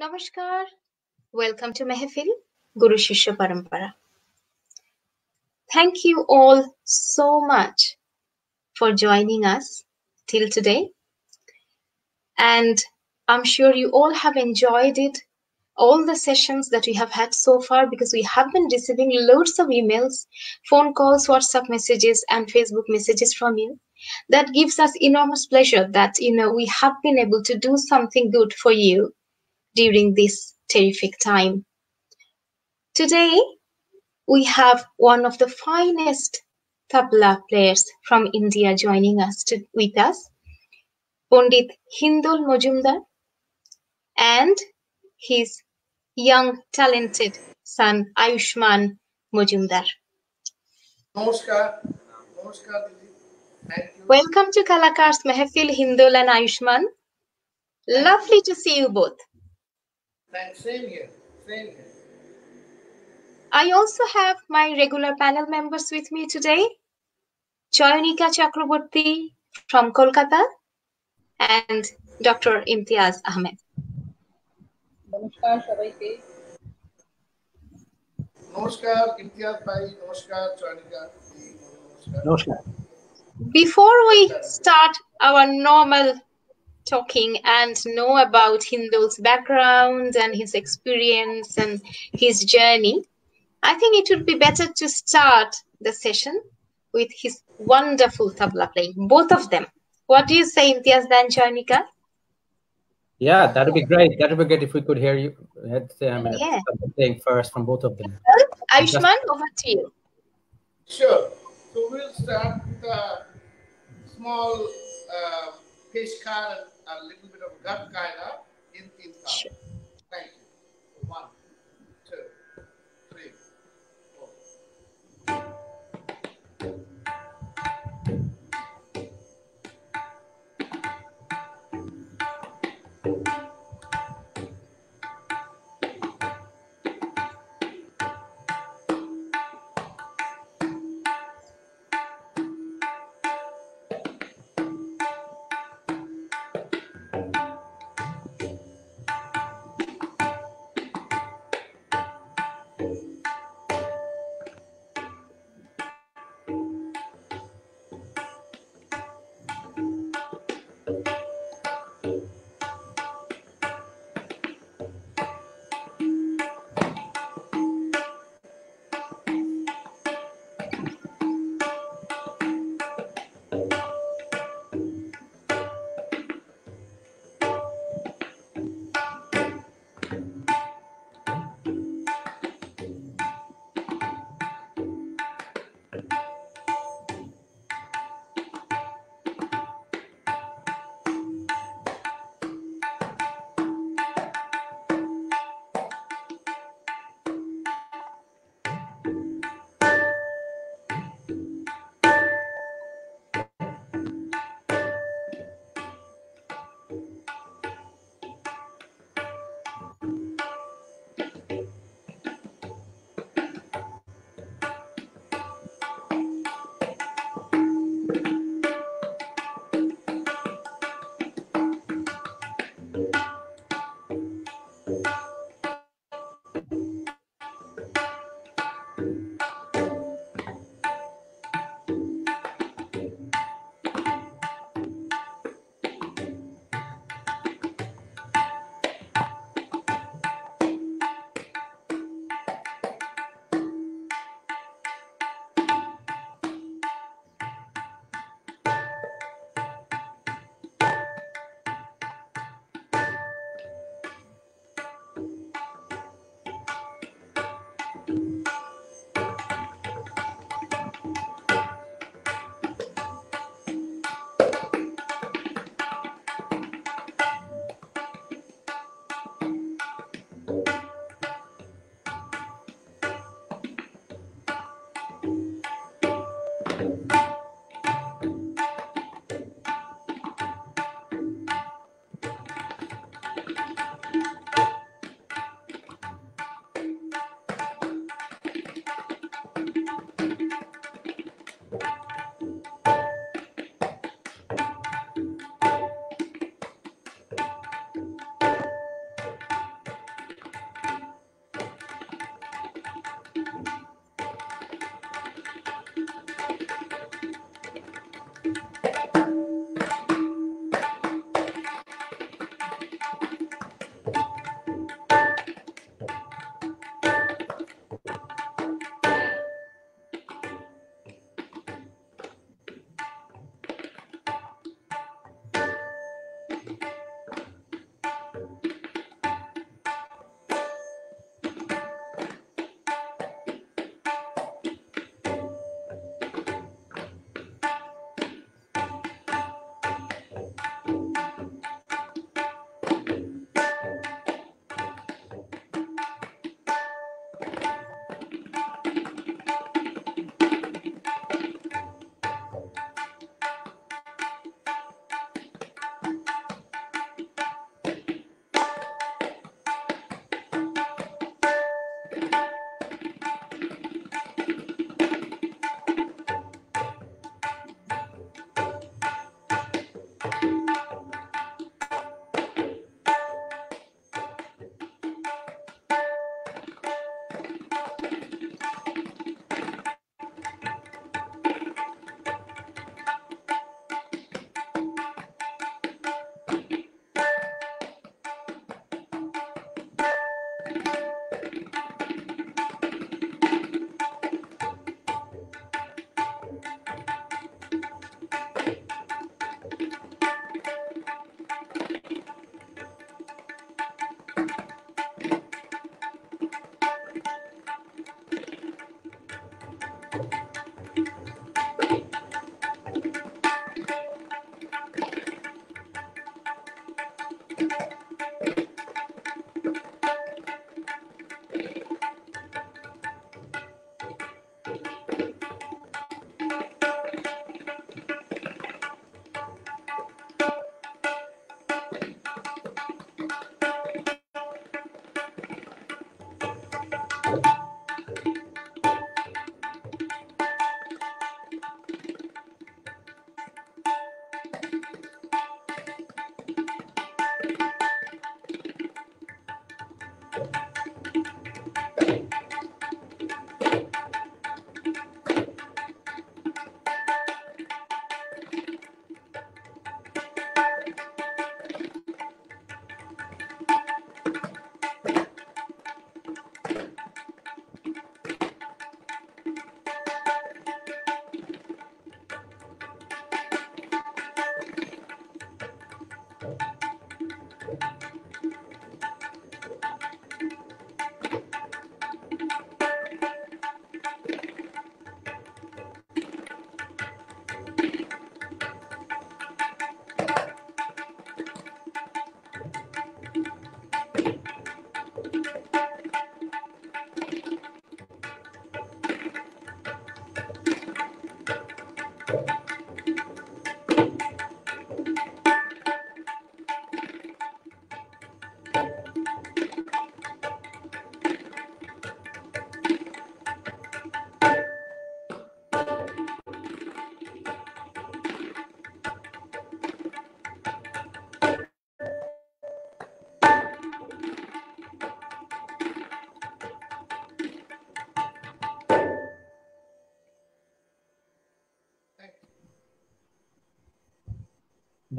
Namaskar. Welcome to Mehfil, Guru Shishya Parampara. Thank you all so much for joining us till today. And I'm sure you all have enjoyed it, all the sessions that we have had so far, because we have been receiving loads of emails, phone calls, WhatsApp messages, and Facebook messages from you. That gives us enormous pleasure that, we have been able to do something good for you during this terrific time. Today, we have one of the finest tabla players from India joining us with us, Pandit Hindole Majumdar, and his young, talented son, Ayushman Majumdar. Namaskar. Namaskar, Didi. Thank you. Welcome to Kalakar's Mehfil, Hindole and Ayushman. Lovely to see you both. Thanks. Same here. Same here. I also have my regular panel members with me today, Chayanika Chakraborty from Kolkata and Dr. Imtiaz Ahmed. नमस्कार सबाइके Namaskar, Imtiaz bhai. Namaskar, Chayanika. Namaskar. Before we start our normal talking and know about Hindole's background and his experience and his journey, I think it would be better to start the session with his wonderful tabla playing, both of them. What do you say, Imtiaz and Chayanika? Yeah, that would be great. That would be great if we could hear you. Let's say Yeah. playing first from both of them. Ayushman, over to you. Sure. So we'll start with a small peshkar and a little bit of gut kaida in Tam. Sure. Thank you. 1, 2, 3, 4.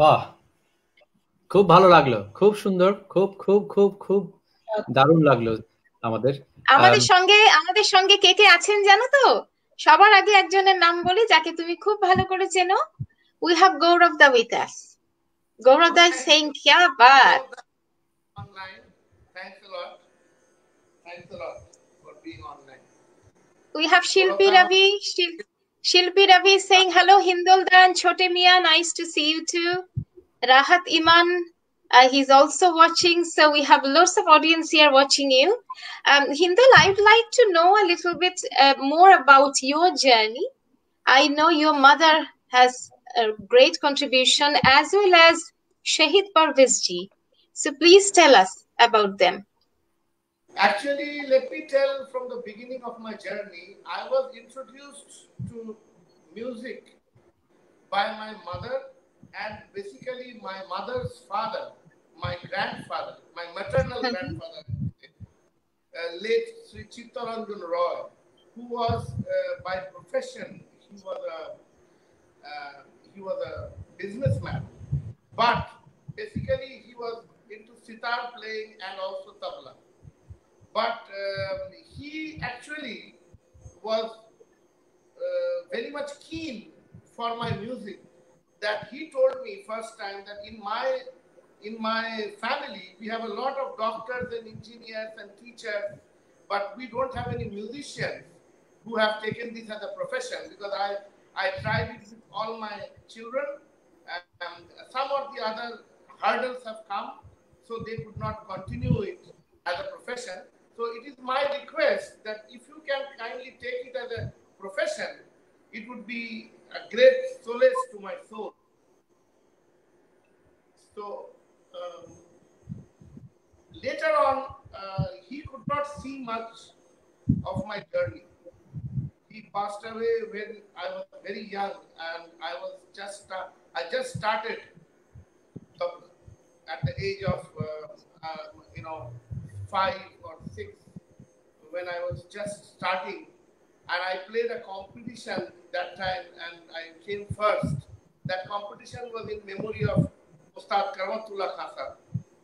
বাহ, খুব ভালো লাগলো, খুব সুন্দর, খুব খুব খুব খুব দারুণ লাগলো আমাদের। আমাদের সঙ্গে কে কে আছেন জানো তো? সবার আগে একজনের নাম বলি যাকে তুমি খুব ভালো করে চেনো। We have Gaurav da with us. Gaurav da is saying kya baat. Online. Thanks a lot. Thanks a lot for being online. We have Shilpi Ravi. Shilpi Ravi is saying hello Hindole da and Chote Mia, nice to see you too. Rahat Iman, he's also watching, so we have lots of audience here watching you. Hindole, I'd like to know a little bit more about your journey. I know your mother has a great contribution as well as Shahid Parvez ji. So please tell us about them. Actually, let me tell from the beginning of my journey, I was introduced to music by my mother and basically my mother's father, my grandfather, my maternal grandfather, late Sri Chittaranjan Roy, who was by profession, he was a businessman, but basically he was into sitar playing and also tabla. But he actually was very much keen for my music, that he told me first time that in my in my family, we have a lot of doctors and engineers and teachers, but we don't have any musicians who have taken this as a profession, because I tried it with all my children, and some of the other hurdles have come, so they could not continue it as a profession. So it is my request that if you can kindly take it as a profession, it would be a great solace to my soul. So later on, he could not see much of my journey. He passed away when I was very young, and I just started at the age of 5 or 6, when I was just starting, and I played a competition that time, and I came first. That competition was in memory of Ustad Karamatullah Khasa,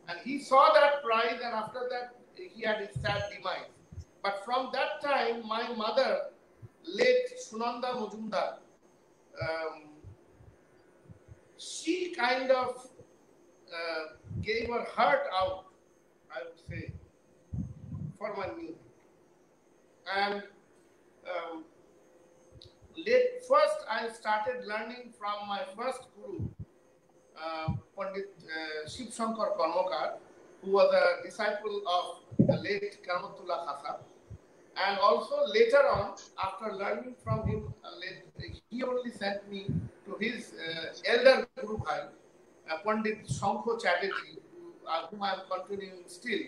and he saw that prize, and after that he had his sad demise. But from that time, my mother, late Sunanda Majumdar, she kind of gave her heart out, I would say, for my music. And first I started learning from my first guru, Pandit Shiv Shankar Karmakar, who was a disciple of the late Karamatullah Khasa. And also later on, after learning from him, he only sent me to his elder Guru Bhai, Pandit Shankho Chatterjee, whom I am continuing still.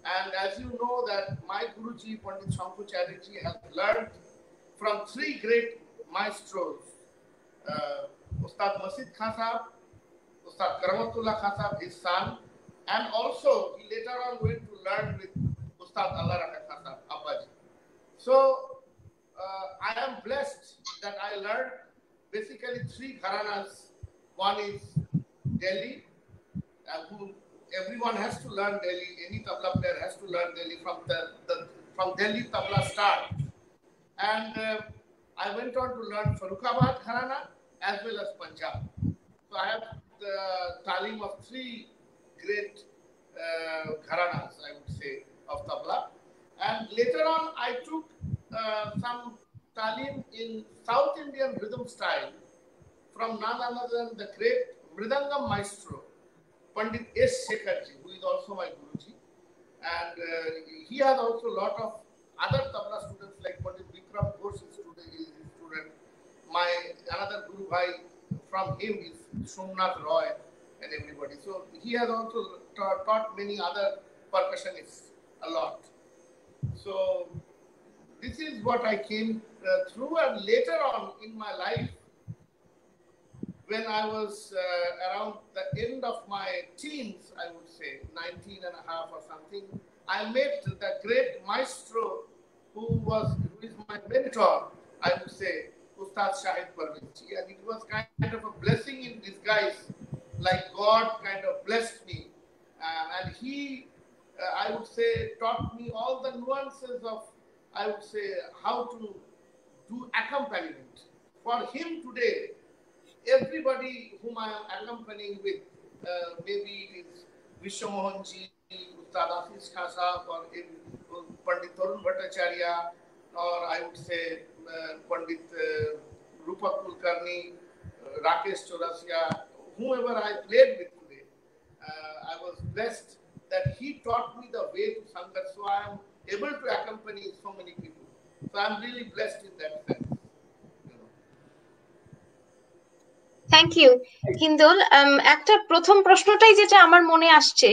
And as you know that my Guruji, Pandit Shankho Chatterjee, has learned from 3 great maestros, Ustad Masid Khan Sahab, Ustad Karamatullah Khan Sahab, his son, and also he later on went to learn with Ustad Allah Rakha Khan Sahab, Abbaji. So I am blessed that I learned basically 3 gharanas. One is Delhi, who everyone has to learn Delhi. Any tabla player has to learn Delhi from Delhi tabla start. And I went on to learn Farrukhabad gharana as well as Punjab. So I have the talim of 3 great gharanas, I would say, of tabla. And later on, I took some talim in South Indian rhythm style from none other than the great Mridangam maestro, Pandit S. Shekharji, who is also my Guruji. And he has also a lot of other tabla students like Pandit Vikram Ghosh is his student. My another Guru Bhai from him is Somnath Roy and everybody. So he has also taught many other percussionists a lot. So this is what I came through, and later on in my life, when I was around the end of my teens, I would say 19 and a half or something, I met the great maestro who is my mentor, I would say, Ustad Shahid Parvinji, and it was kind of a blessing in disguise, like God kind of blessed me, and he, I would say, taught me all the nuances of, I would say, how to do accompaniment. For him today, everybody whom I am accompanying with, maybe it is Vishwamohanji, Ustad Ashish Khan Sahab, or Pandit Tarun Bhattacharya, or I would say Pandit Rupak Kulkarni, Rakesh Chaurasia, whoever I played with today, I was blessed that he taught me the way to Sangat, so I am able to accompany so many people. So I am really blessed in that sense. Thank you Hindol. একটা প্রথম প্রশ্নটাই যেটা আমার মনে আসছে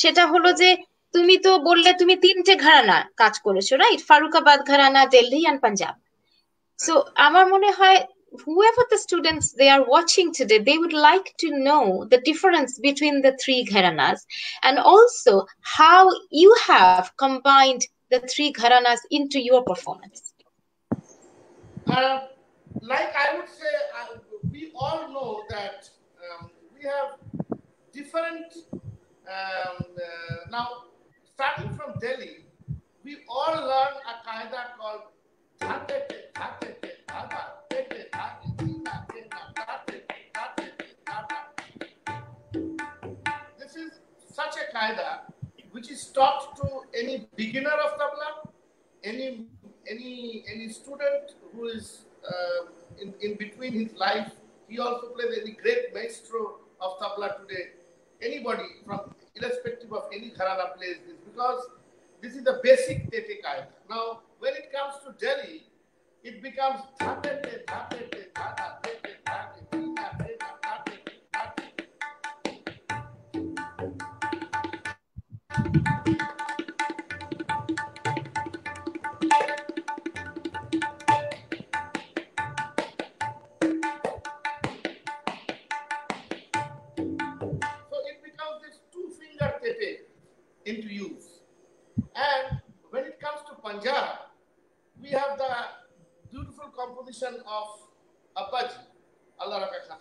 সেটা হলো যে তুমি তো বললে তুমি 3টে ঘরানা কাজ করেছো, রাইট? ফারুকাবাদ ঘরানা, দিল্লি এন্ড পাঞ্জাব। সো আমার মনে হয় whoever the students they are watching today, they would like to know the difference between the 3 gharanas, and also how you have combined the 3 gharanas into your performance. Like I would say, we all know that we have different, now starting from Delhi, we all learn a qaida called this such a qaida which is taught to any beginner of tabla, any student who is in between his life. He also plays any great maestro of tabla today. Anybody from irrespective of any gharana plays this, because this is the basic tete qaida. Now, when it comes to Delhi, it becomes into use. And when it comes to Punjab, we have the beautiful composition of Abbaji, Allah Rakha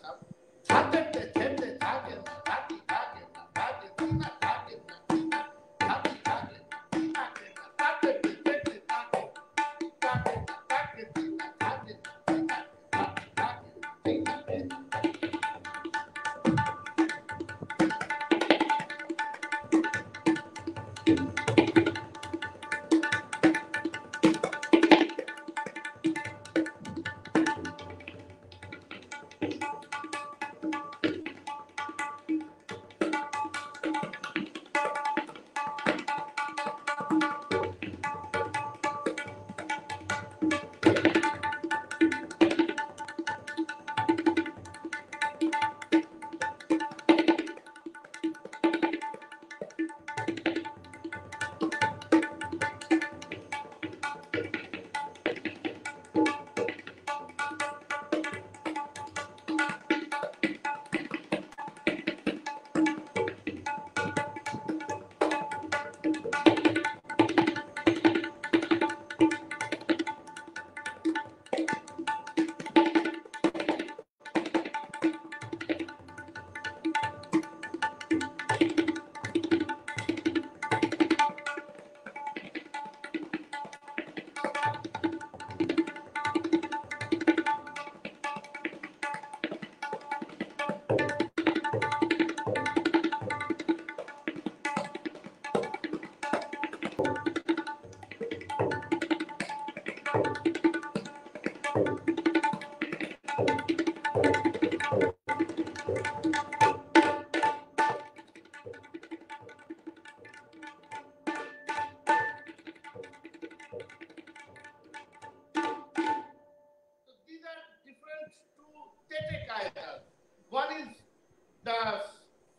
One is the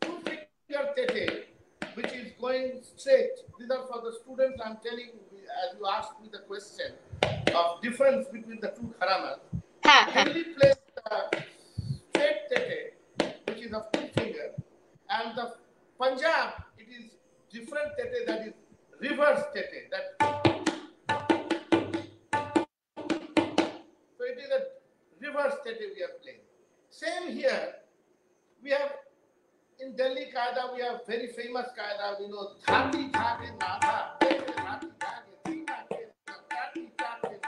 two-finger tete, which is going straight. These are for the students. I'm telling you, as you asked me the question of difference between the two gharanas. Delhi plays the straight tete, which is of two finger, and the Punjab, it is different tete, that is reverse tete. So it is a reverse tete we are playing. Same here, we have in Delhi qaida, we have very famous qaida, we know dhati dhati nadha, dhati dhati dhina ke dhati dhati.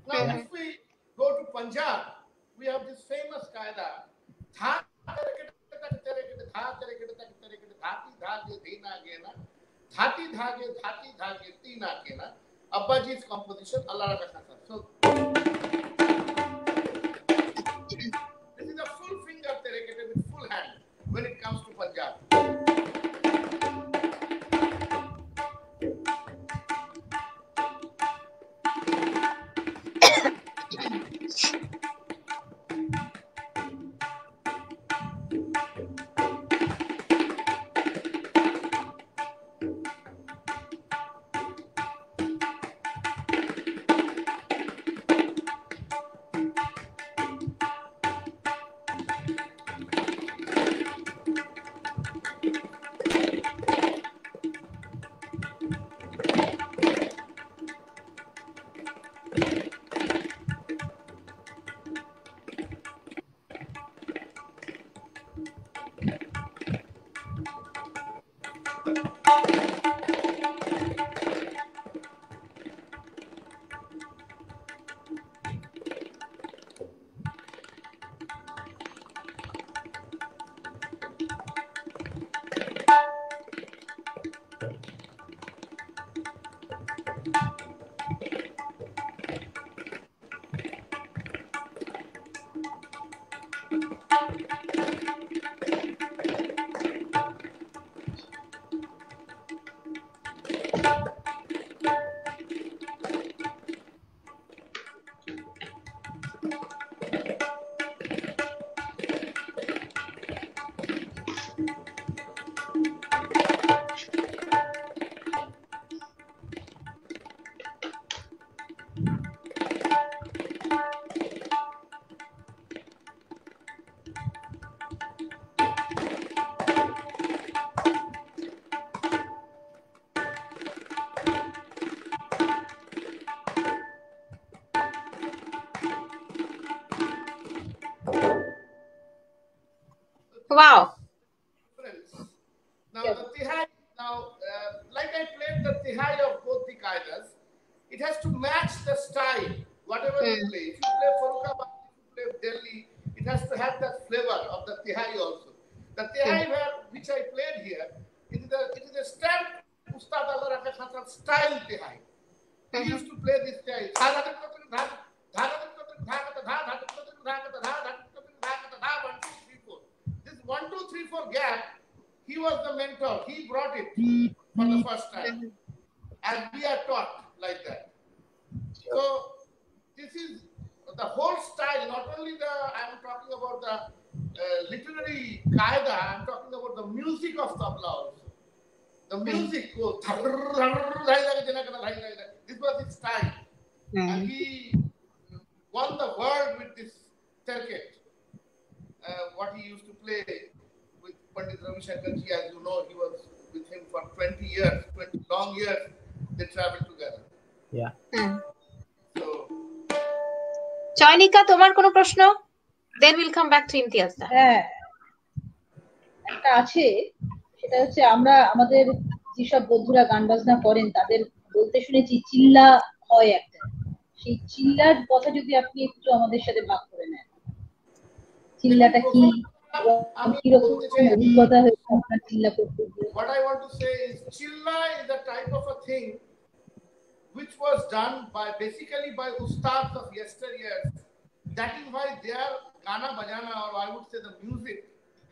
Now, if we go to Punjab, we have this famous qaida. Abbaji's composition, Allah Rakha. So, this is a full finger terekete with full hand when it comes to Punjab. Wow. Now the tihai, like I played the tihai of both the kaidas, it has to match the style, whatever you play. If you play Farooqabad, if you play Delhi, it has to have that flavor of the tihai also. The tihai which I played here, it is a stamp Ustad Allah Rakha Khan's style tihai. He used to play this tihai. This 1, 2, 3, 4 gap, he was the mentor. He brought it for the first time. And we are taught like that. So this is the whole style, not only I'm talking about the literary qaida, I'm talking about the music of tabla also. The music goes, this was his style. And he won the world with this circuit. What he used to play with Pandit Ravi Shankar ji, as you know, he was with him for 20 years, 20 long years, they traveled together. Yeah. So, Chayanika, তোমার কোনো প্রশ্ন? Then we'll come back to Imtiaz. হ্যাঁ, একটা আছে, সেটা হচ্ছে আমরা আমাদের যেসব বন্ধুরা গান বাজনা করেন তাদের বলতে শুনেছি চিল্লা হয় একটা, সেই চিল্লার কথা যদি আপনি একটু আমাদের সাথে ভাগ করে নেন, চিল্লাটা কি, কিরকম অভিজ্ঞতা হয়েছে আপনার চিল্লা করতে গিয়ে? What I want to say is chilla is a type of a thing which was done basically by ustads of yesteryears. That is why their gana bajana, or I would say the music,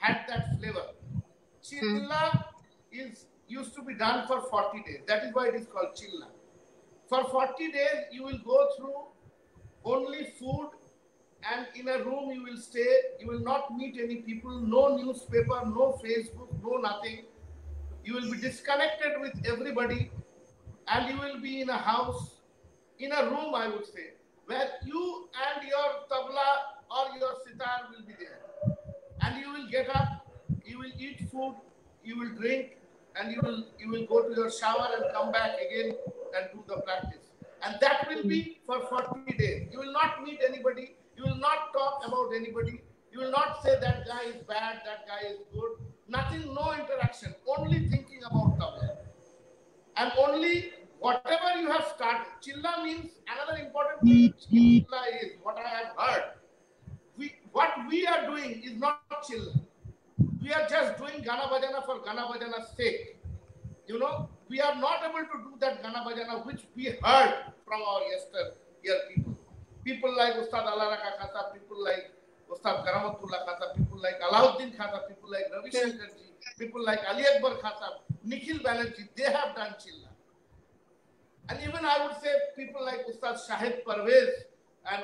had that flavor. Chilla used to be done for 40 days. That is why it is called chilla. For 40 days, you will go through only food, and in a room you will stay. You will not meet any people, no newspaper, no Facebook, no nothing. You will be disconnected with everybody, and you will be in a house, in a room, I would say, where you and your tabla or your sitar will be there. And you will get up, you will eat food, you will drink, and you will go to your shower and come back again and do the practice. And that will be for 40 days. You will not meet anybody, you will not talk about anybody, you will not say that guy is bad, that guy is good. Nothing, no interaction, only thinking about tabla. And only whatever you have started. Chilla means, another important thing chilla is, what I have heard, what we are doing is not chilla. We are just doing Gana Bajana for Gana Bajana's sake. You know, we are not able to do that Gana Bajana which we heard from our yesteryear people. People like Ustad Allah Rakha Khasa, people like Ustad Karamatullah Khasa, people like Alauddin Khasa, people like Ravi Shankar ji, people like Ali Akbar Khasa, Nikhil Banerjee, they have done chilla. And even I would say people like Ustad Shahid Parvez, and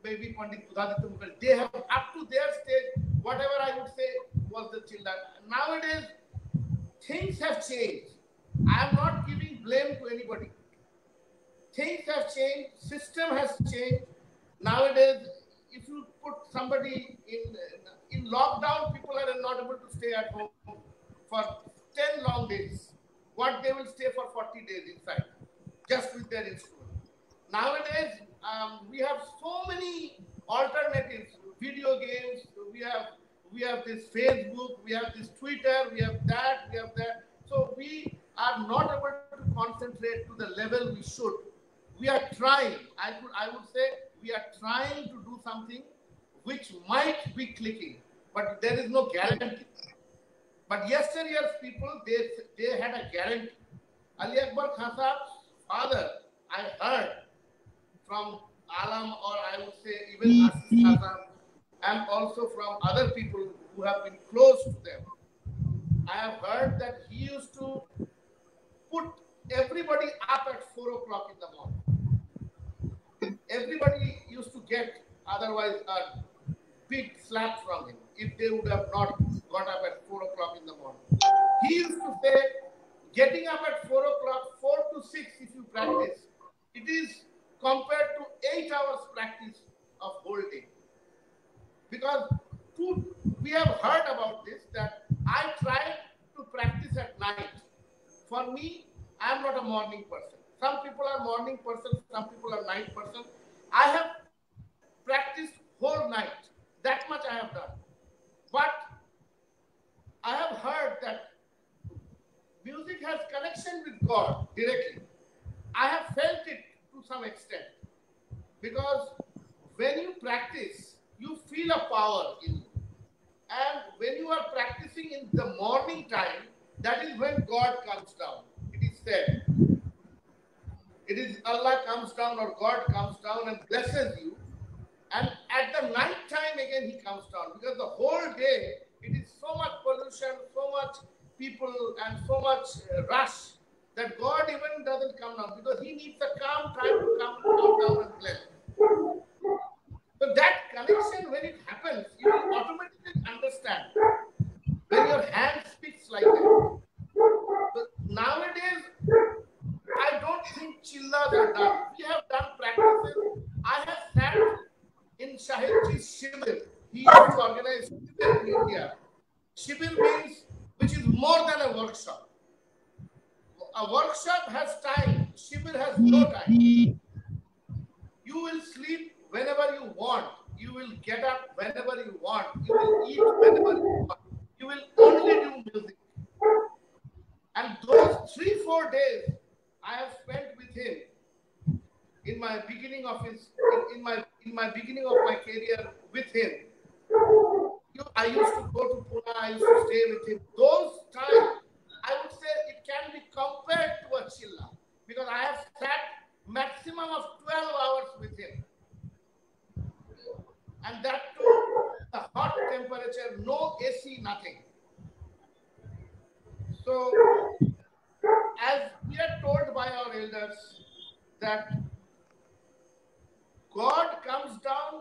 maybe Pandit Budhaditya Mukherjee, they have up to their stage, whatever I would say was the chilla. Nowadays, things have changed. I am not giving blame to anybody. Things have changed, system has changed. Nowadays, if you put somebody in lockdown, people are not able to stay at home for 10 long days. What they will stay for 40 days inside, just with their instrument. Nowadays, we have so many alternatives, video games, we have this Facebook, we have this Twitter, we have that. So we are not able to concentrate to the level we should. We are trying. I would say we are trying to do something which might be clicking, but there is no guarantee. But yesteryear's people, they had a guarantee. Ali Akbar Khan Sahab's father, I heard from Alam, or I would say even Asif Khan Sahab, and also from other people who have been close to them. I have heard that he used to put everybody up at 4 o'clock in the morning. Everybody used to get otherwise a big slap from him if they would have not got up at 4 o'clock in the morning. He used to say, getting up at 4 o'clock, 4 to 6 if you practice, it is compared to 8 hours practice of whole day. Because we have heard about this, that I tried to practice at night. For me, I am not a morning person. Some people are morning person, some people are night person. I have practiced whole night. That much I have done. But I have heard that music has connection with God directly. I have felt it to some extent. Because when you practice, you feel a power in you. And when you are practicing in the morning time, that is when God comes down. It is said. It is Allah comes down or God comes down and blesses you. And at the night time again he comes down. Because the whole day, it is so much pollution, so much people and so much rush that God even doesn't come down. Because he needs a calm time to come down and bless. So that connection, when it happens, you will automatically understand. When your hand speaks like that. But nowadays, I don't think chillas are done. We have done practices. I have sat in Shahidji's Shibir. He used to organize Shibir in India. Shibir means, which is more than a workshop. A workshop has time. Shibir has no time. You will sleep whenever you want. You will get up whenever you want. You will eat whenever you want. You will only do music. And those 3-4 days I have spent with him in my beginning of in my beginning of my career with him. I used to go to Pune, I used to stay with him. Those times, I would say it can be compared to a chilla because I have sat maximum of 12 hours with him. And that too, the hot temperature, no AC, nothing. So, as we are told by our elders that God comes down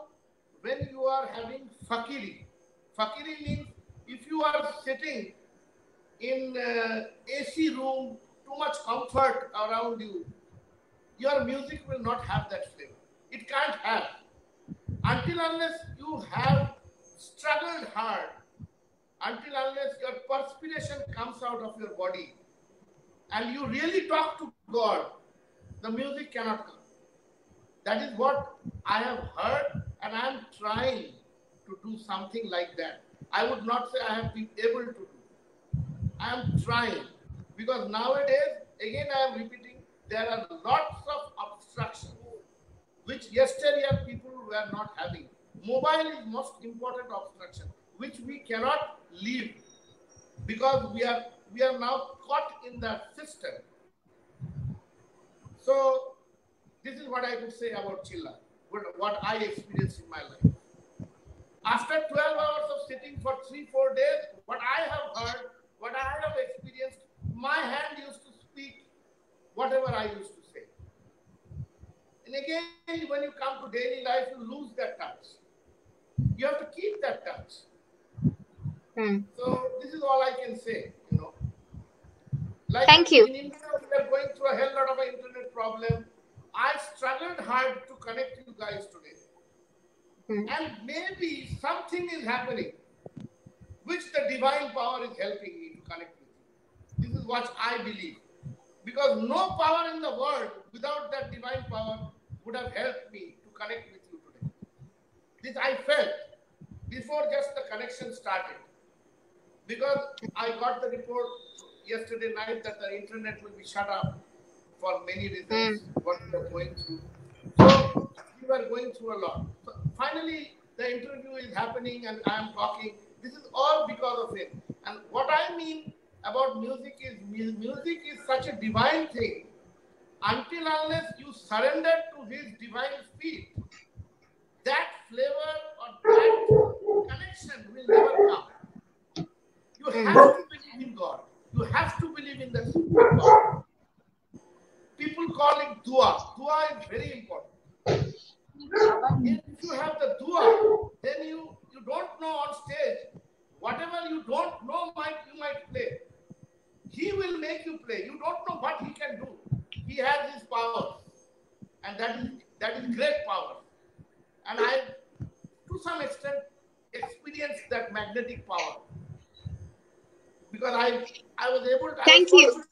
when you are having fakiri. Fakiri means if you are sitting in AC room, too much comfort around you, your music will not have that flavor. It can't have. Until unless you have struggled hard, until unless your perspiration comes out of your body, and you really talk to God, the music cannot come. That is what I have heard, and I am trying to do something like that. I would not say I have been able to do. I am trying. Because nowadays, again I am repeating, there are lots of obstructions, which yesteryear people were not having. Mobile is most important obstruction, which we cannot leave because we are now caught in that system. So this is what I could say about chilla, what I experienced in my life. After 12 hours of sitting for 3-4 days, what I have heard, what I have experienced, my hand used to speak whatever I used to say. again, when you come to daily life, you lose that touch. You have to keep that touch. So this is all I can say, you know. Like Thank you. in India, we are going through a hell lot of an internet problem. I struggled hard to connect you guys today. And maybe something is happening which the divine power is helping me to connect with you. This is what I believe. Because no power in the world without that divine power would have helped me to connect with you today. This I felt before just the connection started. Because I got the report yesterday night that the internet will be shut up for many reasons, what we are going through. So we were going through a lot. So finally, the interview is happening and I am talking. This is all because of him. And what I mean about music is such a divine thing. Until unless you surrender to his divine feet, that flavor or that connection will never come. You have to believe in God. You have to believe in the Supreme God. People call it dua. Dua is very important. If you have the dua, then you don't know on stage. Whatever you don't know, you might play. He will make you play. You don't know what he can do. He has his powers. And that is great power. And I, to some extent, experienced that magnetic power. Because I was able to Thank you.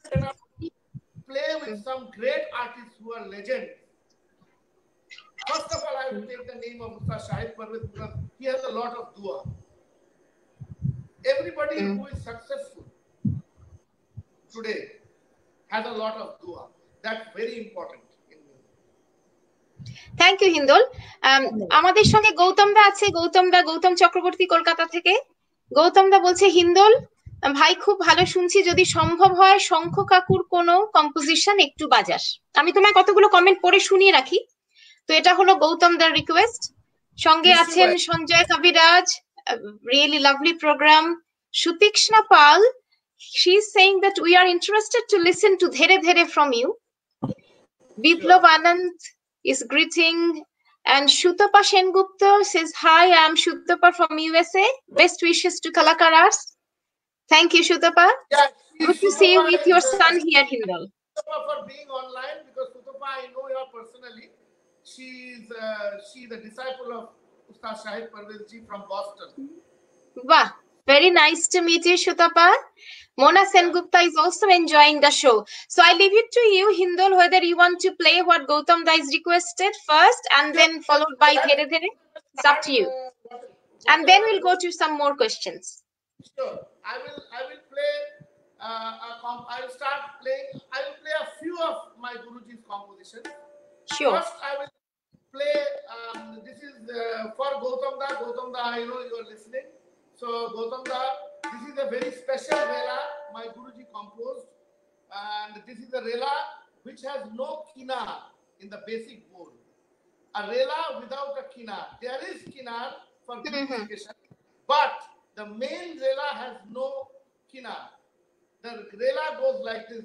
play with some great artists who are legends. First of all, I will take the name of Ustad Shahid Parvez because he has a lot of dua. Everybody who is successful today has a lot of dua. That's very important in music. Thank you Hindol. আমাদের সঙ্গে গৌতম দা আছে, গৌতম চক্রবর্তী কলকাতা থেকে। গৌতম দা বলছে, হিন্দোল ভাই খুব ভালো শুনছি, যদি সম্ভব হয় শঙ্খ কাকুর কোনো কম্পোজিশন একটু বাজাস। আমি তোমায় কতগুলো কমেন্ট পড়ে শুনিয়ে রাখি। তো এটা হলো গৌতম দার রিকোয়েস্ট। সঙ্গে আছেন Sanjay Kabiraj, really lovely programme. Sutikshna Pal, she is saying that we are interested to listen to Dhere Dhere from you. Biplav Anand is greeting, and Shutapa Sengupta says, hi, I am Shutapa from USA. Best wishes to Kalakar Arts. Thank you, Shutapa. Yeah, good to see you with your son here, Hindole. Shutapa for being online, because Shutapa I know her personally. She's a disciple of Ustad Shahid Parvez ji from Boston. Wow, very nice to meet you, Shutapa. Mona Sengupta is also enjoying the show. So I leave it to you, Hindole, whether you want to play what Gautam Da is requested first and then followed by Dhere Dhere. It's up to you. And then we'll go to some more questions. Sure. I will play I will start playing. I will play a few of my Guruji's compositions. Sure. First, I will play. This is for Gautam Da. Gautam Da, I know you are listening. So Gautam Da, this is a very special rela my Guruji composed, and this is a rela which has no kinar in the basic board. A rela without a kinar. There is kinar for beautification, but the main rela has no kinar. The rela goes like this.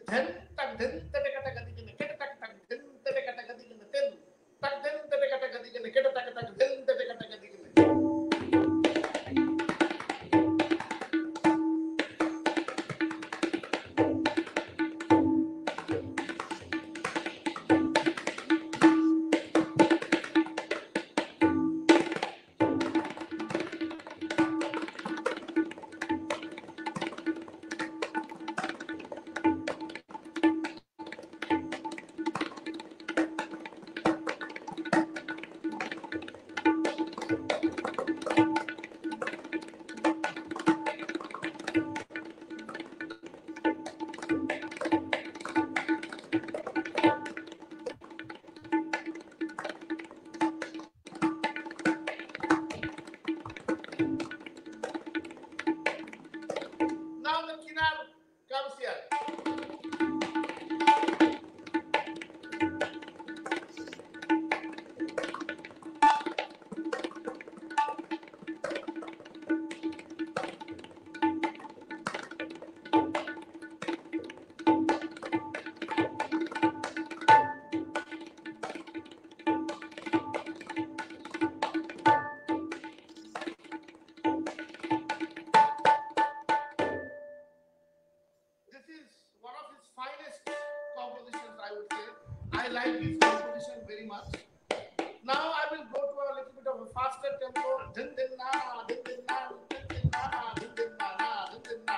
Now I will go to a little bit of a faster tempo. Din din na, din din na, din din na, din din na, din din na.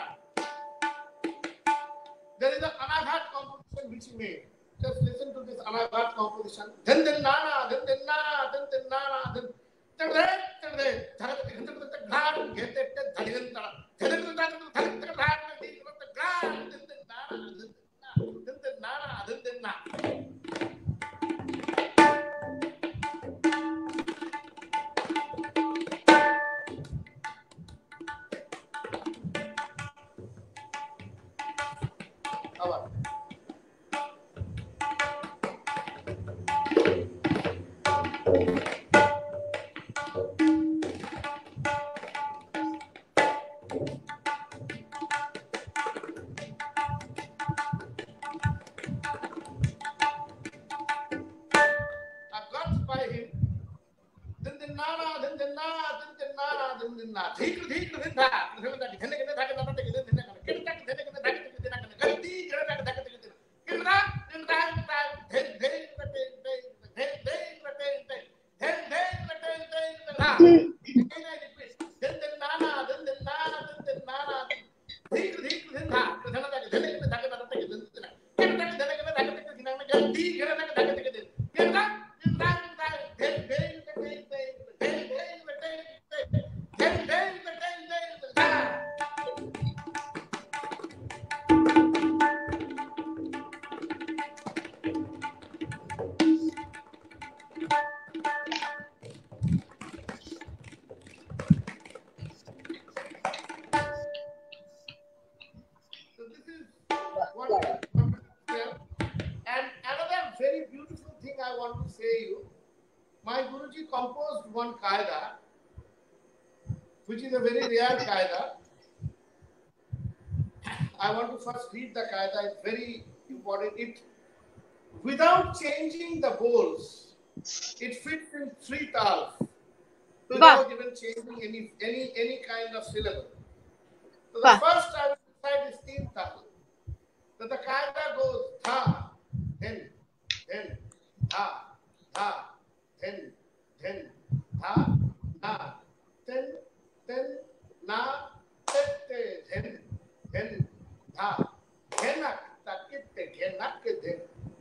There is an anaghat composition which he made. Just listen to this anaghat composition. Din din na, din din na, din din na, din. One qaida, which is a very rare qaida. I want to first read the qaida. It's very important. It, without changing the bowls, it fits in 3 tals without even changing any kind of syllable. So the first I will decide is 3 tal. So the qaida goes tha, then, tha, then, tha, na, then, na, then, tha, genak, takitte, genak, then,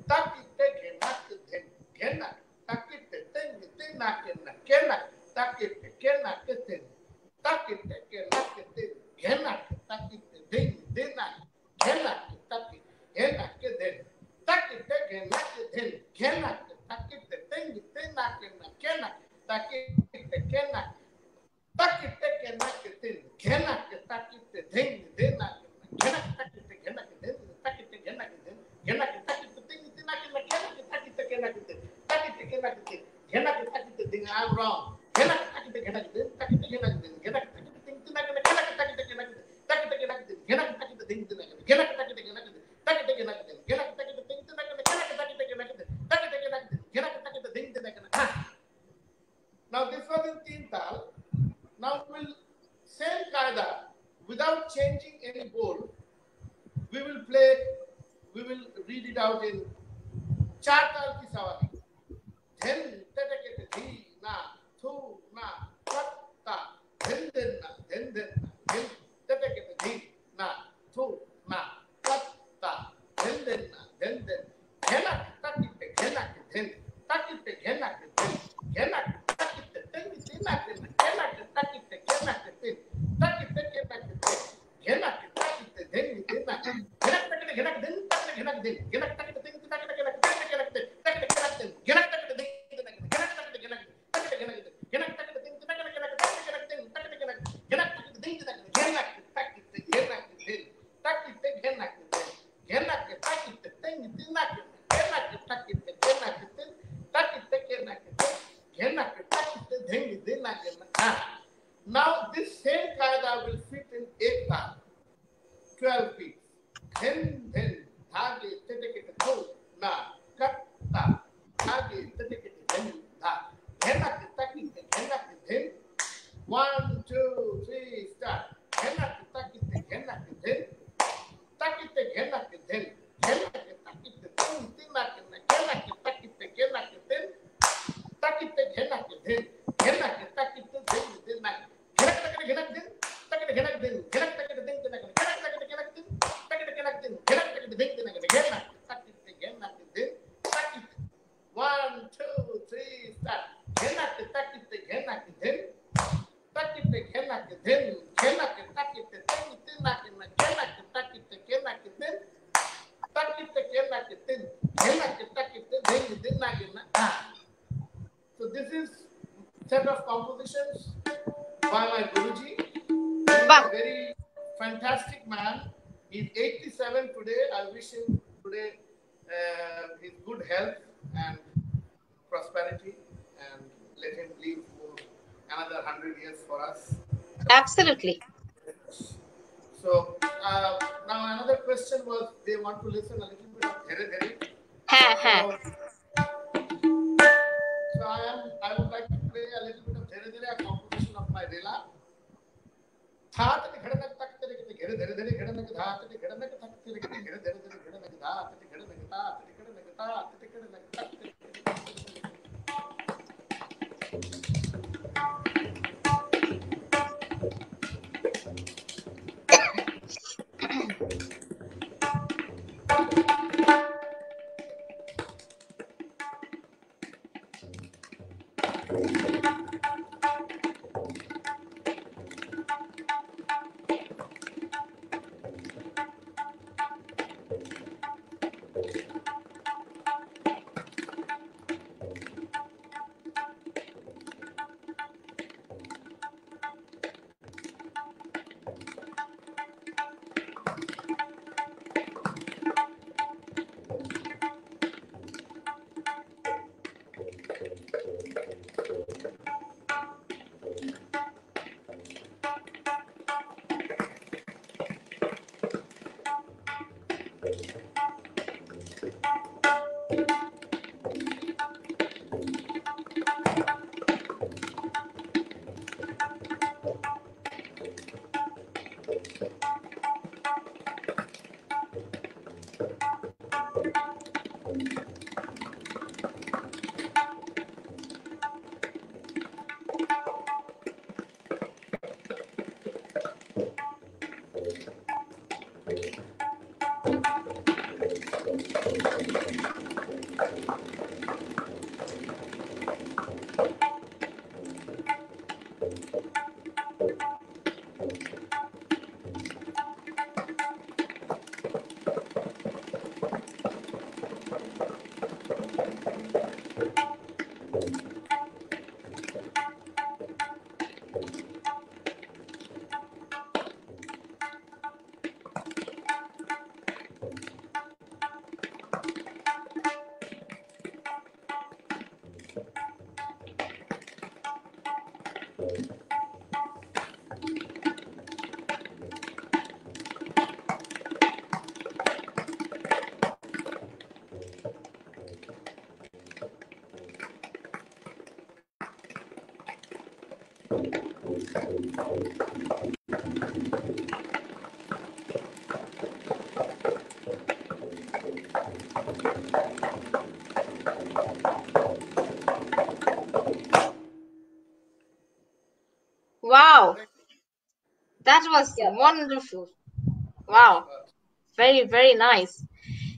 takitte, genak, then, genak, takitte, then, genak, takitte, genak, then, takitte, genak, then, genak, takitte, then, genak, takitte, genak, then, takitte, genak, then, genak, takitte, then, genak, takitte, genak, takitte, genak, then, genak, takitte, then, genak, takitte, genak, then, takitte, genak, then, genak, takitte, then, takitte, genak, then, takitte, genak, then, genak, takitte, then. I'm wrong. Genak, takitte, genak, then, takitte, genak, then, genak, takitte, then, genak, takitte, genak, then, takitte, genak, then, genak, takitte, then, genak, takitte, genak, then, takitte, genak, then, genak, takitte, then, now this was in 3 tal. Now we'll same qaida without changing any bowl. We will read it out in 4 tal ki sawari. Then tatakete thi na thu na patta then tatakete thi na thu na patta One, two, three, start. So this is set of compositions by my Guruji. He is a very fantastic man. He's 87 today. I wish him today his good health and prosperity, and let him live for another 100 years for us. Absolutely. So now another question was, they want to listen a little bit of Dhere Dhere. So I would like to play a little bit of Dhere Dhere, a composition of my Vela. Wow, that was wonderful. Wow, very, very nice.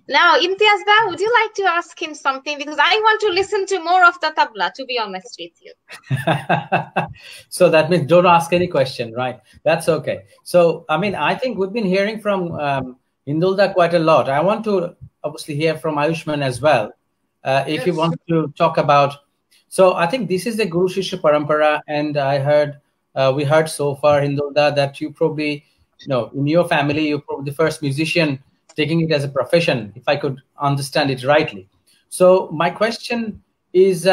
Now, Imtiaz Bha, would you like to ask him something? Because I want to listen to more of the tabla, to be honest with you. So that means don't ask any question, right? That's okay. So, I mean, I think we've been hearing from Hindole quite a lot. I want to obviously hear from Ayushman as well. If you want to talk about, so I think this is the Guru Shishya Parampara, and I heard, we heard so far, Hindole, that you probably, in your family, you're probably the first musician taking it as a profession, if I could understand it rightly. So my question is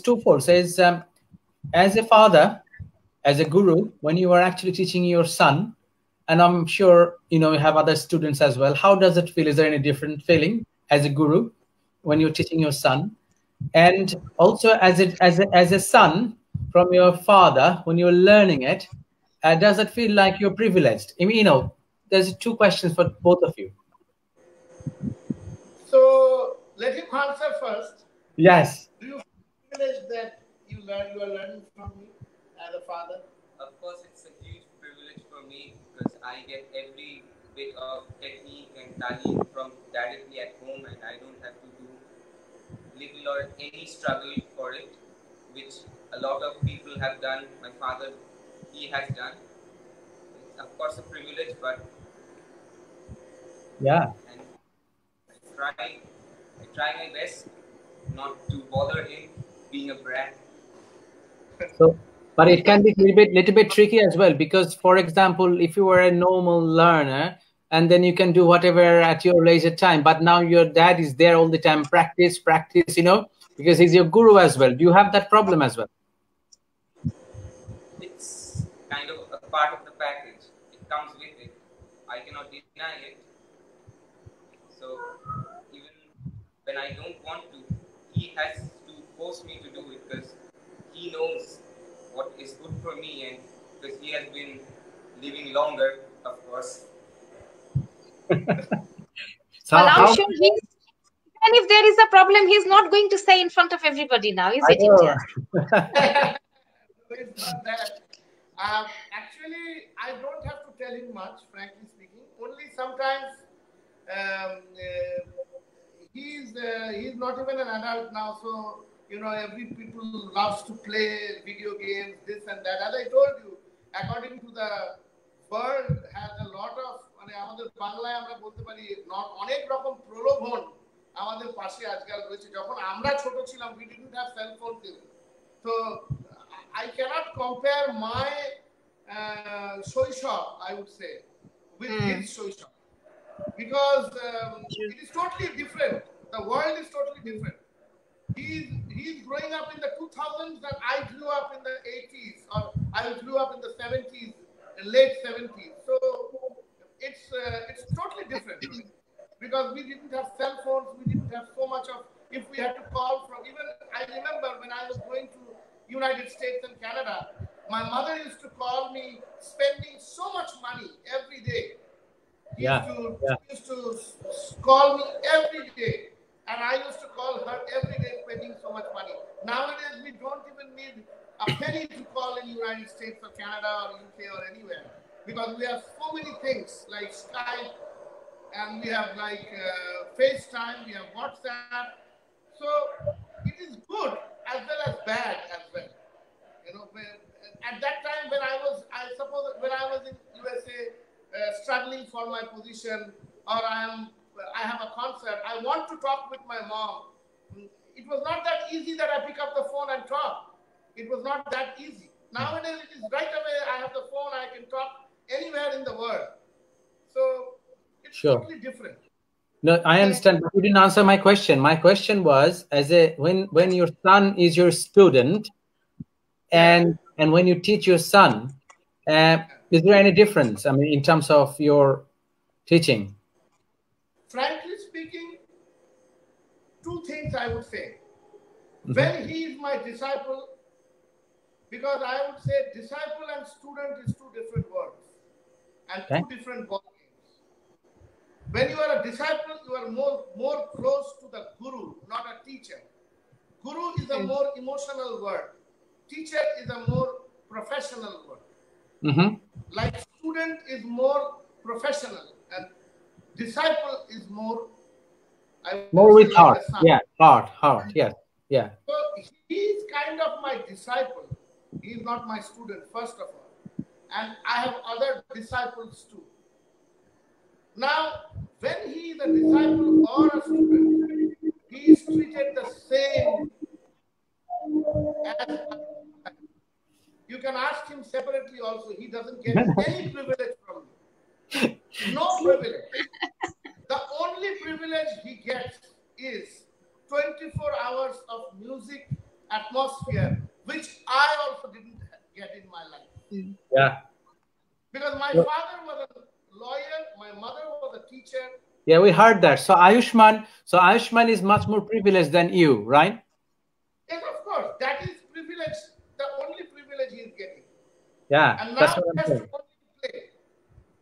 twofold. Says, as a father, as a guru, when you are actually teaching your son, and I'm sure you have other students as well, how does it feel? Is there any different feeling as a guru when you're teaching your son, and also as a son from your father when you're learning it? Does it feel like you're privileged? I mean, there's two questions for both of you. So let him answer first. Yes. Do you feel privileged that you are learning from me as a father? Of course, it's a huge privilege for me because I get every bit of technique and talim from directly at home, and I don't have to do little or any struggle for it, which a lot of people have done. My father, he has done. It's of course a privilege, but Yeah. and I try my best not to bother him being a brat. So, but it can be a little bit tricky as well because, for example, if you were a normal learner and then you can do whatever at your leisure time, but now your dad is there all the time, practice, practice, because he's your guru as well. Do you have that problem as well? It's kind of a part of the package. It comes with it. I cannot deny it. So even when I don't want to, he has to force me to do it because he knows what is good for me and because he has been living longer, of course. So Well, I'm how? sure he's, and if there is a problem, he's not going to say in front of everybody now, is I it, know. Imtiaz? It's not that. Actually, I don't have to tell him much, frankly speaking. Only sometimes he's not even an adult now, so every people loves to play video games, this and that. As I told you, according to the world has a lot of আমাদের বাংলায় আমরা বলতে পারি অনেক রকম প্রলোভন আমাদের পাশে আজকাল রয়েছে যখন আমরা ছোট ছিলাম we didn't have cell phones even. So I cannot compare my শৈশব I would say with his শৈশব because it is totally different. The world is totally different. He's growing up in the 2000s and I grew up in the 80s or I grew up in the 70s, late 70s. So it's totally different today because we didn't have cell phones. We didn't have so much of. If we had to call from even I remember when I was going to United States and Canada, my mother used to call me spending so much money every day. He used to call me every day. And I used to call her every day spending so much money. Nowadays, we don't even need a penny to call in the United States or Canada or UK or anywhere. Because we have so many things like Skype and we have like FaceTime, we have WhatsApp. So it is good as well as bad as well. At that time when when I was in USA struggling for my position or I have a concert, I want to talk with my mom. It was not that easy that I pick up the phone and talk. It was not that easy. Nowadays it is right away, I have the phone, I can talk anywhere in the world. So it's totally different. No, I understand, but you didn't answer my question. My question was, when your son is your student and when you teach your son, is there any difference? I mean, in terms of your teaching? Frankly speaking, two things I would say. When he is my disciple, because I would say disciple and student is two different words and two different ball games. When you are a disciple, you are more close to the guru, not a teacher. Guru is a more emotional word. Teacher is a more professional word. Like student is more professional and disciple is more with heart. Yeah, heart. Yes. Yeah. So he is kind of my disciple. He is not my student, first of all. And I have other disciples too. Now, when he is a disciple or a student, he is treated the same as you can ask him separately also. He doesn't get any privilege from me. No privilege. The only privilege he gets is 24 hours of music atmosphere, which I also didn't get in my life. Yeah. Because my father was a lawyer, my mother was a teacher. Yeah, we heard that. So Ayushman is much more privileged than you, right? Yes, of course. That is privilege, the only privilege he is getting. Yeah. And now he has to only play.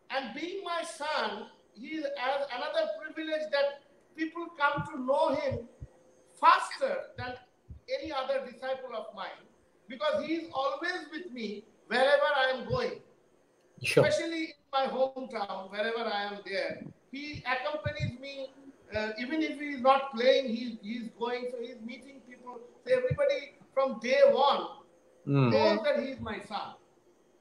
And being my son, he has another privilege that people come to know him faster than any other disciple of mine because he is always with me wherever I am going. Sure. Especially in my hometown, wherever I am there. He accompanies me, even if he is not playing, he is going, so he is meeting people. So everybody from day one knows that he is my son.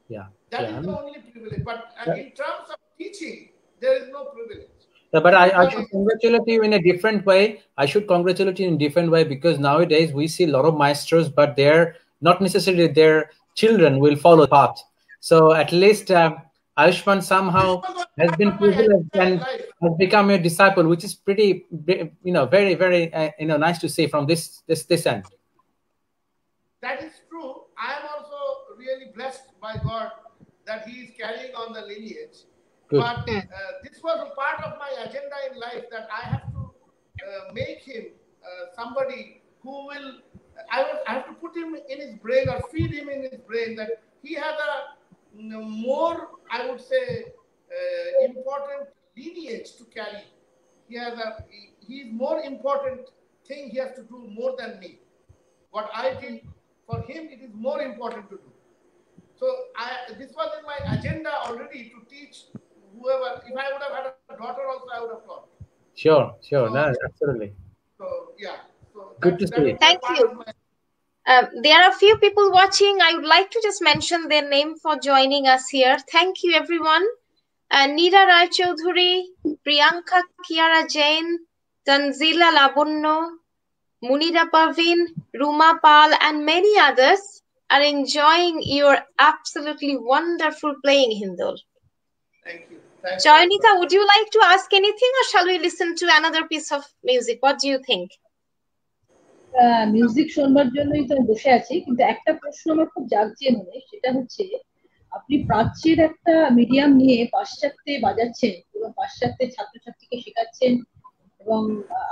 Yeah. That yeah. is the only privilege. But in terms of teaching, there is no privilege. Yeah, but I should congratulate you in a different way. I should congratulate you in a different way, because nowadays we see a lot of maestros, but they're not necessarily their children will follow the path. So at least Ayushman somehow has been privileged and has become a disciple, which is pretty, very, very, nice to see from this end. That is true. I am also really blessed by God that he is carrying on the lineage. Good. But this was a part of my agenda in life, that I have to make him somebody who will, I have to put him in his brain, or feed him in his brain, that he has a more, I would say, important lineage to carry. He is more important thing he has to do more than me. What I did for him, it is more important to do. So this was in my agenda already, to teach whoever. If I would have had a daughter also, I would have taught. Sure. No, absolutely. So yeah. So good to see. Thank you. There are a few people watching. I would like to just mention their name for joining us here. Thank you, everyone. Neera Rai Chaudhuri, Priyanka Kiara Jain, Tanzila Labunno, Munira Parveen, Ruma Pal, and many others are enjoying your absolutely wonderful playing, Hindole. Thank you. Joynita, would you like to ask anything, or shall we listen to another piece of music? What do you think? Music শুনবার জন্যই তো বসে আছি, কিন্তু একটা প্রশ্ন আমার খুব জাগছে মনে, সেটা হচ্ছে আপনি প্রাচ্যের একটা মিডিয়াম নিয়ে পাশ্চাত্যে বাজাচ্ছেন এবং পাশ্চাত্যের ছাত্রছাত্রীকে শেখাচ্ছেন, এবং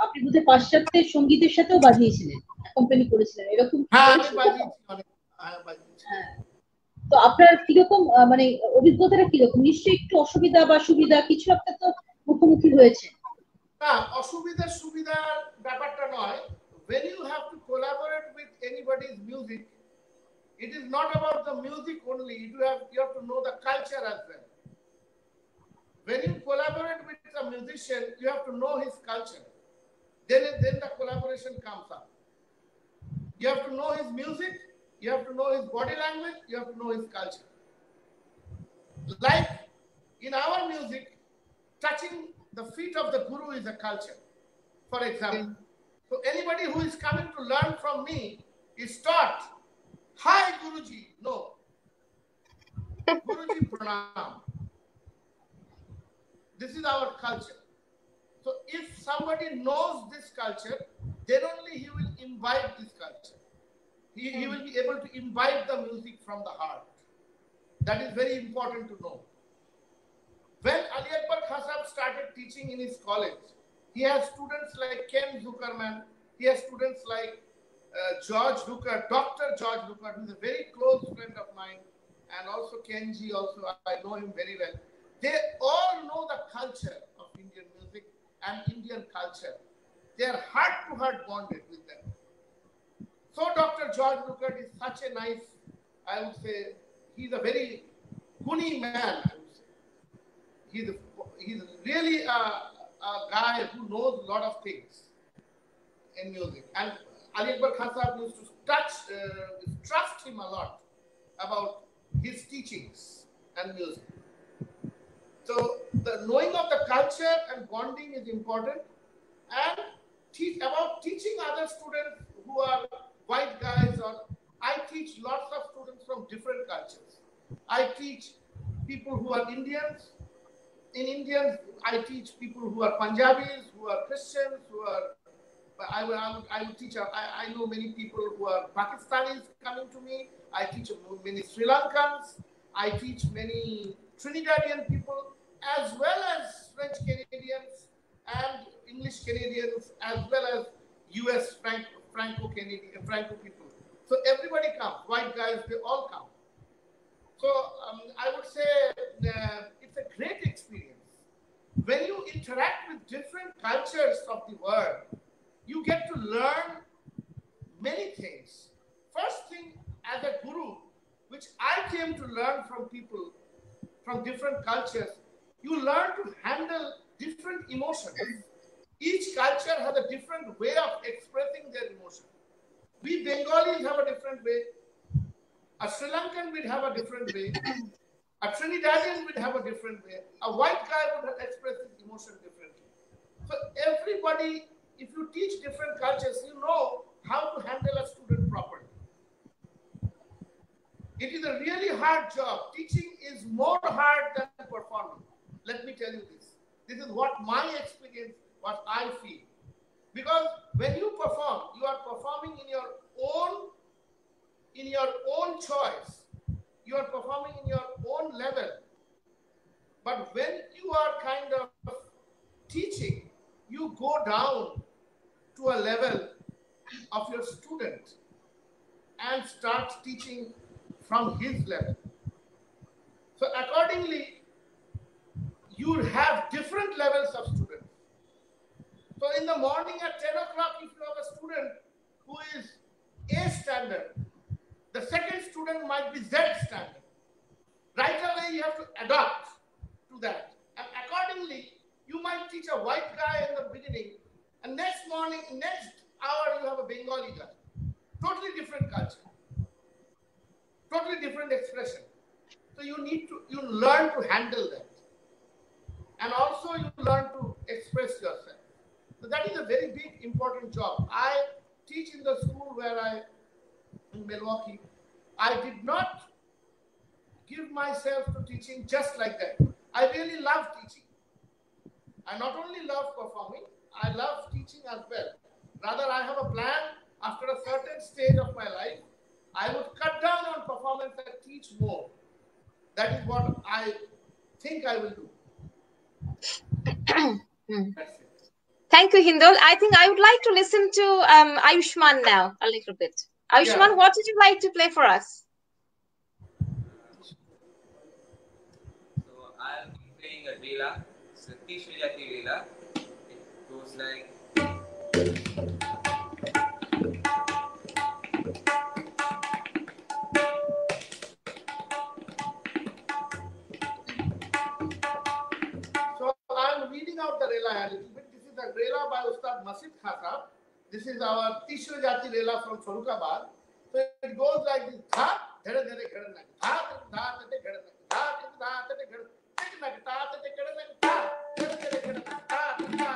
আপনি বোধহয় পাশ্চাত্যের সঙ্গীতের সাথেও বাজিয়েছিলেন, অ্যাকম্পানি করেছিলেন, এরকম? তো আপনার কিরকম মানে অভিজ্ঞতাটা কিরকম? নিশ্চয়ই একটু অসুবিধা বা সুবিধা কিছু একটা তো মুখোমুখি হয়েছে। না, অসুবিধা সুবিধার ব্যাপারটা নয়। When you have to collaborate with anybody's music, it is not about the music only. You have to know the culture as well. When you collaborate with a musician, you have to know his culture. Then the collaboration comes up. You have to know his music. You have to know his body language. You have to know his culture. Like in our music, touching the feet of the guru is a culture, for example. So anybody who is coming to learn from me is taught, "Hi Guruji." No. Guruji Pranam. This is our culture. So if somebody knows this culture, then only he will imbibe this culture. He will be able to imbibe the music from the heart. That is very important to know. When Ali Akbar Khan Sahab started teaching in his college, he has students like Ken Zuckerman, he has students like George Luckert, Dr. George Luckert, who is a very close friend of mine, and also Kenji also, I know him very well. They all know the culture of Indian music and Indian culture. They are heart-to-heart bonded with them. So Dr. George Luckert is such a nice, I would say, he's a very guni man, I would say. He's really a guy who knows a lot of things in music. And Ali Akbar Khan Sahab used to trust him a lot about his teachings and music. So the knowing of the culture and bonding is important. And about teaching other students who are white guys, or I teach lots of students from different cultures. I teach people who are Indians. In Indians, I teach people who are Punjabis, who are Christians, who are. I will teach. I know many people who are Pakistanis coming to me. I teach many Sri Lankans. I teach many Trinidadian people, as well as French Canadians and English Canadians, as well as US Franco people. So everybody comes. White guys, they all come. So I would say it's a great experience. When you interact with different cultures of the world, you get to learn many things. First thing, as a came to learn from people from different cultures, you learn to handle different emotions. Each culture has a different way of expressing their emotion. We Bengalis have a different way. A Sri Lankan would have a different way. A Trinidadian would have a different way. A white guy would express his emotion differently. So everybody, if you teach different cultures, you know how to handle a student properly. It is a really hard job. Teaching is more hard than performing. Let me tell you this. This is what my experience, what I feel. Because when you perform, you are performing in your own choice. You are performing in your own level. But when you are kind of teaching, you go down to a level of your student and start teaching from his level. So accordingly, you have different levels of students. So in the morning at 10 o'clock, if you have a student who is A standard, the second student might be Z standard. Right away, you have to adapt to that. And accordingly, you might teach a white guy in the beginning, and next morning, next hour, you have a Bengali guy. Totally different culture. Totally different expression. So you learn to handle that. And also you learn to express yourself. So that is a very big, important job. I teach in the school in Milwaukee. I did not give myself to teaching just like that. I really love teaching. I not only love performing, I love teaching as well. Rather, I have a plan after a certain stage of my life. I would cut down on performance and teach more. That is what I think I will do. That's it. Thank you, Hindole. I think I would like to listen to Ayushman now a little bit. Ayushman, Yeah. what would you like to play for us? So I'll be playing a Leela, Sati Shujati Leela. It goes like. So I'm reading out the Rela a little bit. This is a Rela by Ustad Masid Khasa. This is our Tishu Jati Rela from Farukabad. So it goes like this. Dha, dhara dhara ghara nag. Dha, dha, tate ghara nag. Dha, dha, tate ghara nag. Tek nag, dha, tate ghara nag. Dha, dhara dhara ghara nag. Dha, dha,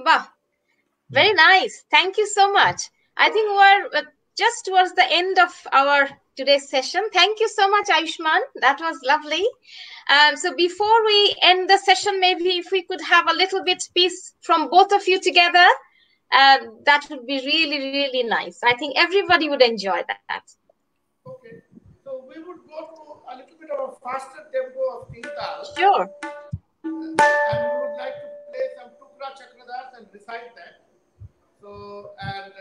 Bah, Very nice. Thank you so much. I think we're just towards the end of our today's session. Thank you so much, Ayushman. That was lovely. So before we end the session, maybe if we could have a little bit piece from both of you together, that would be really, really nice. I think everybody would enjoy that. Okay. So we would go to a little bit of a faster tempo of Hindole. Sure. And we would like to play some Tukra Chakradas and recite that. So, and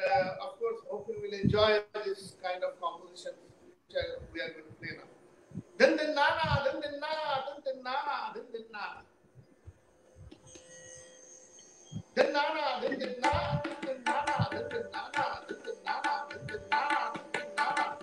of course, hope you will enjoy this kind of composition which we are going to play now. Din din nana, din din nana, din din nana, din din nana. Din nana, din din nana, din din nana, din din nana, din din nana, din din nana, din din nana.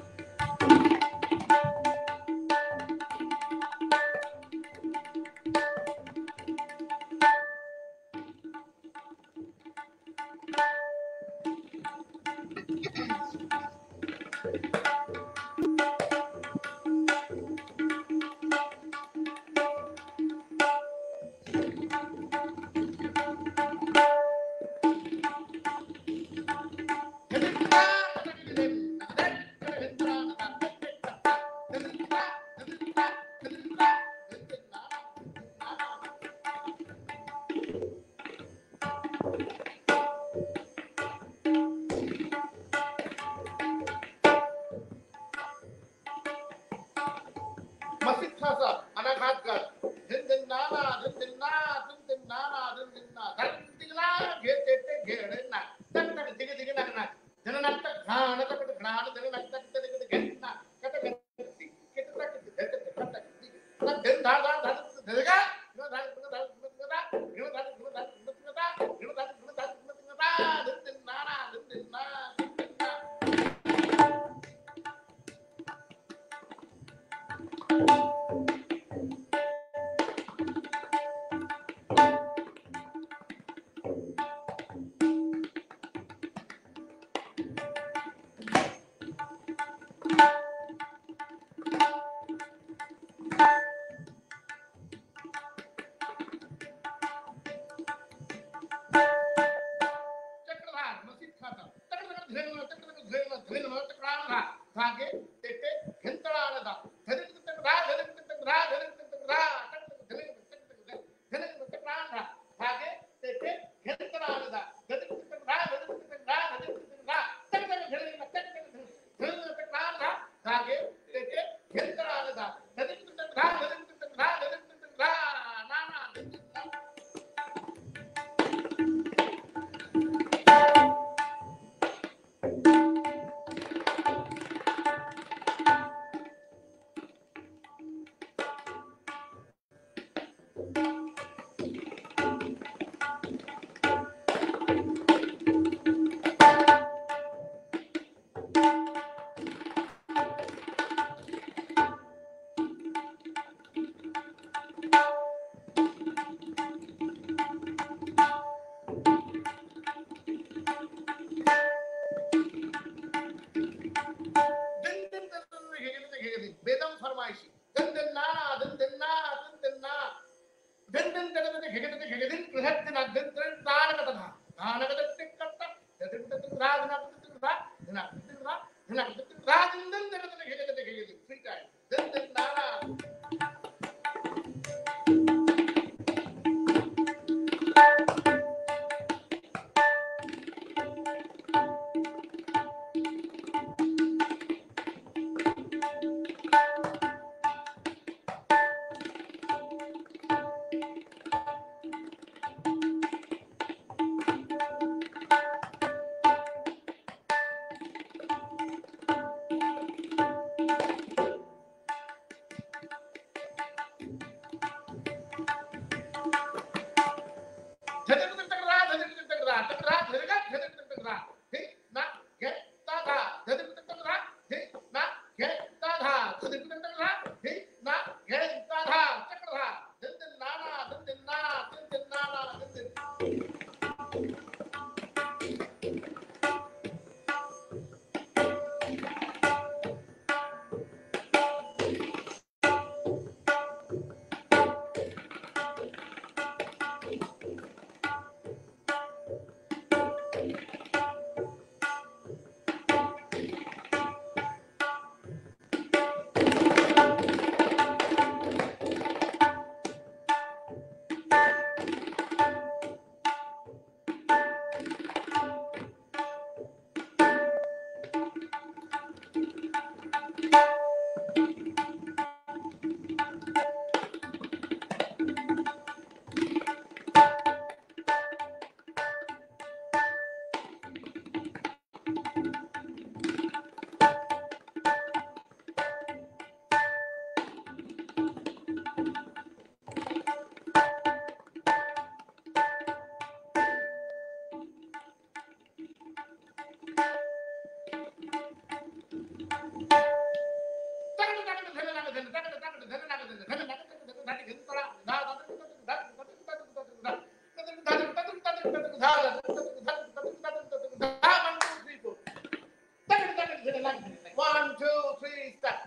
One, two, three, start.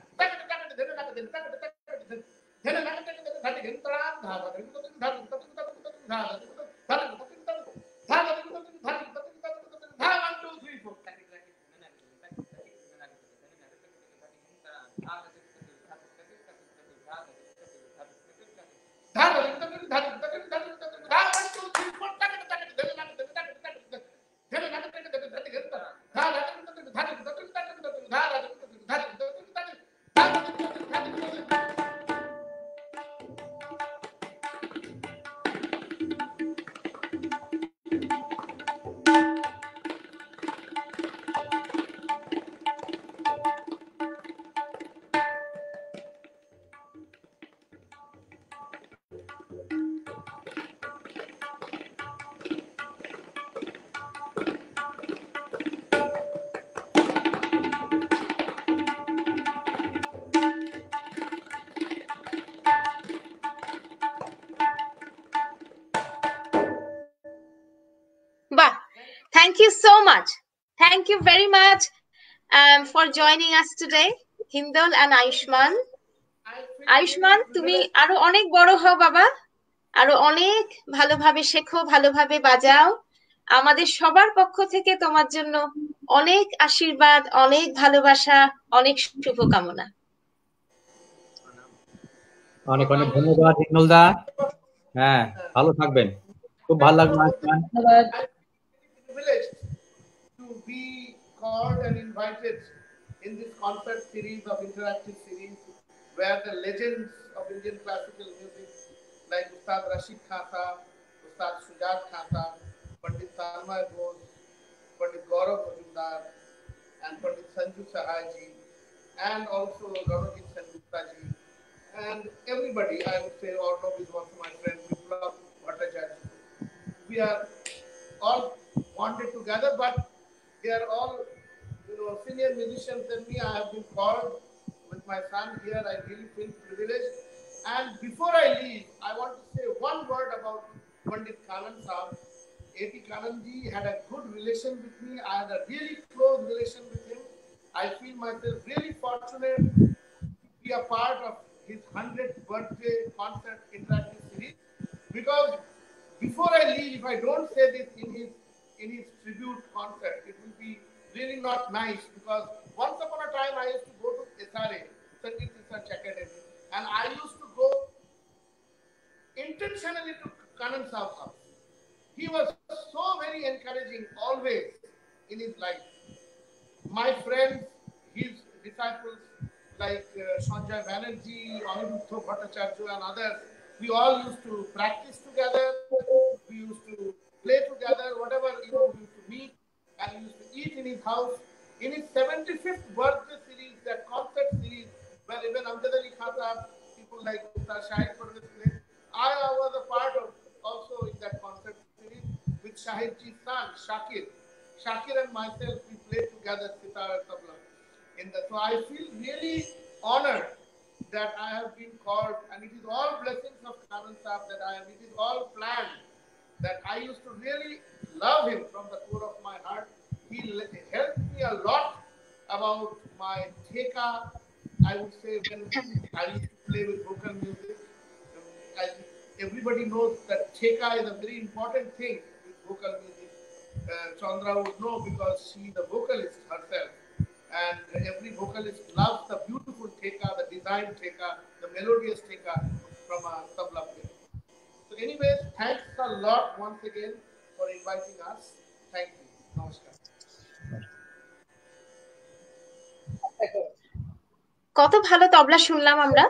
Bah, thank you so much. Thank you very much for joining us today, Hindole and Ayushman. Ayushman, তুমি আরো অনেক বড় হও বাবা, আরো অনেক ভালোভাবে শেখো, ভালোভাবে বাজাও। আমাদের সবার পক্ষ থেকে তোমার জন্য অনেক আশীর্বাদ, অনেক ভালোবাসা, অনেক শুভকামনা। অনেক অনেক ধন্যবাদ হিন্দলদা। হ্যাঁ, ভালো থাকবেন। খুব ভালো লাগলো আয়ুষ্মান। ধন্যবাদ। Privileged to be called and invited in this concert series of interactive series where the legends of Indian classical music like Ustad Rashid Khasa, Ustad Shujat Khasa, Pandit Tanmay Ghosh, Pandit Gaurav Majumdar, and Pandit Sanju Sahai ji, and also Ranojit Sengupta ji, and everybody. I would say Arnav is also my friend, Viplav Bhattacharya. We are all bonded together, but they are all, senior musicians than me. I have been called with my son here. I really feel privileged. And before I leave, I want to say one word about Pandit Kanan Saab. A.T. Kananji had a good relation with me. I had a really close relation with him. I feel myself really fortunate to be a part of his 100th birthday concert interactive series, because before I leave, if I don't say this in his tribute concert, it will be really not nice, because once upon a time I used to go to SRA, Sangeet Research Academy, and I used to go intentionally to Kanan Saab's house. He was so very encouraging always in his life. My friends, his disciples like Sanjay Banerjee, Aniruddha Bhattacharya and others, we all used to practice together, we used to play together, whatever, we used to meet and we used to eat in his house. In his 75th birthday series, that concert series, where even Amjad Ali Khan Sahab, people like Ustad Shahid Parvez played, I was a part of also in that concert series with Shahid Ji's son, Shakir. Shakir and myself, we played together sitar and tabla. So I feel really honored that I have been called, and it is all blessings of Kanan Saab that it is all planned, that I used to really love him from the core of my heart. He helped me a lot about my theka. I would say when I used to play with vocal music, everybody knows that theka is a very important thing with vocal music. Chandra would know because she is the vocalist herself. And every vocalist loves the beautiful theka, the designed theka, the melodious theka from a tabla player. So anyways, thanks a lot once again for inviting us. Thank you. Namaskar. কত ভালো তবলা শুনলাম আমরা।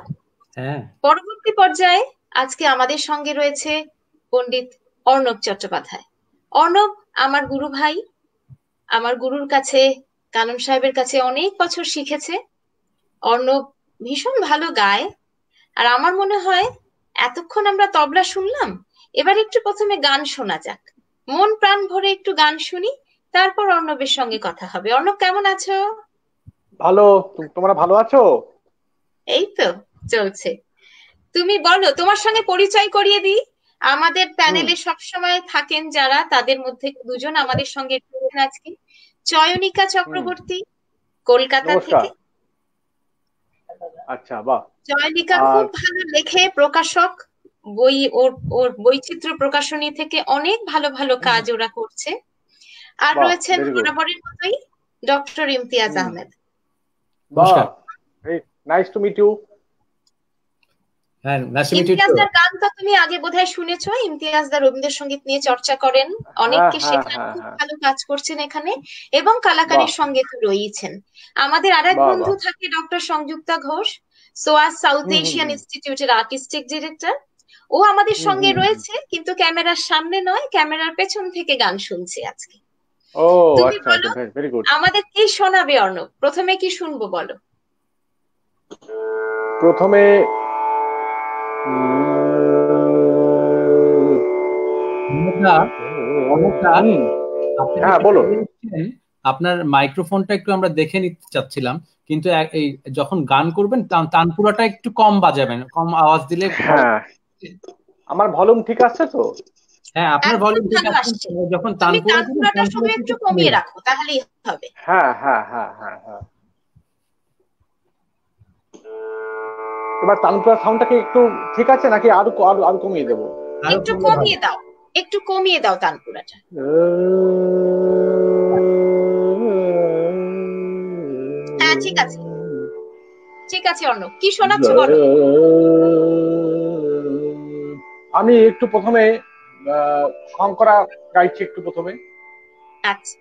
পরবর্তী পর্যায়ে আজকে আমাদের সঙ্গে রয়েছে পণ্ডিত অর্ণব চট্টোপাধ্যায়। অর্ণব আমার গুরু ভাই, আমার গুরুর কাছে, কানন সাহেবের কাছে অনেক বছর শিখেছে। অর্ণব ভীষণ ভালো গায়, আর আমার মনে হয় এতক্ষণ আমরা তবলা শুনলাম, এবার একটু প্রথমে গান শোনা যাক। মন প্রাণ ভরে একটু গান শুনি, তারপর অর্ণবের সঙ্গে কথা হবে। অর্ণব কেমন আছো? ভালো, তোমরা ভালো আছো? এই তো চলছে। তুমি বলো, তোমার সঙ্গে পরিচয় করিয়ে দিই। আমাদের প্যানেলে সবসময় থাকেন যারা, তাদের মধ্যে দুজন আমাদের সঙ্গে রয়েছেন আজকে। চয়নিকা চক্রবর্তী কলকাতা নমস্কার। থেকে। আচ্ছা, বাহ। চয়নিকা আর খুব ভালো লেখে, প্রকাশক, বই ওর ওর বৈচিত্র্য প্রকাশনী থেকে অনেক ভালো ভালো কাজ ওরা করছে। আর বাহ, রয়েছেন ভেরি গুড। বরাবরের মতোই ডক্টর ইমতিয়াজ আহমেদ। বাহ, নমস্কার। Nice to meet you. হ্যাঁ, nice to meet you too. ইমতিয়াজদার গান তো তুমি আগে বোধহয় শুনেছো। ইমতিয়াজদা রবীন্দ্রসঙ্গীত নিয়ে চর্চা করেন, হ্যাঁ অনেককে হ্যাঁ শেখান, হ্যাঁ খুব হ্যাঁ, ভালো কাজ করছেন এখানে, এবং বাহ কালাকারের সঙ্গে তো রয়েছেন। আমাদের আরেক বাহ বন্ধু বাহ। থাকে ডক্টর সংযুক্তা ঘোষ, সোয়াস সাউথ হুম হুম এশিয়ান হুম ইনস্টিটিউটের আর্টিস্টিক ডিরেক্টর। ও আমাদের হুম সঙ্গে হুম হুম। রয়েছে, কিন্তু ক্যামেরার সামনে নয়, ক্যামেরার পেছন থেকে গান শুনছে আজকে। ও তুমি আচ্ছা বলো, আচ্ছা, ভেরি গুড। আমাদের কি শোনাবে অর্ণব? প্রথমে কি শুনবো বলো? প্রথমে অনেকটা অনেকটা হুম, আপনি হ্যাঁ যেটা বলো। বলছেন, আপনার মাইক্রোফোনটা একটু আমরা দেখে নিতে চাচ্ছিলাম, কিন্তু এই যখন গান করবেন তানপুরাটা একটু কম বাজাবেন, কম আওয়াজ দিলে ভালো। হ্যাঁ, আমার ভলিউম ঠিক আছে তো? হ্যাঁ, আপনার একদম ভলিউম ঠিক ভালো আছে, আসছে। যখন তুমি তানপুরা দিবেন তানপুরাটা শুধু তানপুরাটা একটু একটু কমিয়ে কমিয়ে রাখো, তাহলেই হবে। হ্যাঁ হ্যাঁ হ্যাঁ হ্যাঁ হ্যাঁ। এবার তানপুরা সাউন্ডটাকে একটু ঠিক আছে নাকি আরো আরো আরো কমিয়ে দেবো? আরো একটু কমলে ভালো। কমিয়ে দাও, একটু কমিয়ে দাও তানপুরাটা। হ্যাঁ, ঠিক আছে, ঠিক আছে। অর্ণব, কি শোনাচ্ছ বলো? আমি একটু প্রথমে শঙ্করা গাইছি একটু প্রথমে। আচ্ছা।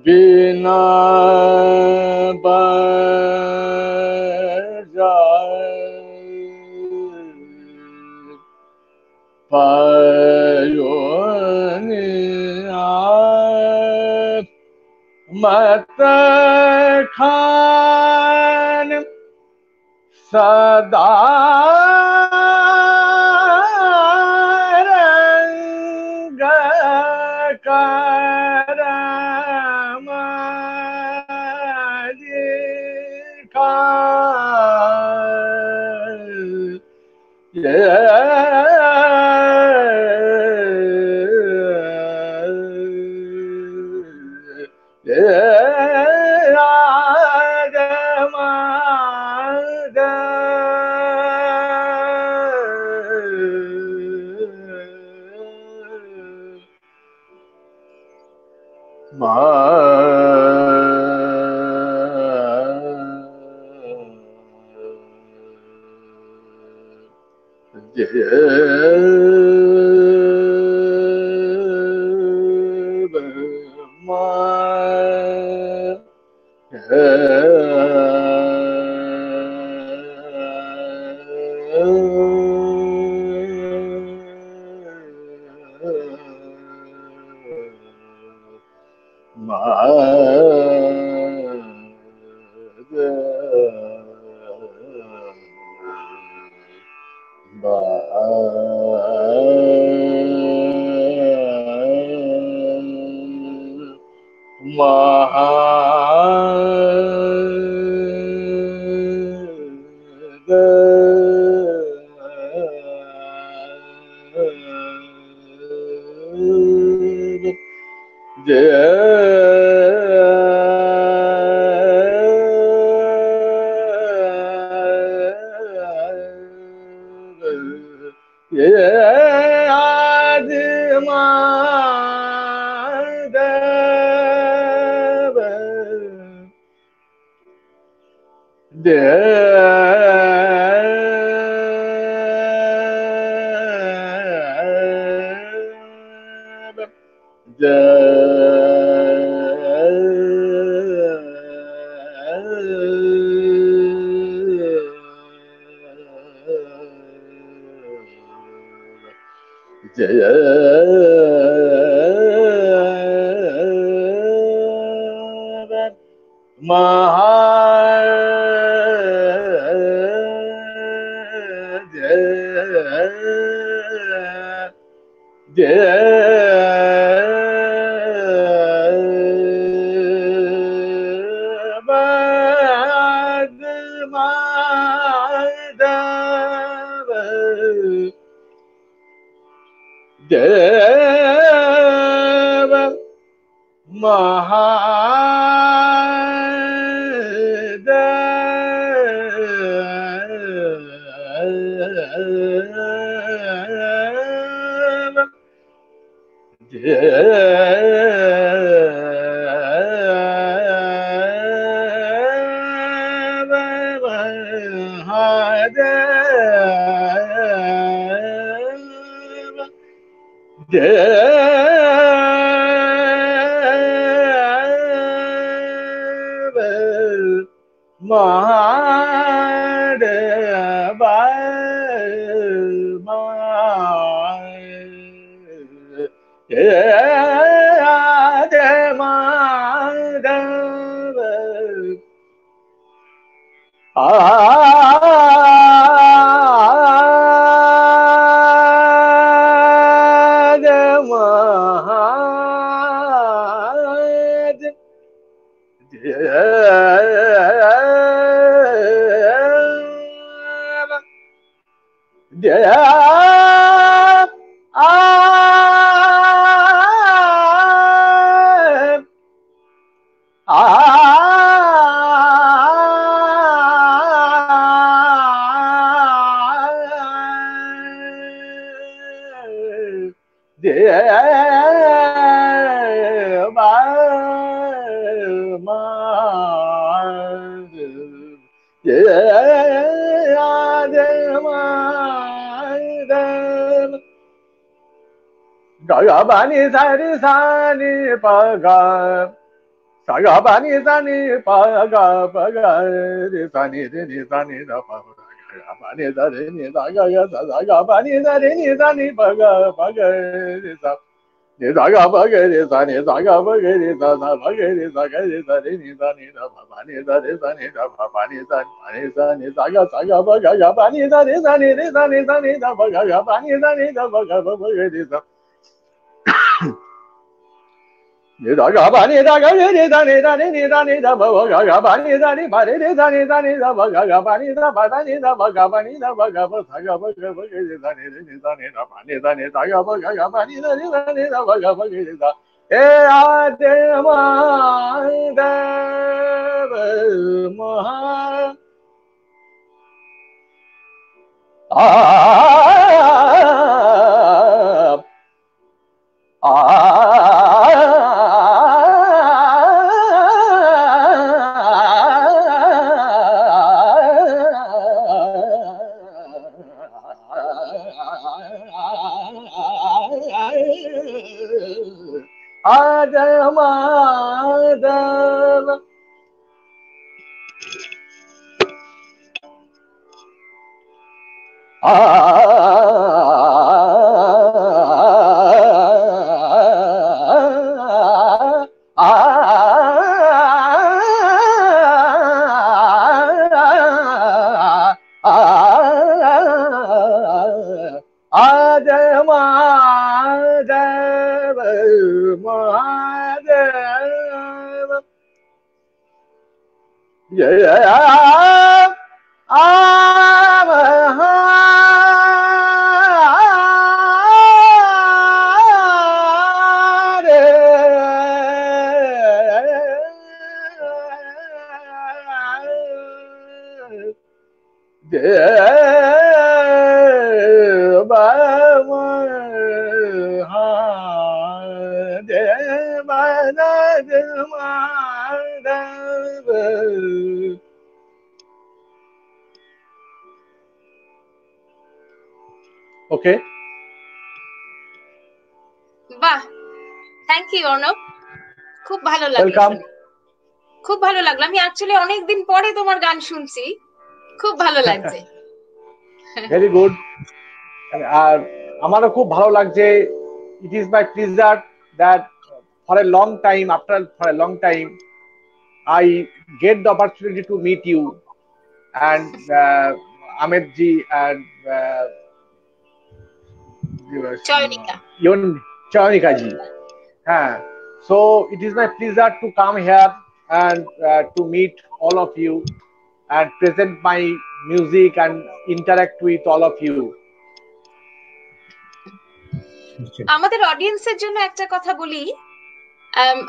बिना बजाए पयोनिया मत खान सदा रंग करम ওকে, বাহ, থ্যাংক ইউ অর্ণব, খুব ভালো লাগলো ওয়েলকাম। শুনে, খুব ভালো লাগলো। আমি অ্যাকচুয়ালি অনেকদিন পরে তোমার গান শুনছি, খুব ভালো লাগছে। Very good. আর আমারও খুব ভালো লাগছে। It is my pleasure that for a long time, for a long time, I get the opportunity to meet you and Ahmed ji and Chayanika, even Chanika ji. So it is my pleasure to come here and to meet all of you and present my music and interact with all of you. আমাদের অডিয়েন্সের জন্য একটা কথা বলি,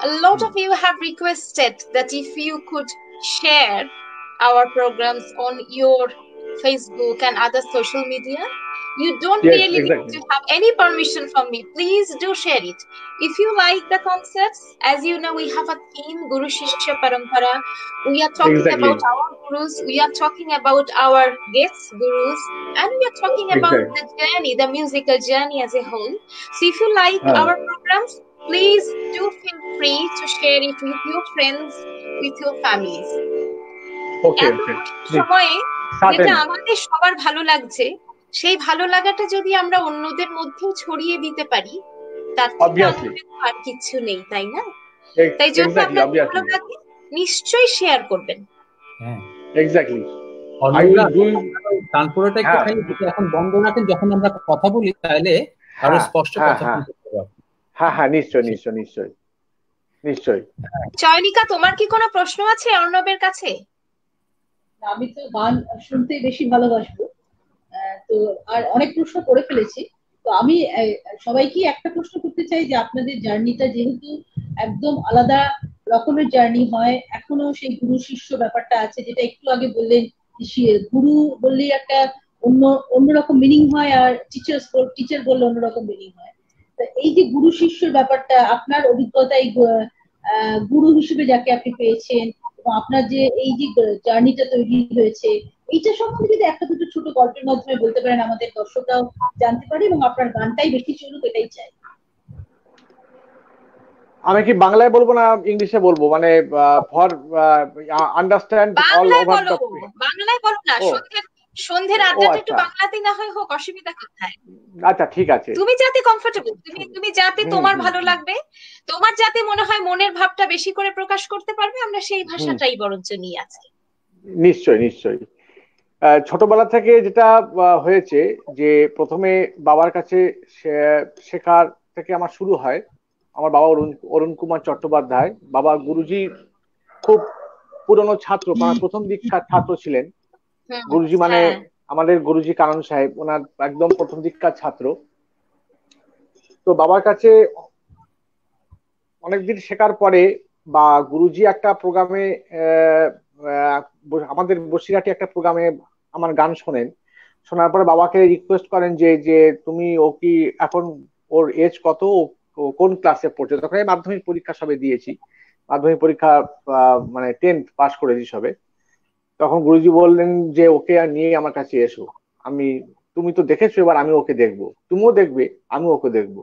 a lot of you have requested that if you could share our programs on your Facebook and other social media. You don't Yes, really need exactly. to have any permission from me. Please do share it. If you like the concepts, as you know, we have a theme, Guru Shishya Parampara. We are talking Exactly. about our gurus. We are talking about our guests, gurus. And we are talking about Exactly. the journey, the musical journey as a whole. So if you like our programs, please do feel free to share it with your friends, with your families. Okay, এত okay. কঠিন সময়ে যেটা Certainly. আমাদের সবার ভালো লাগছে, সেই ভালো লাগাটা যদি আমরা অন্যদের মধ্যেও ছড়িয়ে দিতে পারি, তার থেকে Obviously. আনন্দের আর কিছু নেই, তাই না? তাই যদি Exactly, আপনার ভালো obviously. লাগে নিশ্চয়ই শেয়ার করবেন। হ্যাঁ, Exactly. I অর্ণবদা, will do. কানপুরটা হ্যাঁ, একটুখানি যদি এখন বন্ধ রাখেন, যখন আমরা কথা বলি তাহলে আরো হ্যাঁ, স্পষ্ট হ্যাঁ, কথা হ্যাঁ, শুনতে পাবো। হ্যাঁ, হ্যাঁ, নিশ্চয়, নিশ্চয়, নিশ্চয়, নিশ্চয়। চয়নিকা, তোমার কি কোনো প্রশ্ন আছে অর্ণবের কাছে? আমি তো গান শুনতে বেশি ভালোবাসবো, তো আর অনেক প্রশ্ন করে ফেলেছি। তো আমি সবাইকে একটা প্রশ্ন করতে চাই যে আপনাদের জার্নিটা যেহেতু একদম আলাদা রকমের জার্নি হয়, এখনো সেই গুরু শিষ্য ব্যাপারটা আছে, যেটা একটু আগে বললেন, গুরু বললেই একটা অন্যরকম মিনিং হয়, আর টিচার বললে অন্যরকম মিনিং হয়। তো এই যে গুরু শিষ্যর ব্যাপারটা, আপনার অভিজ্ঞতায় গুরু হিসেবে যাকে আপনি পেয়েছেন, এবং আপনার যে এই যে জার্নিটা তৈরি হয়েছে, এইটা সম্বন্ধে যদি একটা দুটো ছোট গল্পের মাধ্যমে বলতে পারেন, আমাদের দর্শকরাও জানতে পারে, এবং আপনার গানটাই বেশি চলুক এটাই চাই। আমি কি বাংলায় বলবো না ইংলিশে বলবো, মানে ফর আন্ডারস্ট্যান্ড অল বাংলায় ওভার বলো, দ্য। বাংলায় বলো না, ও, সন্ধ্যের ও আড্ডাটা একটু আচ্ছা, বাংলাতেই না হয় হোক, অসুবিধা কোথায়? আচ্ছা, ঠিক আছে। তুমি যাতে কমফোর্টেবল, তুমি যাতে হুম, তোমার হুম, ভালো লাগবে, তোমার যাতে মনে হয় মনের ভাবটা বেশি করে প্রকাশ করতে পারবে, আমরা সেই হুম, ভাষাটাই বরঞ্চ নিয়ে আছি। নিশ্চয়, নিশ্চয়। ছোটবেলা থেকে যেটা হয়েছে, যে প্রথমে বাবার কাছে শেখার থেকে আমার শুরু হয়। আমার বাবা অরুণ কুমার চট্টোপাধ্যায়, বাবা গুরুজি খুব পুরনো ছাত্র, মানে প্রথম দীক্ষার ছাত্র ছিলেন। গুরুজি মানে হ্যাঁ, আমাদের গুরুজি কানন সাহেব, ওনার একদম প্রথম দীক্ষার ছাত্র। তো বাবার কাছে অনেকদিন শেখার পরে, বা গুরুজি একটা প্রোগ্রামে, আমাদের বসিরহাটে একটা প্রোগ্রামে আমার গান শোনেন। শোনার পরে বাবাকে রিকোয়েস্ট করেন যে যে তুমি, ও কি এখন, ওর এজ কত, ও কোন ক্লাসে পড়ছে? তখন আমি মাধ্যমিক পরীক্ষা সবে দিয়েছি, মাধ্যমিক পরীক্ষা মানে 10th পাস করেছি সবে। তখন গুরুজি বললেন যে ওকে নিয়ে আমার কাছে এসো, আমি, তুমি তো দেখেছো, এবার আমি ওকে দেখবো, তুমিও দেখবে, আমি ওকে দেখবো।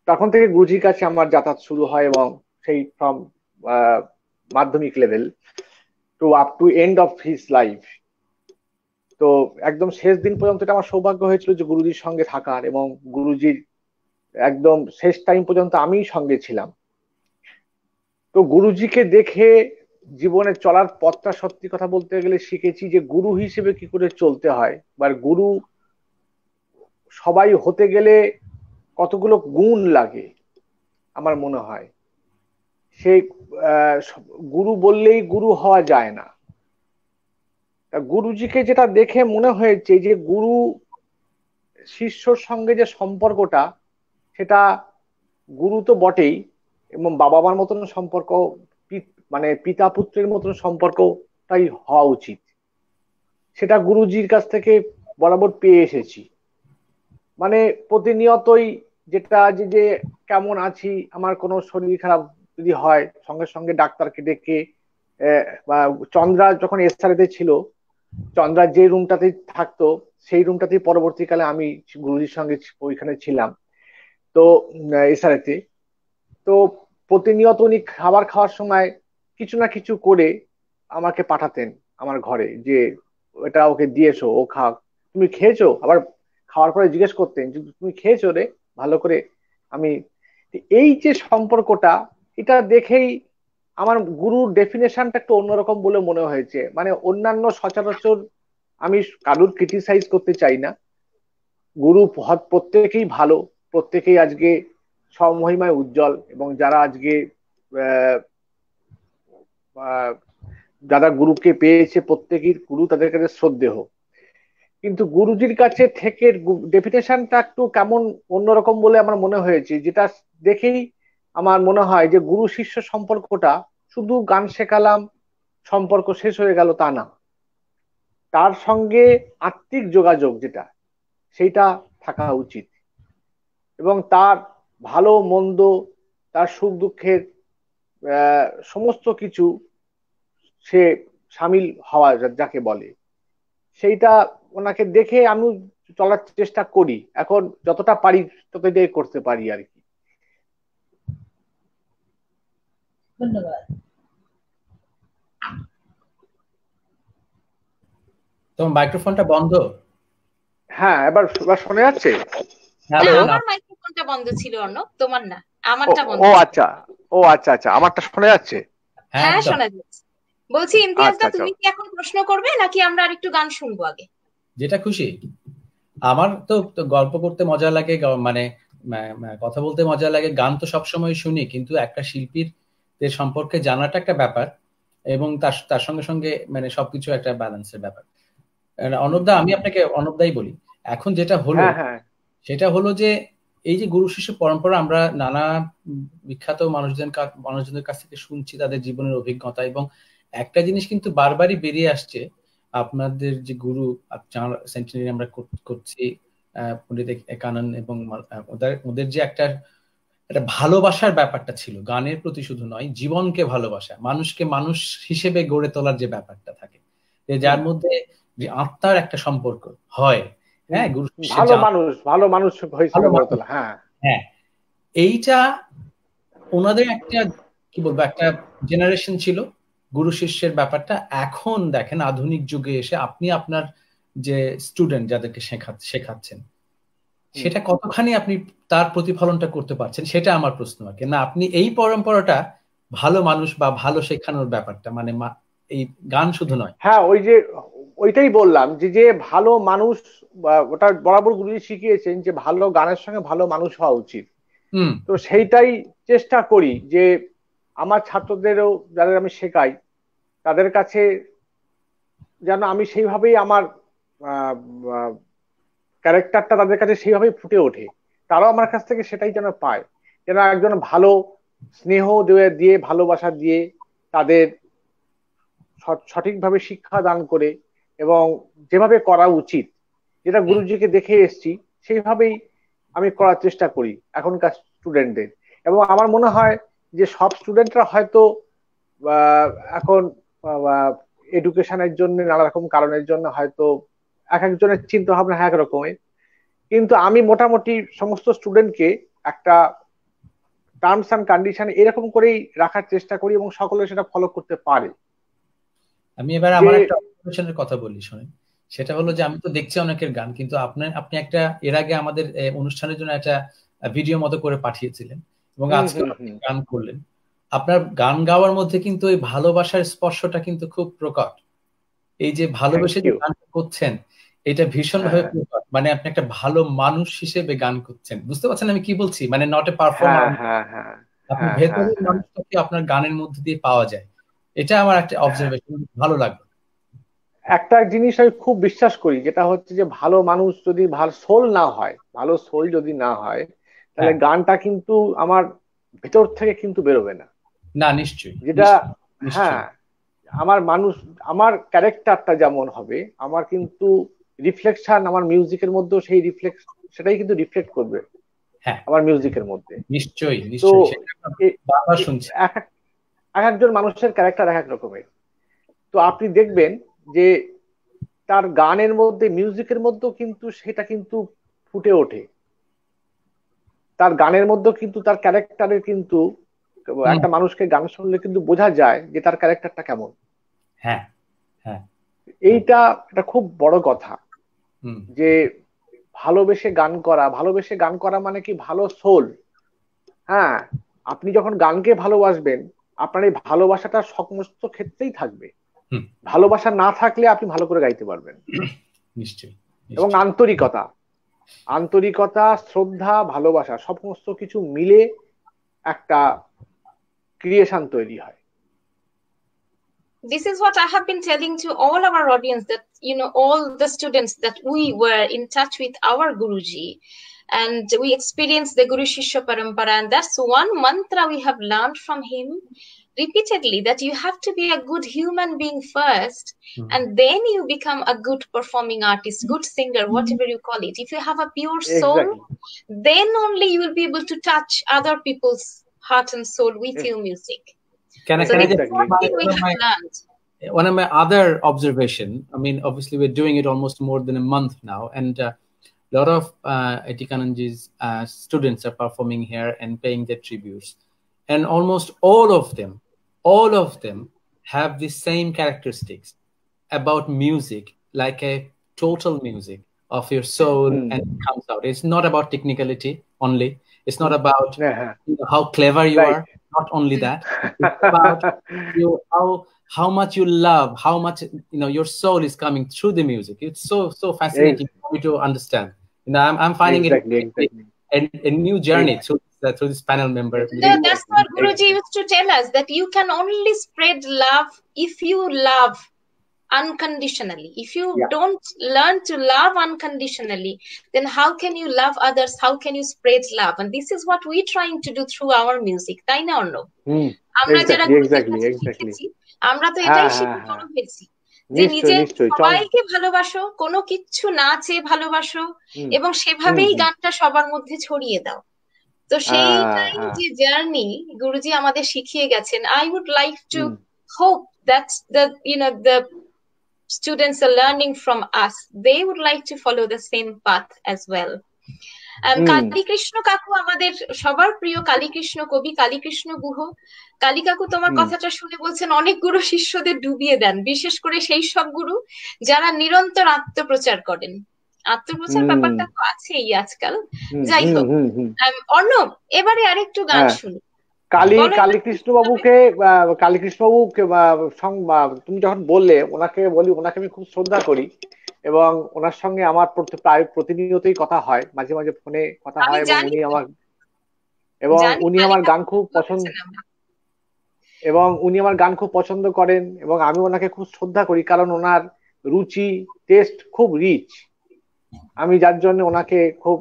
তখন থেকে গুরুজির কাছে আমার যাতায়াত শুরু হয়, এবং সেই from Madhyamik level to up to end of his life. তো একদম শেষ দিন পর্যন্ত এটা আমার সৌভাগ্য হয়েছিল যে গুরুজির সঙ্গে থাকার, এবং গুরুজির একদম শেষ টাইম পর্যন্ত আমিই সঙ্গে ছিলাম। তো গুরুজিকে দেখে জীবনে চলার পথটা, সত্যি কথা বলতে গেলে, শিখেছি যে গুরু হিসেবে কি করে চলতে হয়, বা গুরু সবাই হতে গেলে কতগুলো গুণ লাগে আমার মনে হয়। সেই গুরু বললেই গুরু হওয়া যায় না। গুরুজিকে যেটা দেখে মনে হয়েছে যে গুরু শিষ্যর সঙ্গে যে সম্পর্কটা, সেটা গুরু তো বটেই, এবং বাবা মার মতন সম্পর্ক, মানে পিতা পুত্রের মতন সম্পর্কটাই হওয়া উচিত। সেটা গুরুজির কাছ থেকে বরাবর পেয়ে এসেছি। মানে প্রতিনিয়তই যেটা যে কেমন আছি, আমার কোনো শরীর খারাপ যদি হয় সঙ্গে সঙ্গে ডাক্তারকে ডেকে, বা চন্দ্রা যখন এসআরএতে ছিল, চন্দ্রা যে রুমটাতে থাকতো সেই রুমটাতেই পরবর্তীকালে আমি গুরুজির সঙ্গে ওইখানে ছিলাম। তো এসআরএতে তো প্রতিনিয়ত উনি খাবার খাওয়ার সময় কিছু না কিছু করে আমাকে পাঠাতেন আমার ঘরে, যে এটা ওকে দিয়েছো, ও খাক, তুমি খেয়েছো, আবার খাওয়ার পরে জিজ্ঞেস করতেন যে তুমি খেয়েছো রে ভালো করে। আমি এই যে সম্পর্কটা, এটা দেখেই আমার গুরুর ডেফিনেশনটা একটু অন্যরকম বলে মনে হয়েছে। মানে অন্যান্য সচরাচর, আমি কারুর ক্রিটিসাইজ করতে চাই না, গুরু প্রত্যেকেই ভালো, প্রত্যেকেই আজকে স্বমহিমায় উজ্জ্বল, এবং যারা আজকে আহ, আহ, যারা গুরুকে পেয়েছে প্রত্যেকেই গুরু তাদের কাছে শ্রদ্ধেয়। কিন্তু গুরুজির কাছে থেকে ডেফিনেশনটা একটু কেমন অন্যরকম বলে আমার মনে হয়েছে, যেটা দেখেই আমার মনে হয় যে গুরু শিষ্য সম্পর্কটা শুধু গান শেখালাম, সম্পর্ক শেষ হয়ে গেল তা না। তার সঙ্গে আত্মিক যোগাযোগ যেটা, সেইটা থাকা উচিত, এবং তার ভালো মন্দ, তার সুখ দুঃখের সমস্ত কিছু সে সামিল হওয়া যাকে বলে, সেইটা ওনাকে দেখে আমি চলার চেষ্টা করি, এখন যতটা পারি ততটাই করতে পারি আর কি। ধন্যবাদ। তোমার মাইক্রোফোনটা বন্ধ। হ্যাঁ, এবার এবার শোনা যাচ্ছে? হ্যাঁ, না, হ্যালো। আমার মাইক্রোফোনটা বন্ধ ছিল, অর্ণব, তোমার না, ও, আমারটা বন্ধ ও ছিল। আচ্ছা, ও আচ্ছা আচ্ছা, আমারটা শোনা যাচ্ছে? হ্যাঁ, হ্যাঁ, একদম। শোনা যাচ্ছে। বলছি ইমতিয়াজ আচ্ছা দা, আচ্ছা। তুমি কি এখন প্রশ্ন করবে নাকি আমরা আরেকটু গান শুনবো আগে? যেটা খুশি। আমার তো তো গল্প করতে মজা লাগে, মানে কথা বলতে মজা লাগে, গান তো সবসময় শুনি, কিন্তু একটা শিল্পীর দের সম্পর্কে জানাটা একটা ব্যাপার, এবং তার তার সঙ্গে সঙ্গে মানে সবকিছু একটা ব্যালেন্সের ব্যাপার। অর্ণবদা, আমি আপনাকে অর্ণবদাই বলি। এখন যেটা হলো হ্যাঁ হ্যাঁ। সেটা হলো যে এই যে গুরু শিষ্য পরম্পরা আমরা নানা বিখ্যাত মানুষজনের কাছ থেকে শুনছি, তাদের জীবনের অভিজ্ঞতা, এবং একটা জিনিস কিন্তু বারবারই বেরিয়ে আসছে। আপনাদের যে গুরু যার সেন্টিনারি আমরা করছি, পণ্ডিত কানন, এবং ওদের ওদের যে একটা একটা ভালোবাসার ব্যাপারটা ছিল গানের প্রতি, শুধু নয়, জীবনকে ভালোবাসা, মানুষকে মানুষ হিসেবে গড়ে তোলার যে ব্যাপারটা থাকে, যে যার মধ্যে যে আত্মার একটা সম্পর্ক হয়। হ্যাঁ, গুরু শিষ্যের ভালো যে মানুষ, ভালো মানুষ ভালো হিসেবে গড়ে মানুষ, তোলা, হ্যাঁ। হ্যাঁ, এইটা ওনাদের একটা, কি বলবো, একটা জেনারেশন ছিল গুরু শিষ্যের ব্যাপারটা। এখন দেখেন আধুনিক যুগে এসে আপনি আপনার যে স্টুডেন্ট যাদেরকে শেখাচ্ছেন, সেটা কতখানি আপনি তার প্রতিফলনটা করতে পারছেন, সেটা আমার প্রশ্ন আর কি। না, আপনি এই পরম্পরাটা ভালো মানুষ বা ভালো শেখানোর ব্যাপারটা, মানে এই গান শুধু নয়। হ্যাঁ, ওই যে ওইটাই বললাম যে যে ভালো মানুষ, ওটা বরাবর গুরুজি শিখিয়েছেন যে ভালো গানের সঙ্গে ভালো মানুষ হওয়া উচিত। হুম। তো সেইটাই চেষ্টা করি যে আমার ছাত্রদেরও যাদের আমি শেখাই, তাদের কাছে যেন আমি সেইভাবেই আমার ক্যারেক্টারটা তাদের কাছে সেইভাবেই ফুটে ওঠে, তারাও আমার কাছ থেকে সেটাই যেন পায়, যেন একজন ভালো স্নেহ দিয়ে ভালোবাসা দিয়ে তাদের সঠিকভাবে শিক্ষা দান করে, এবং যেভাবে করা উচিত, যেটা গুরুজিকে দেখে এসেছি সেইভাবেই আমি করার চেষ্টা করি এখনকার স্টুডেন্টদের। এবং আমার মনে হয় যে সব স্টুডেন্টরা হয়তো এখন এডুকেশনের জন্য নানা রকম কারণের জন্য হয়তো এক একজনের চিন্তা ভাবনা এক রকমের, কিন্তু আমি মোটামুটি সমস্ত স্টুডেন্টকে একটা টার্মস অ্যান্ড কন্ডিশন এরকম করেই রাখার চেষ্টা করি, এবং সকলে সেটা ফলো করতে পারে। আমি এবার যে আমার একটা অবজারভেশনের কথা বলি, শুনেন। সেটা হলো যে আমি তো দেখছি অনেকের গান, কিন্তু আপনি একটা এর আগে আমাদের অনুষ্ঠানের জন্য একটা ভিডিও মতো করে পাঠিয়েছিলেন, এবং আজকে আপনি হুম। গান করলেন। আপনার গান গাওয়ার মধ্যে কিন্তু ওই ভালোবাসার স্পর্শটা কিন্তু খুব প্রকট। এই যে থ্যাংক ভালোবেসে যে ইউ। গান করছেন, এটা ভীষণ ভাবে হ্যাঁ প্রকট। মানে আপনি একটা ভালো মানুষ হিসেবে গান করছেন, বুঝতে পারছেন আমি কি বলছি? মানে নট এ হ্যাঁ পারফর্মার। হ্যাঁ হ্যাঁ আপনি হ্যাঁ হ্যাঁ ভেতরের হ্যাঁ। মানুষটাকে আপনার গানের মধ্যে দিয়ে পাওয়া যায়। এটা আমার একটা অবজারভেশন, ভালো লাগলো। একটা জিনিস আমি খুব বিশ্বাস করি, যেটা হচ্ছে যে ভালো মানুষ যদি ভালো সোল না হয়, ভালো সোল যদি না হয়, তাহলে হ্যাঁ। গানটা কিন্তু আমার ভেতর থেকে কিন্তু বেরোবে না। না, নিশ্চয়ই যেটা, নিশ্চয়ই হ্যাঁ, নিশ্চয়ই। আমার মানুষ, আমার ক্যারেক্টারটা যেমন হবে, আমার কিন্তু রিফ্লেকশন আমার মিউজিকের মধ্যেও সেই রিফ্লেক্স, সেটাই কিন্তু রিফ্লেক্ট করবে হ্যাঁ, আমার মিউজিকের মধ্যে। নিশ্চয়ই তো নিশ্চয়ই, সেটা আমরা এ- বারবার এ- শুনছি। এক এক এক একজন মানুষের ক্যারেক্টার এক এক রকমের। তো আপনি দেখবেন যে তার গানের মধ্যে, মিউজিকের মধ্যেও কিন্তু সেটা কিন্তু ফুটে ওঠে, তার গানের মধ্যেও কিন্তু তার ক্যারেক্টারের কিন্তু, হুম, একটা মানুষকে গান শুনলে কিন্তু বোঝা যায় যে তার ক্যারেক্টারটা কেমন। হ্যাঁ হ্যাঁ হ্যাঁ। এইটা একটা খুব বড় কথা, হুম যে ভালোবেসে গান করা মানে কি ভালো সোল। হ্যাঁ, আপনি যখন গানকে ভালোবাসবেন, আপনার এই ভালোবাসাটা সমস্ত ক্ষেত্রেই থাকবে। হুম। ভালোবাসা না থাকলে আপনি ভালো করে গাইতে পারবেন। নিশ্চয়ই এবং নিশ্চয়ই। আন্তরিকতা, আন্তরিকতা, শ্রদ্ধা, ভালোবাসা সমস্ত কিছু মিলে একটা ক্রিয়েশন তৈরি হয়। This is what I have been telling to all our audience, that, all the students that we were in touch with our Guruji, and we experienced the Guru Shishya Parampara, and that's one mantra we have learned from him repeatedly, that you have to be a good human being first, and then you become a good performing artist, good singer, whatever you call it. If you have a pure soul, Exactly. then only you will be able to touch other people's heart and soul with your music. Can I So can I this just is one thing we one of have my learned. one of my other observation? I mean, obviously we're doing it almost more than a month now, and a lot of Etikananji's students are performing here and paying their tributes, and almost all of them have the same characteristics about music, like a total music of your soul, hmm, and it comes out. It's not about technicality only. It's not hmm, about হ্যাঁ, হ্যাঁ, how clever you right. are. Not only that, it's about you, how much you love, how much your soul is coming through the music. It's so fascinating for me to understand. I'm finding it exactly, exactly, a new journey through this panel member That's exactly, what Guruji exactly, used to tell us, that you can only spread love if you love unconditionally. If you don't learn to love unconditionally, then how can you love others? How can you spread love? And this is what we're trying to do through our music. তাই না অর্ণব? হুম, আমরা যারা exactly, গুরুজির exactly, কাছে exactly. শিখেছি, আমরা তো হ্যাঁ, এটাই হ্যাঁ, শিখে বড় হ্যাঁ, হয়েছি, যে নিশ্চয়ই, নিজে নিশ্চয়ই, সবাইকে ভালোবাসো, কোনো কিচ্ছু না চেয়ে ভালোবাসো, হুম, এবং হুম, সেভাবেই হুম, গানটা সবার মধ্যে ছড়িয়ে দাও। তো হ্যাঁ, সেইটাই হ্যাঁ, যে জার্নি গুরুজি আমাদের শিখিয়ে গেছেন, I would like to hmm, hope that the students are learning from us, they would like to follow the same path as well. হুম, কালীকৃষ্ণ কাকু আমাদের সবার প্রিয়, কালীকৃষ্ণ কবি, কালীকৃষ্ণ গুহ। কালী কাকু তোমার হুম, কথাটা শুনে বলছেন অনেক গুরু শিষ্যদের ডুবিয়ে দেন, বিশেষ করে সেই সব গুরু যারা নিরন্তর আত্মপ্রচার করেন। আত্মপ্রচার হুম, ব্যাপারটা তো আছেই আজকাল। হুম, যাই হুম, হোক, হুম, হুম, অর্ণব, এবারে আরেকটু গান হ্যাঁ। শুনি। বলো এবার কি কালীকৃষ্ণ শোনাবে? বাবুকে, কালীকৃষ্ণ বাবুকে তুমি যখন বললে, ওনাকে বলি, ওনাকে আমি খুব শ্রদ্ধা করি, এবং ওনার সঙ্গে আমার প্রায় প্রতিনিয়তই কথা হয়, মাঝে মাঝে ফোনে কথা আমি হয়, এবং জানি উনি তো, আমার, এবং জানি উনি কালী আমার গান কাকু খুব পছন্দ, বলেছেন আমরা। এবং উনি আমার গান খুব পছন্দ করেন, এবং আমি ওনাকে খুব শ্রদ্ধা করি, কারণ ওনার রুচি, টেস্ট খুব রিচ। আমি যার জন্য ওনাকে খুব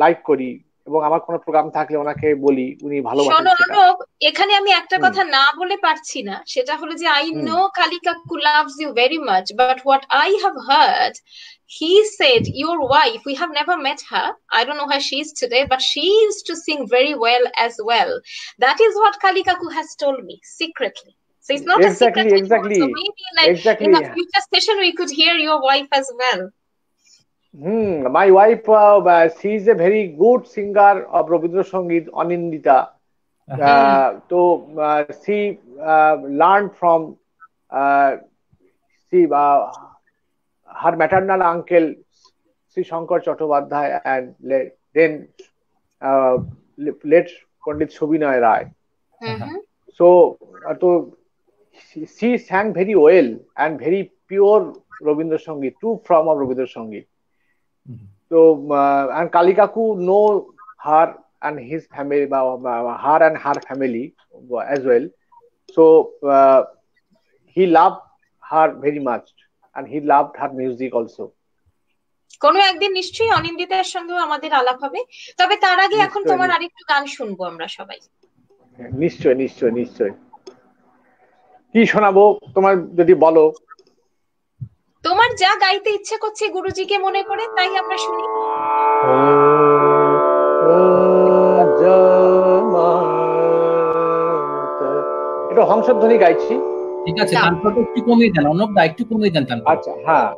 লাইক করি, এবং আমার কোনো প্রোগ্রাম থাকলে ওনাকে বলি, উনি ভালোবাসেন শোনো সেটা। অর্ণব, এখানে আমি একটা হুম, কথা না বলে পারছি না, সেটা হলো যে আই হুম, নো কালী কাকু loves you very much, but what I have heard, he said your wife, we have never met her, I don't know where she is today, but she used to sing very well as well. That is what Kali kaku has told me secretly. So it's not a secret exactly, anymore. Exactly, So maybe like in exactly. a future session we could hear your wife as well. My wife, she is a very good singer of Rabindra Sangeet, Anindita. So she learned from her maternal uncle, Sri Shankar Chattopadhyay, and then uh, late Pandit Shobinoy Rai. So she sang very well and very pure Rabindra Sangeet, true form of Rabindra Sangeet. So, and Kalikaku know her and his family, her and her family as well. So, he loved her very much, and he loved her music also. কোনো একদিন নিশ্চয়ই অনিন্দিতার সঙ্গেও আমাদের আলাপ হবে, তবে তার আগে এখন নিশ্চয় তোমার আরেকটু গান শুনবো আমরা সবাই। নিশ্চয় নিশ্চয় নিশ্চয়। কি শোনাবো তোমার যদি বলো? তোমার যা গাইতে ইচ্ছে করছে গুরুজিকে মনে করে তাই আমরা শুনি। এটা হংসধ্বনি গাইছি। ঠিক আছে, তানপুরটা একটু কমিয়ে দেন অর্ণব দা, একটু কমিয়ে দেন তানপুর। আচ্ছা, হ্যাঁ।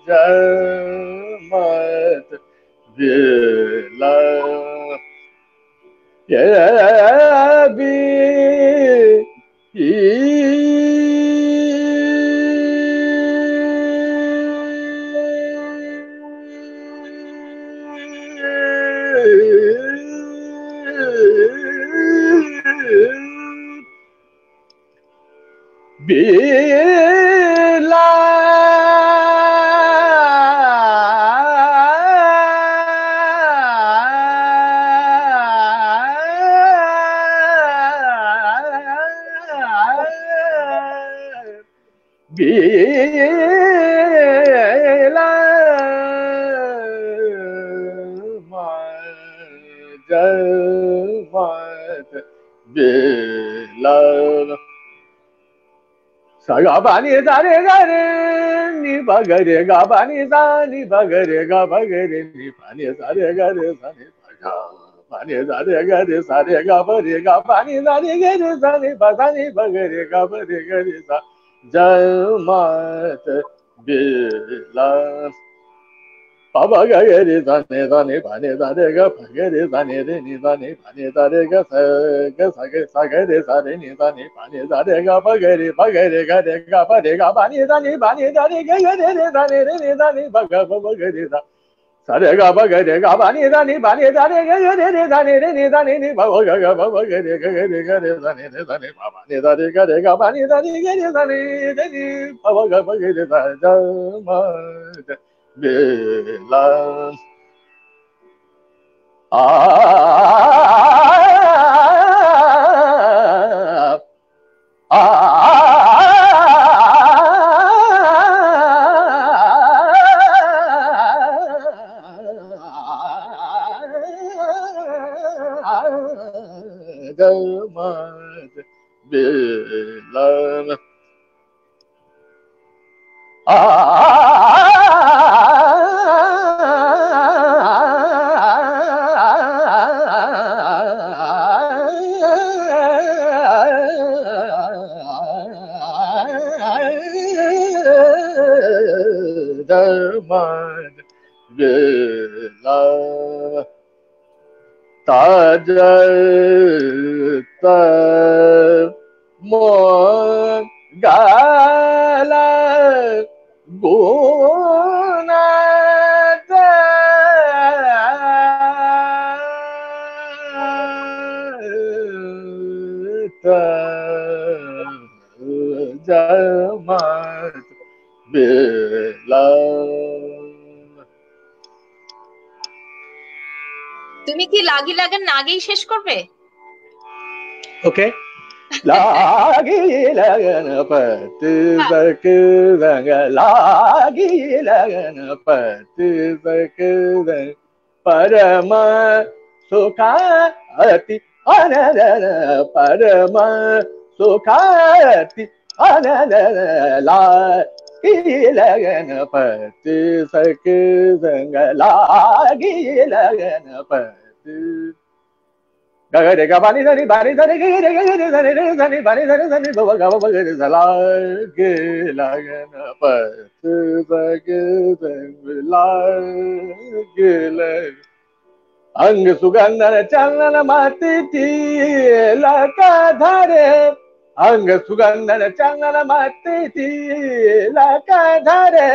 जमत बिला ये भी बिला बिला जमत बिला Saga bani dare gare ni bagare ga bani da ni bagare ga bagare ni bani dare gare sani baga bani dare gare sare ga bare ga bani dare gare sani bagani bagare ga bare gare sa jamat bilas Baba gare dane dane bani dare ga bagare dane re ni dane bani dare ga sa gare sare ni dane bani dare ga bagare bagare gare ga bare ga bani dare ga gare re dane re ni dane baga bagare da sare ga bagare ga bani dare ga gare re dane re ni dane ni baga ga bagare ga gare gare dane re dane baba ni dare gare ga bani dare gare dane re ni baba ga bagare da jama Belas Belas Daman Vela Tajata Mon Gala Gunada Jamat Bela তুমি কি লাগি লাগান না আগেই শেষ করবে? Okay. Lagi lagan pati sakudang lagi lagan pati sakudang parama sukhati anadana parama sukhati anadana lagi lagan pati sakudang lagi lagan pati Gagare gabani dani bani dani gagare gagare dani dani bani dani dani baba gaba bagare zala ge lagana pat sage la ge lag ang sugandana chalana mati ti la ka dhare ang sugandana chalana mati ti la ka dhare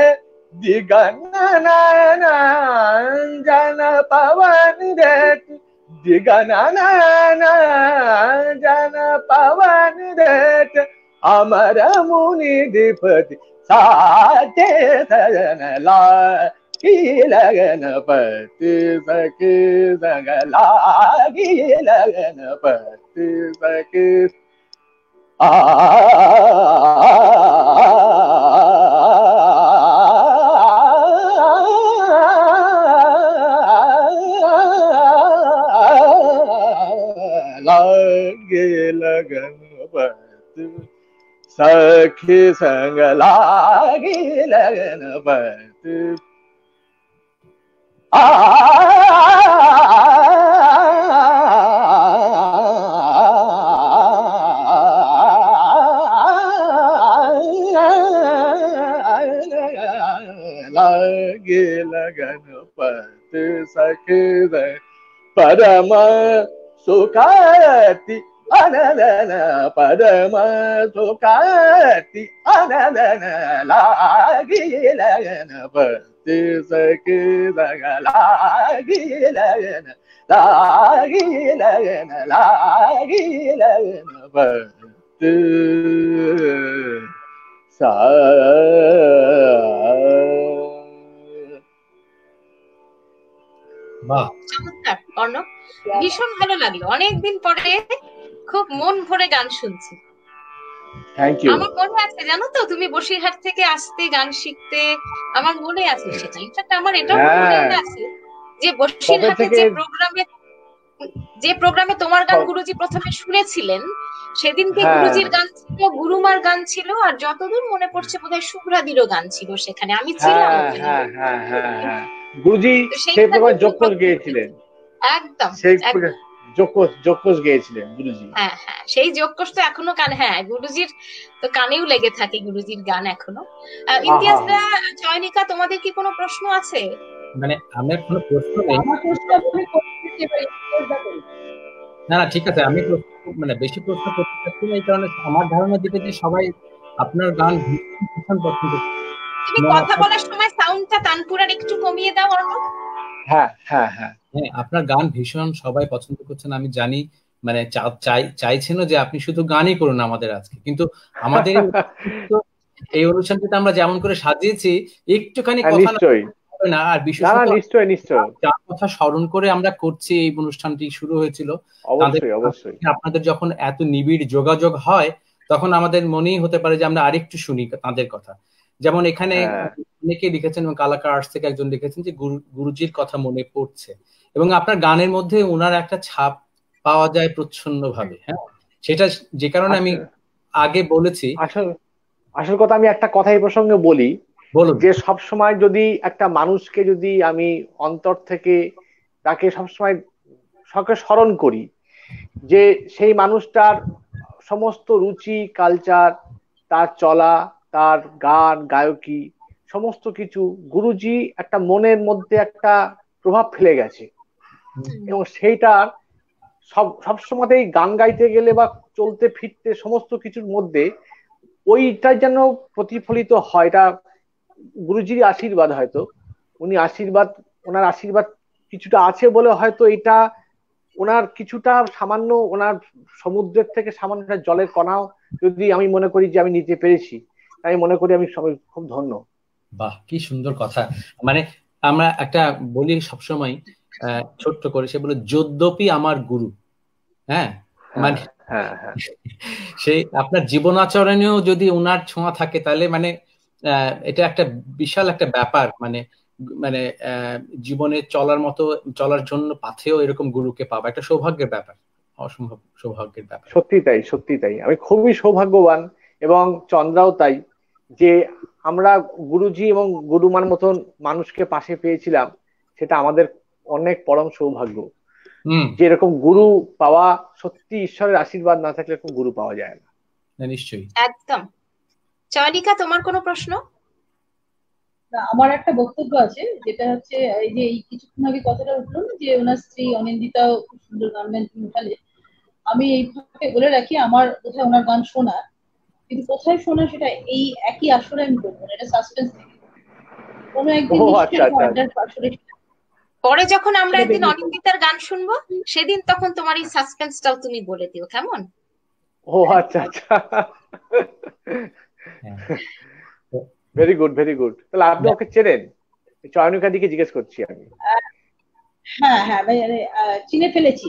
digana na jana pavan det Digana jana pavan det amara muni dipati saate sadana la kilagana pati saki sangala kilagana pati saki lage lagan pat sakhi sang lage lagan pat लागे लगन पत सखे परमा सुखाति अनलन परमा सुखाति अनलन लागे लगन पत सखे लागे लगन लागे लगन पत सा বাহ, চমৎকার অর্ণব, ভীষণ ভালো লাগলো। অনেকদিন পরে খুব মন ভরে গান শুনছি। Thank you. আমার মনে আছে জানো তো, তুমি বসিরহাট থেকে আসতে গান শিখতে, আমার মনে আছে সেটা। ইনফ্যাক্ট আমার এটাও মনে আছে যে বসিরহাটে যে প্রোগ্রামে তোমার গান গুরুজি প্রথমে শুনেছিলেন, সেদিনকে গুরুজির গান ছিল, গুরুমার গান ছিল, আর যতদূর মনে পড়ছে বোধহয় শুভ্রাদিরও গান ছিল সেখানে। আমি ছিলাম গুরুজি সেই প্রোগ্রামে যোগকোষ গেয়েছিলেন। একদম যোগকোষ গেয়েছিলেন গুরুজি। হ্যাঁ হ্যাঁ, সেই যোগকোষ তো এখনো কান, হ্যাঁ গুরুজির তো কানেও লেগে থাকে গুরুজির গান এখনো। ইমতিয়াজ দা, চয়নিকা, তোমাদের কি কোনো প্রশ্ন আছে? মানে আমার কোনো প্রশ্ন নেই। না ঠিক আছে, আমি মানে বেশি প্রশ্ন করতে চাচ্ছি না, এই কারণে আমার ধারণা দিকে যে সবাই আপনার গান ভীষণ পছন্দ। তুমি কথা বলার সময় সাউন্ডটা তানপুরার একটু কমিয়ে দাও অর্ণব। হ্যাঁ হ্যাঁ হ্যাঁ, আপনার গান ভীষণ সবাই পছন্দ করছেন আমি জানি, মানে চাইছেন যে আপনি শুধু গানই করুন আমাদের আজকে, কিন্তু আমাদের এই অনুষ্ঠানটিতে আমরা যেমন করে সাজিয়েছি একটুখানি কথা না, আর বিশেষত যার কথা স্মরণ করে আমরা করছি এই অনুষ্ঠানটি শুরু হয়েছিল, আপনাদের যখন এত নিবিড় যোগাযোগ হয় তখন আমাদের মনেই হতে পারে যে আমরা আরেকটু শুনি তাদের কথা। যেমন এখানে অনেকে লিখেছেন, কালাকার আর্টস থেকে একজন লিখেছেন যে গুরুজির কথা মনে পড়ছে, এবং আপনার গানের মধ্যে ওনার একটা ছাপ পাওয়া যায় প্রচ্ছন্ন ভাবে। হ্যাঁ, সেটা যে কারণে আমি আগে বলেছি। আসল কথা, আমি একটা কথা এই প্রসঙ্গে বলি, যে সবসময় যদি একটা মানুষকে যদি আমি অন্তর থেকে তাকে সবসময় স্মরণ করি, যে সেই মানুষটার সমস্ত রুচি, কালচার, তার চলা, তার গান, গায়কি, সমস্ত কিছু গুরুজি একটা মনের মধ্যে একটা প্রভাব ফেলে গেছে, এবং সেইটার সবসময়তেই গান গাইতে গেলে বা চলতে ফিরতে সমস্ত কিছুর মধ্যে ওইটা যেন প্রতিফলিত হয়। এটা গুরুজির আশীর্বাদ, হয়তো ওনার আশীর্বাদ কিছুটা আছে বলে হয়তো এটা ওনার কিছুটা সামান্য, ওনার সমুদ্রের থেকে সামান্য জলের কণাও যদি আমি মনে করি যে আমি নিতে পেরেছি, আমি মনে করি আমি সবাই খুব ধন্য। বাহ, কি সুন্দর কথা। মানে আমরা একটা বলি সবসময় ছোট্ট করে, সে বলে যদ্যপি আমার গুরু। হ্যাঁ, মানে সেই আপনার জীবন আচরণেও যদি ওনার ছোঁয়া থাকে তাহলে মানে এটা একটা বিশাল একটা ব্যাপার। মানে মানে জীবনে চলার জন্য পাথেও এরকম গুরুকে পাওয়া একটা সৌভাগ্যের ব্যাপার, অসম্ভব সৌভাগ্যের ব্যাপার। সত্যি তাই আমি খুবই সৌভাগ্যবান, এবং চন্দ্রাও তাই, যে আমরা গুরুজি এবং গুরুমার মতন মানুষকে পাশে পেয়েছিলাম। সেটা আমাদের অনেক পরম সৌভাগ্য। যেরকম গুরু পাওয়া, সত্যি ঈশ্বরের আশীর্বাদ না থাকলে এরকম গুরু পাওয়া যায় না। নিশ্চয়ই, একদম। চয়নিকা, তোমার কোনো প্রশ্ন? আমার একটা বক্তব্য আছে, যেটা হচ্ছে এই যে এই কিছুক্ষণ আগে কথাটা উঠলো না যে ওনার স্ত্রী অনিন্দিতা খুব সুন্দর গান গান উঠালে, আমি এইভাবে বলে রাখি, আমার কোথায় ওনার গান শোনা, কিন্তু কোথায় শোনা সেটা এই একই আসরে আমি বলবো না, এটা সাসপেন্স থেকে কোনো একদিন আসলে পরে যখন আমরা একদিন অনিন্দিতার গান শুনবো, সেদিন তখন তোমার এই সাসপেন্সটাও তুমি বলে দিও, কেমন? ও আচ্ছা আচ্ছা, ভেরি গুড ভেরি গুড। তাহলে আপনি ওকে চেনেন? চয়নিকা দিকে জিজ্ঞেস করছি আমি। হ্যাঁ হ্যাঁ ভাই, চিনে ফেলেছি।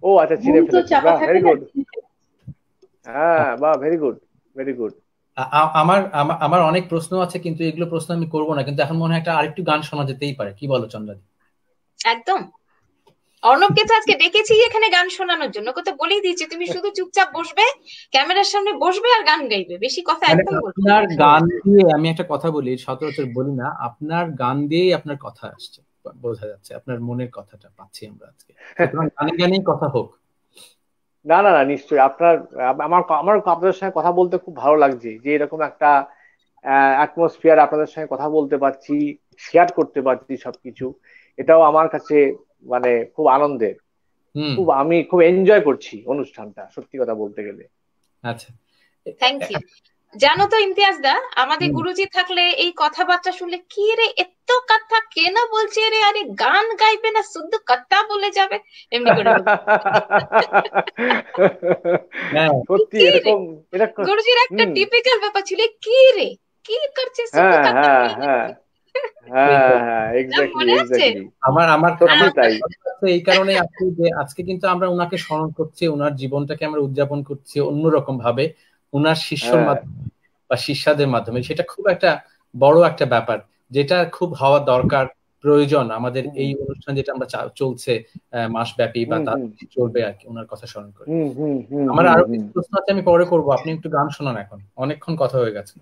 ও আচ্ছা, চিনে ফেলেছি, বাহ ভেরি গুড। হ্যাঁ বাহ, ভেরি গুড ভেরি গুড। আমার অনেক প্রশ্ন আছে, কিন্তু এগুলো প্রশ্ন আমি করবো না, কিন্তু এখন মনে হয় একটা আরেকটু গান শোনা যেতেই পারে, কি বলো চন্দ্রাদি? একদম। অর্ণবকে তো আজকে ডেকেছি এখানে গান শোনানোর জন্য, কত বলেই দিয়েছি তুমি শুধু চুপচাপ বসবে, ক্যামেরার সামনে বসবে আর গান গাইবে, বেশি কথা একদম বলবে। আপনার গান দিয়ে আমি একটা কথা বলি, সচরাচর বলি না, আপনার গান দিয়েই আপনার কথা আসছে, বোঝা যাচ্ছে আপনার মনের কথাটা পাচ্ছি আমরা আজকে। গানেই কথা হোক। না না না, নিশ্চয়ই। আমার আপনাদের সঙ্গে কথা বলতে খুব ভালো লাগছে, যে এরকম একটা অ্যাটমসফিয়ার, আপনাদের সঙ্গে কথা বলতে পারছি, শেয়ার করতে পারছি সবকিছু, এটাও আমার কাছে মানে খুব আনন্দের। হুম। আমি খুব এনজয় করছি অনুষ্ঠানটা, সত্যি কথা বলতে গেলে। আচ্ছা। Thank you. জানো তো ইমতিয়াজ দা, আমাদের হুম। গুরুজি থাকলে এই কথাবার্তা শুনলে কি রে এত কথা কেন বলছে রে, আরে গান গাইবে না শুধু কথা বলে যাবে, এমনি করে বলবে। হ্যাঁ, সত্যি কি রে, এরকম, এরকম। গুরুজির একটা হুম। টিপিক্যাল ব্যাপার ছিল, কি রে কি করছে শুধু হ্যাঁ, কথা হ্যাঁ, বলে হ্যাঁ, যাচ্ছে। হ্যাঁ, হ্যাঁ, না, এক্স্যাক্টলি, মনে আছে? এক্স্যাক্টলি। আমার আমার সত্যি আমার তাই। তো এই কারণে আজকে যে আজকে কিন্তু আমরা ওনাকে স্মরণ করছি, ওনার জীবনটাকে আমরা উদযাপন করছি অন্যরকম ভাবে, ওনার শিষ্যর হ্যাঁ। মাধ্যমে বা শিষ্যাদের মাধ্যমে। সেটা খুব একটা বড় একটা ব্যাপার, যেটা খুব হওয়া দরকার, প্রয়োজন আমাদের হুম, এই অনুষ্ঠান যেটা আমরা চলছে মাসব্যাপী বা হুম, তার হুম, চলবে আর কি, ওনার কথা স্মরণ করে। হুম, হুম, হুম, আমার হুম, আরো হুম। কিছু প্রশ্ন আছে, আমি পরে করবো, আপনি একটু গান শোনান, এখন অনেকক্ষণ কথা হয়ে গেছে।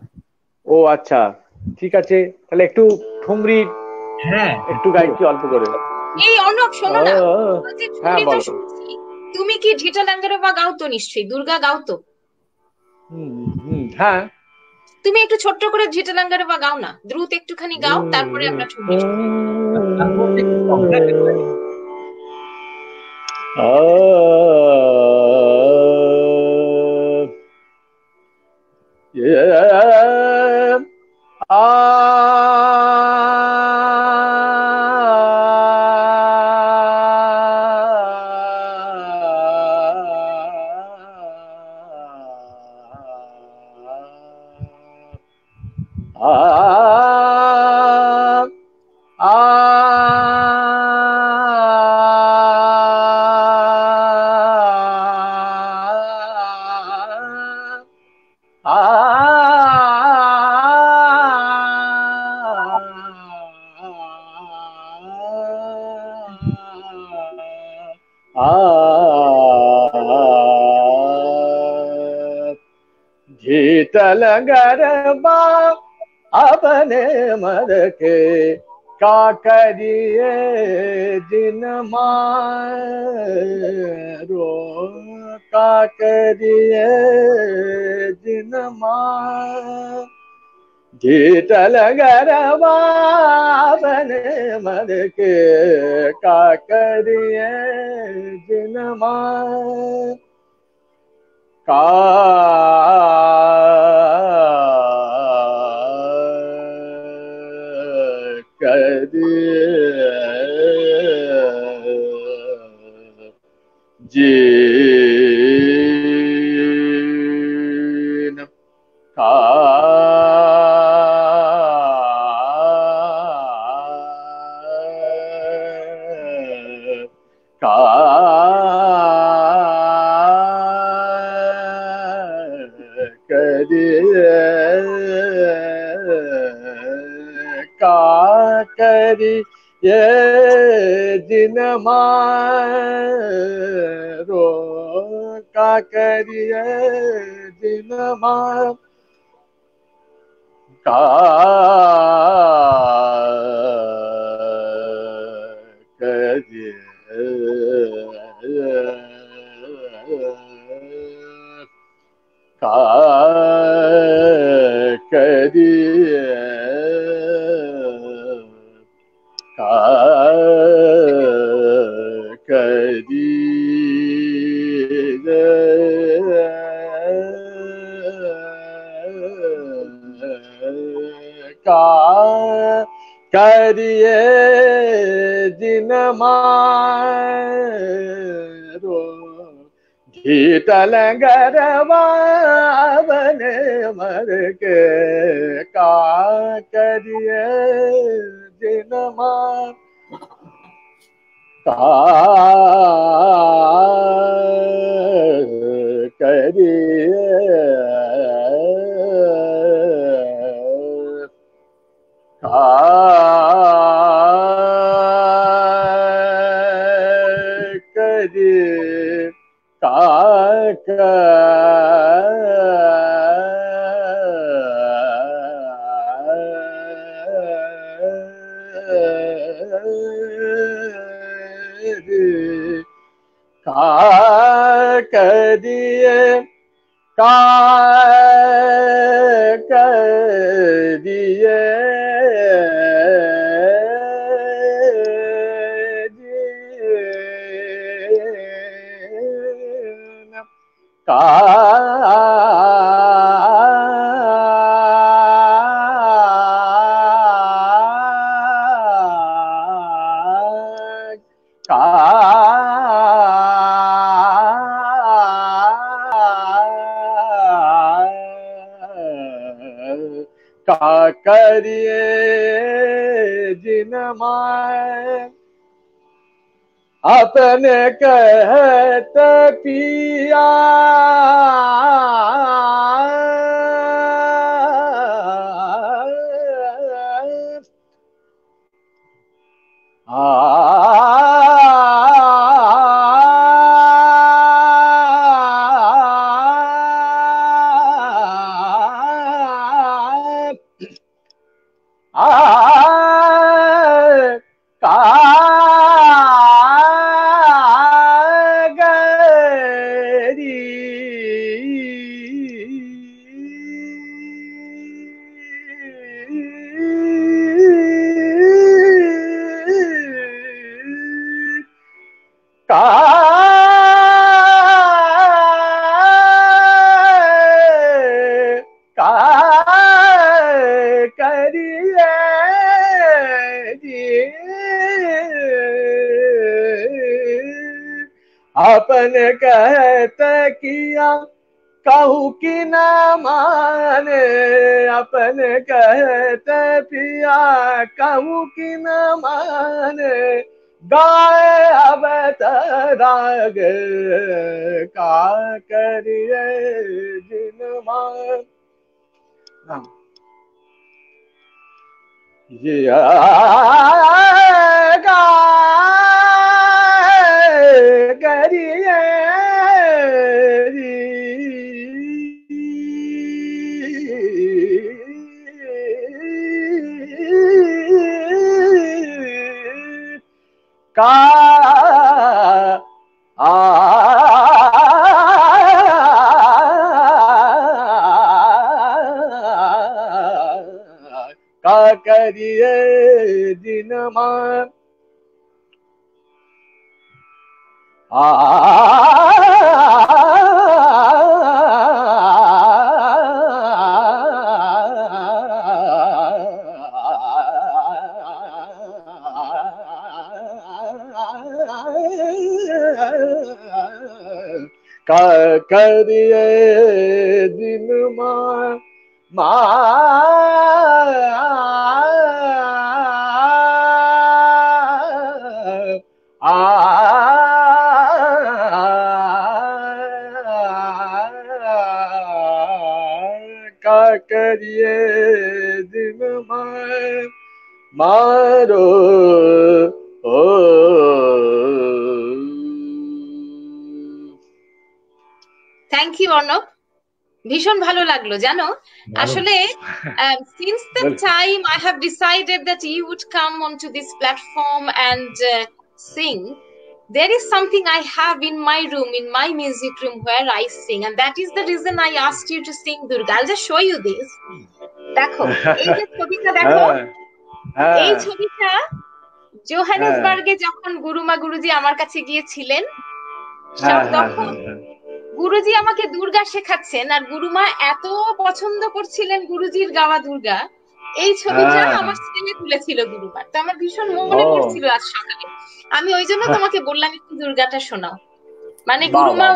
ও আচ্ছা, ঠিক আছে, তাহলে একটু ঠুমরি হ্যাঁ, একটু গাইছি অল্প করে। এই অর্ণব শোনো না, বলছি হ্যাঁ, ঝুমরি তো বলো। শুনছি, তুমি কি ঢিটা ল্যাঙ্গারে বা গাও তো, নিশ্চয়ই দুর্গা গাও তো? হুম, হুম, হ্যাঁ। তুমি একটু ছোট্ট করে ঝিটা ল্যাঙ্গারে বা গাও না, দ্রুত একটুখানি গাও, তারপরে আমরা ঠুমরি শুনবো। তারপর একটু কম, হ্যাঁ, शीतल गरबा अपने मर के का करिए जिन मारो, का करिए जिन मार। शीतल गरबा अपने मर के का करिए जिन मार, का जीन का का करिए का करिए जिन मारो, का करिए जिन मार, का करिए का करिए का करिए का करिए जिन मारो, शीतल गरबा बने मर के का करिए जिन मार, का करिए का करिए का करिए का करिए का करिए दिए का करिए जिन माए अपने कहत पिया अपन कहत किया कहू कि न माने अपन कहत पिया कहू कि न माने गाय अब राग का करिए जिन मान करिए का का करिए दिन मान का करिए दिन मान का करिए दिन मारो থ্যাংক ইউ অর্ণব, ভীষণ ভালো লাগলো জানো। আসলে since the time I have decided that you would come onto this platform and sing, there is something I have in my room, in my music room where I sing, and that is the reason I asked you to sing Durga. I'll just show you this. দেখো এই যে ছবিটা দেখো, এই ছবিটা জোহানেসবার্গে যখন গুরুমা গুরুজি আমার কাছে গিয়েছিলেন তখন গুরুজি আমাকে দুর্গা শেখাচ্ছেন, আর গুরুমা এত পছন্দ করছিলেন গুরুজির গাওয়া দুর্গা। এই ছবিটা আমার ছেলে তুলেছিল গুরুবার, তো আমার ভীষণ মনে পড়ছিল আজ সকালে। আমি ওই জন্য তোমাকে বললাম একটু দুর্গাটা শোনাও। মানে গুরুমা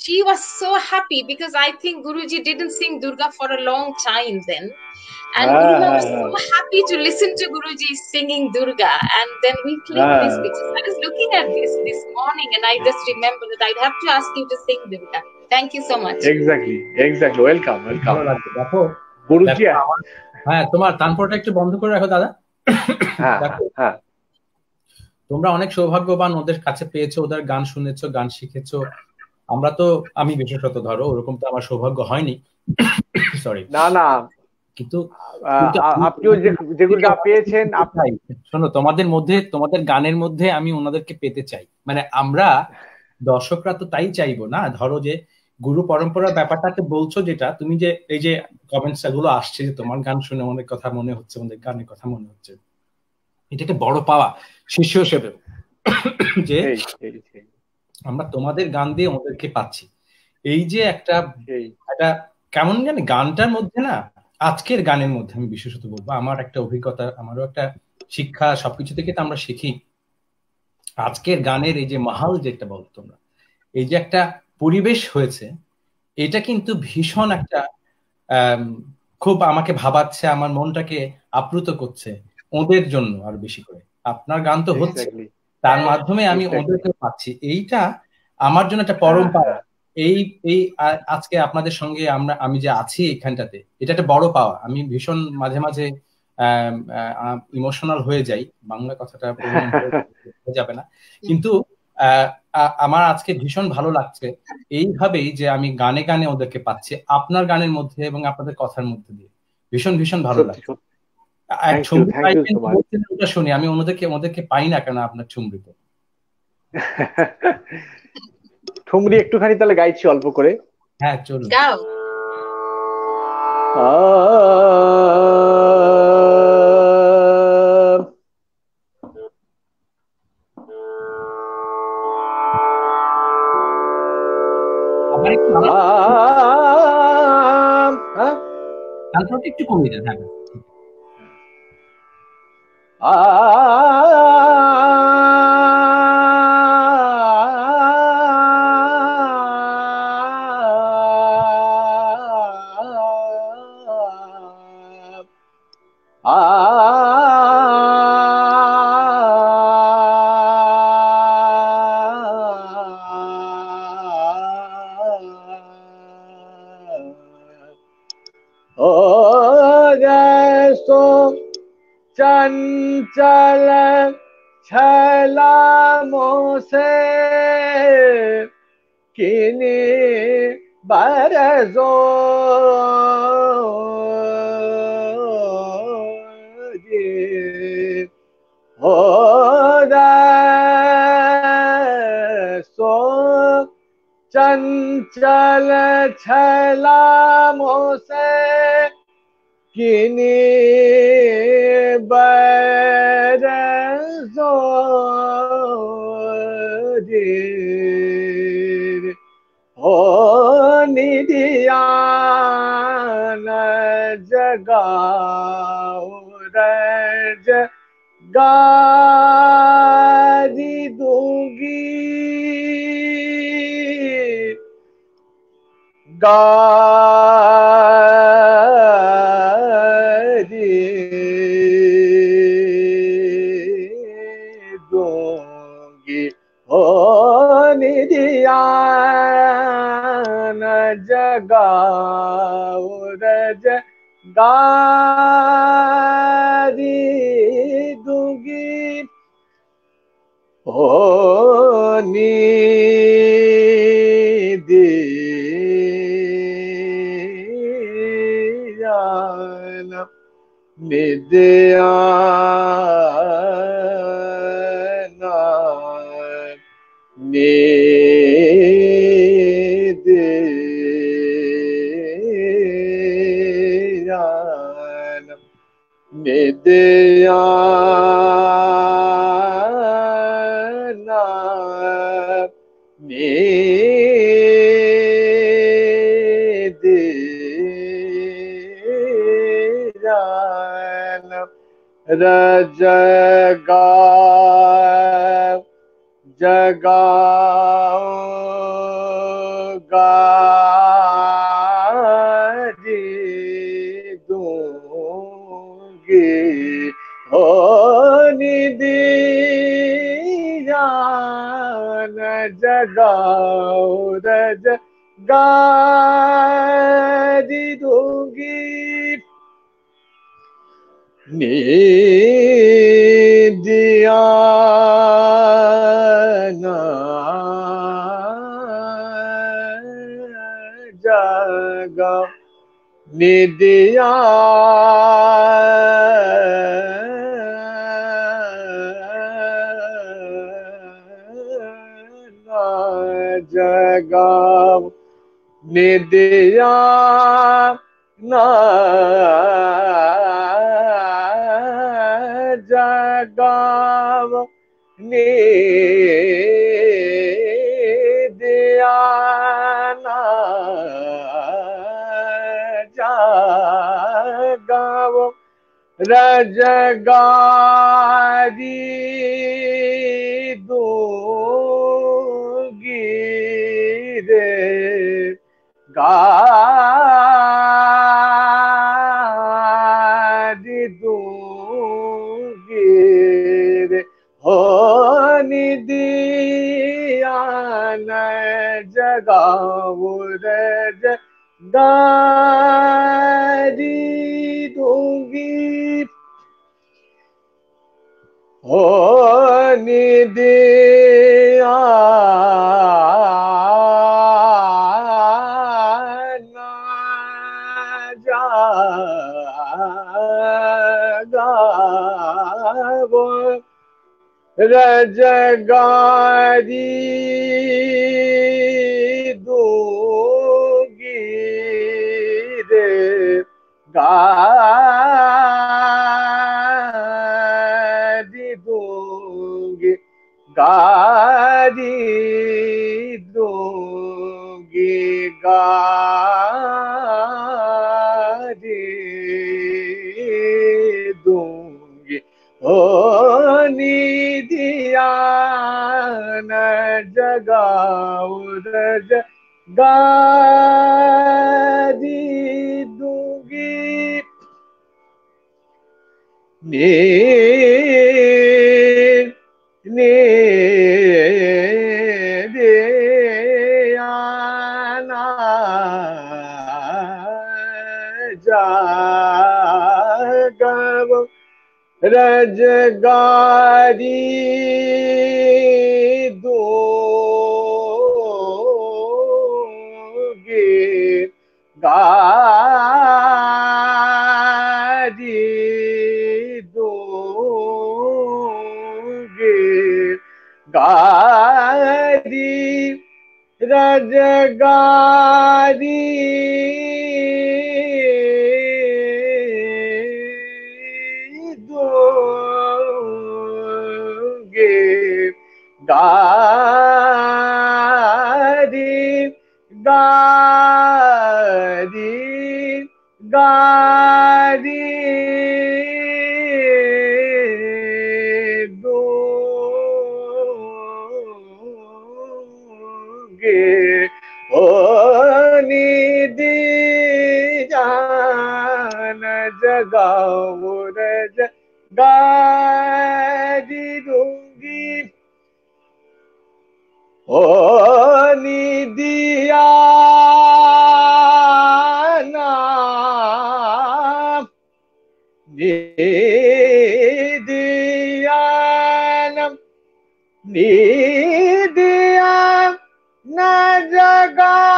she was so happy because I think Guruji didn't sing Durga for a long time then, and Guruma was so happy to listen to Guruji singing Durga, and then we clicked this picture. I was looking at this morning and I just remembered that I'd have to ask you to sing Durga. Thank you so much. Exactly. Welcome. দেখো গুরুজি, হ্যাঁ তোমার তানপুরটা একটু বন্ধ করে রাখো দাদা। হ্যাঁ তোমরা অনেক সৌভাগ্যবান, ওদের কাছে পেয়েছো, ওদের গান শুনেছো, গান শিখেছো। আমরা তো, আমি বিশেষত ধরো ওরকম তো আমার সৌভাগ্য হয়নি, সরি না কিন্তু আপনিও যেগুলো পেয়েছেন আপনাই শোনো, তোমাদের মধ্যে, তোমাদের গানের মধ্যে আমি ওনাদেরকে পেতে চাই। মানে আমরা দর্শকরা তো তাই চাইবো না, ধরো যে গুরু পরম্পরার ব্যাপারটাতে বলছো, যেটা তুমি যে এই যে কমেন্টস গুলো আসছে যে তোমার গান শুনে অনেক কথা মনে হচ্ছে, আমাদের গানের কথা মনে হচ্ছে, এটা একটা বড় পাওয়া শিষ্য হিসেবে, যে আমরা তোমাদের গান দিয়ে ওদেরকে পাচ্ছি। এই যে একটা কেমন জানি গানটার মধ্যে না, আজকের গানের মধ্যে আমি বিশেষত বলবো, আমার একটা অভিজ্ঞতা, আমারও একটা শিক্ষা, সবকিছু থেকে তো আমরা শিখি। আজকের গানের এই যে মাহাল যেটা বলো তোমরা, এই যে একটা পরিবেশ হয়েছে, এটা কিন্তু ভীষণ একটা খুব আমাকে ভাবাচ্ছে, আমার মনটাকে আপ্লুত করছে ওদের জন্য আরো বেশি করে। আপনার গান তো হচ্ছে, তার মাধ্যমে আমি ওদেরকে পাচ্ছি, এইটা আমার জন্য একটা পরম পাওয়া। এই এই আজকে আপনাদের সঙ্গে আমি যে আছি এখানটাতে, এটা একটা বড় পাওয়া। আমি ভীষণ মাঝে মাঝে ইমোশনাল হয়ে যাই, বাংলা কথাটা হয়ে যাবে না, কিন্তু আমার আজকে ভীষণ ভালো লাগছে এইভাবেই যে আমি গানে গানে ওদেরকে পাচ্ছি, আপনার গানের মধ্যে এবং আপনাদের কথার মধ্যে দিয়ে। ভীষণ ভীষণ ভালো লাগছে। ওটা শুনি আমি, ওদেরকে পাই না কেন আপনার ঠুমরিতে? ঠুমরি একটুখানি তাহলে গাইছি অল্প করে। হ্যাঁ চলুন। গাও। একটু কমিয়ে দেন। হ্যাঁ चंचल छलामों से किनी बरसो हो सो चंचल छलामों से किनी बरसो हो निधियान जगाओ रज गारी दूंगी गारी दूंगी हो निधियान जगाओ रज गारी दूंगी हो निधियान निधियाना निधियान निधियाना निधियान रजगा जगाओ गारी दूंगी हो निधियान जगाओ रज गारी दूंगी निधियाना जगा निधियाना जगा নিদিয়া না জাগাব নিদিয়া না জাগাব রজগারি দুগিরে গারি দুগিরে हो निदियान जगाओ रज गारी दूंगी हो निदियान जगाओ रजगारी दूंगी रे गारी दूंगी गारी दूंगी गारी दूंगी ओ निदियान जगाओ रज गारी दूंगी ने ने दे आना जागव रजगारी दूंगी गारी दूंगी गारी रजगारी दूंगी गारी गारी गारी दूंगी ओ निदियान जगाओ रज गारी दूंगी ओ निदियाना निदियानम निदियान जगावो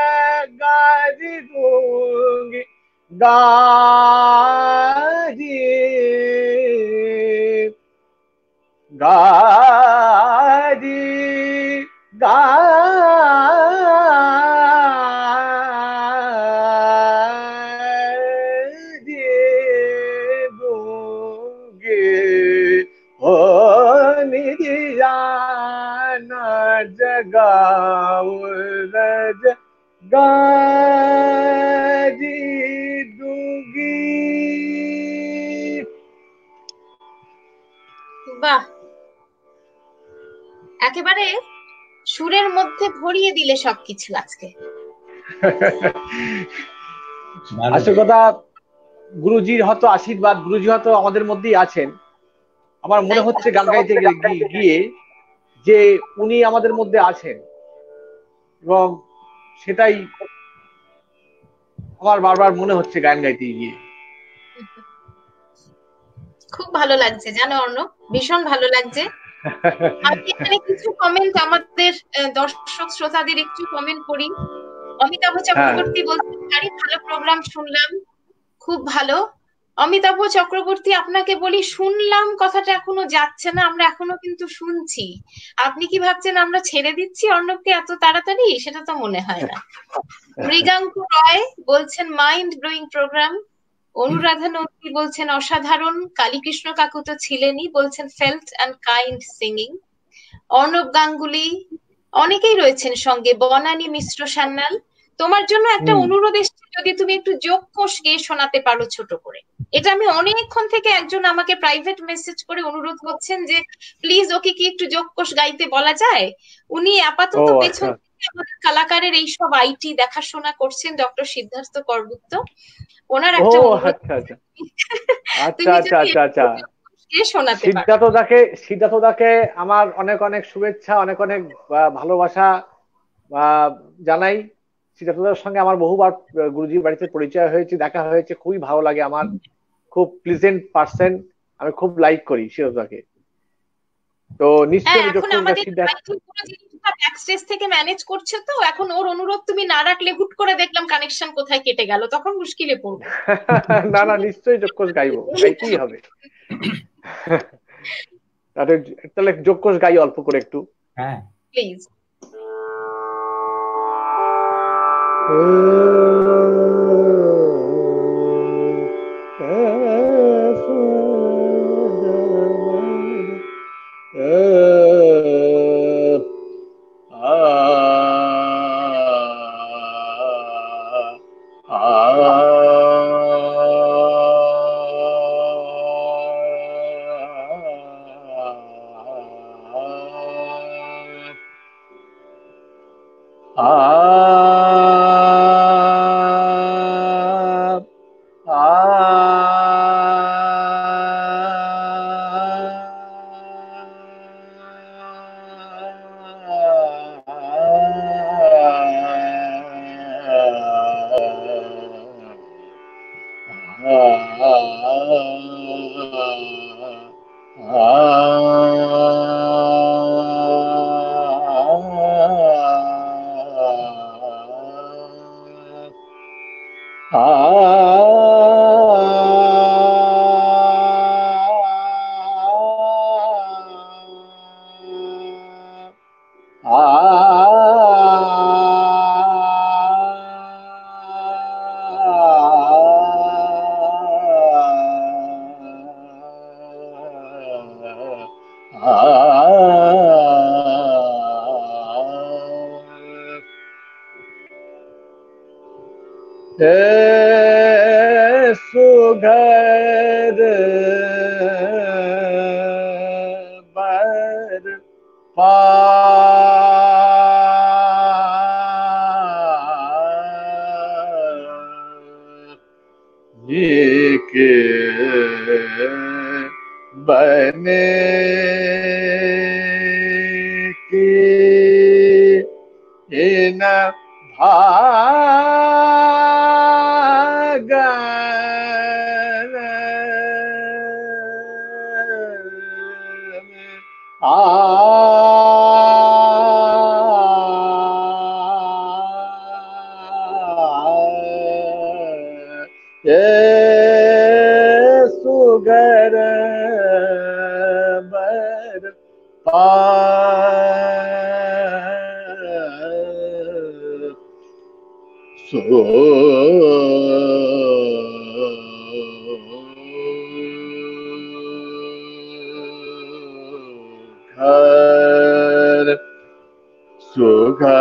जगारी दूंगी गारी गारी गारी दूंगी हो निदियान जगाओ रज गारी दूंगी বাহ, একেবারে সুরের মধ্যে ভরিয়ে দিলে সবকিছু আজকে। আসল কথা গুরুজির হয়তো আশীর্বাদ, গুরুজি হয়তো আমাদের মধ্যেই আছেন। আমার মনে হচ্ছে গান গাইতে গিয়ে যে উনি আমাদের মধ্যে আছেন এবং সেটাই আমার বারবার মনে হচ্ছে গান গাইতে গিয়ে। খুব ভালো লাগছে জানো অর্ণব, ভীষণ ভালো লাগছে। আমি এখানে কিছু কমেন্ট আমাদের দর্শক শ্রোতাদের একটু কমেন্ট করি। অমিতাভ চক্রবর্তী বলছেন, ভারী ভালো প্রোগ্রাম শুনলাম, খুব ভালো। অমিতাভ চক্রবর্তী, আপনাকে বলি, শুনলাম কথাটা এখনো যাচ্ছে না, আমরা এখনো কিন্তু শুনছি। আপনি কি ভাবছেন আমরা ছেড়ে দিচ্ছি অর্ণবকে এত তাড়াতাড়ি? সেটা তো মনে হয় না। মৃগাঙ্ক রয় বলছেন mind blowing program. Anuradha Nandi বলছেন অসাধারণ। কালীকৃষ্ণ কাকু তো ছিলেনই, বলছেন felt and kind singing. Arnab Ganguly, অনেকেই রয়েছেন সঙ্গে। বনানী মিশ্র সান্যাল, তোমার জন্য একটা অনুরোধ এসেছে, যদি তুমি একটু যোগকোষ গেয়ে শোনাতে পারো ছোট করে। এটা আমি অনেকক্ষণ থেকে, একজন আমাকে প্রাইভেট মেসেজ করে অনুরোধ করছেন যে প্লিজ ওকে কি একটু যোগকোষ গাইতে বলা যায়। উনি আপাতত ও পেছন আচ্ছা। থেকে আমাদের কালাকারের এইসব আইটি দেখাশোনা করছেন, ডক্টর সিদ্ধার্থ করগুপ্ত। ওনার ও একটা অনুরোধ, আচ্ছা আচ্ছা আচ্ছা তুমি আচ্ছা যদি আচ্ছা একটু আচ্ছা। যোগকোষ গেয়ে শোনাতে পারো। সিদ্ধার্থদাকে আমার অনেক অনেক শুভেচ্ছা, অনেক অনেক ভালোবাসা জানাই। সিদ্ধার্থদার সঙ্গে আমার বহুবার গুরুজির বাড়িতে পরিচয় হয়েছে, দেখা হয়েছে, খুবই ভালো লাগে আমার, খুব প্লিজেন্ট পার্সন, আমি খুব লাইক করি সিদ্ধার্থদাকে। তো হ্যাঁ, নিশ্চয়ই আমি এখন যোগকোষ আমাদের সিদ্ধার্থ আইটি পুরো জিনিসটা ব্যাকস্টেজ থেকে ম্যানেজ করছে, তো এখন ওর অনুরোধ তুমি না রাখলে হুট করে দেখলাম কানেকশন কোথায় কেটে গেল, তখন মুশকিলে পড়বো। না না, নিশ্চয়ই যোগকোষ গাইবো, গাইতেই হবে। তাহলে তাহলে যোগকোষ গাই অল্প করে একটু। হ্যাঁ, প্লিজ। सुघर बर के बने की इन सुगर बर सुघर सुघर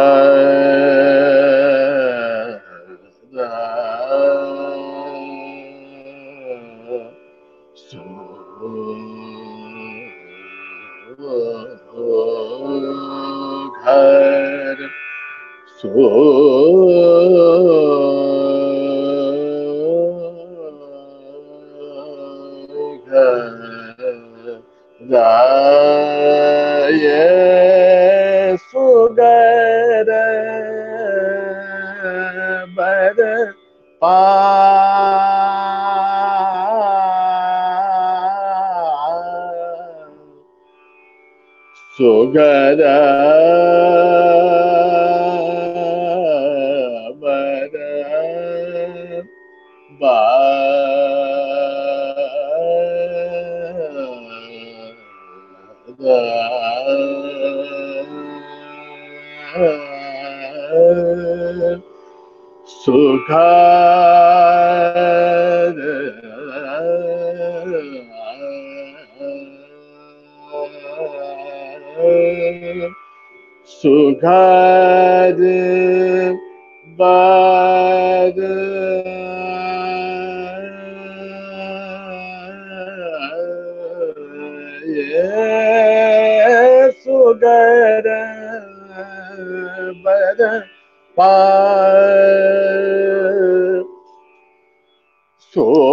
सुगर बर सुगर बर Sukhad Sukhad Bad Sukhad Bad Pa So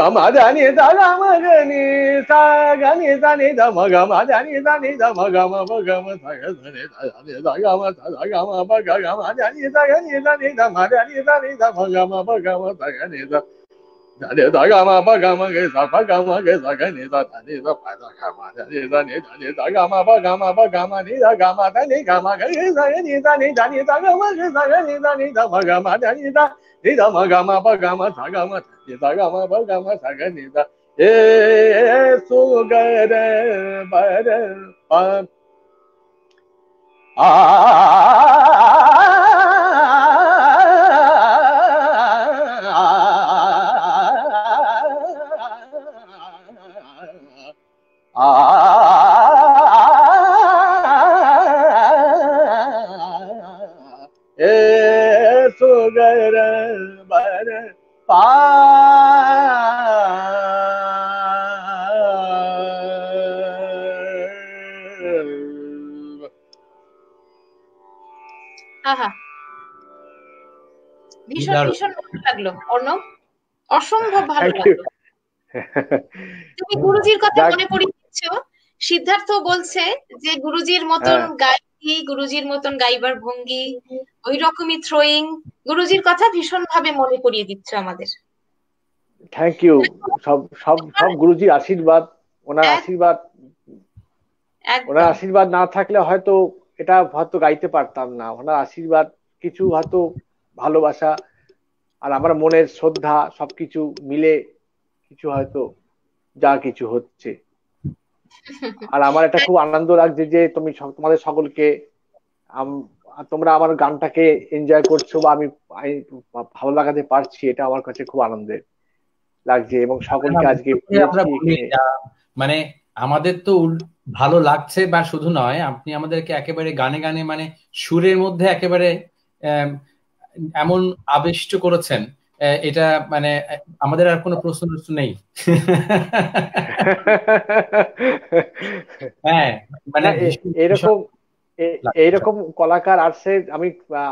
Gamadani Dagamagani Sagani Dani Damagadani Dani Damagama Bagama Sagani Dagama Dagama Bagama Dani Sagani Dani Damadani Dani Damagama Bagama Sagani Dani Dagama Bagama Gesa Bagama Gesa Gani Dani Dagama Dani Dani Dagama Bagama Bagama Nida Gama Dani Gama Gani Dani Dani Dani Dagama Gesa Gani Dani Damagama Dani Dani Nida Magama Bagama Sagama Nidagama Bagama Saganida Sugare Bare Pa Sugare আহা, ভীষণ দারুণ। ভীষণ ভালো লাগলো অর্ণব, অসম্ভব ভালো thank you. লাগলো। তুমি গুরুজির কথা যাক, মনে পড়িয়ে দিচ্ছ। সিদ্ধার্থ বলছে যে গুরুজির মতন হ্যাঁ, গাইছি, গুরুজির মতন গাইবার ভঙ্গি, ওই রকমই থ্রোয়িং, গুরুজির কথা ভীষণ ভাবে মনে পড়িয়ে দিচ্ছ আমাদের। Thank you. সব সব সব গুরুজির আশীর্বাদ, ওনার আশীর্বাদ, ওনার একদম আশীর্বাদ না থাকলে হয়তো এটা হয়তো গাইতে পারতাম না। ওনার আশীর্বাদ, কিছু হয়তো ভালোবাসা আর আমার মনের শ্রদ্ধা সবকিছু মিলে কিছু হয়তো যা কিছু হচ্ছে। আর আমার এটা খুব আনন্দ লাগছে যে তুমি তোমাদের সকলকে তোমরা আমার গানটাকে এনজয় করছো বা আমি আমি ভালো লাগাতে পারছি, এটা আমার কাছে খুব আনন্দের লাগছে এবং সকলকে আজকে আমরা পেয়েছি বলি এখানে। মানে আমাদের তো ভালো লাগছে, বা শুধু নয়, আপনি আমাদেরকে একেবারে গানে গানে মানে সুরের মধ্যে একেবারে আম, এমন আবিষ্ট করেছেন, এটা মানে আমাদের আর কোনো প্রশ্ন নেই। হ্যাঁ, মানে না, ভীষণ ভীষণ এরকম লাগছে। এইরকম কলাকার আসছে। আমি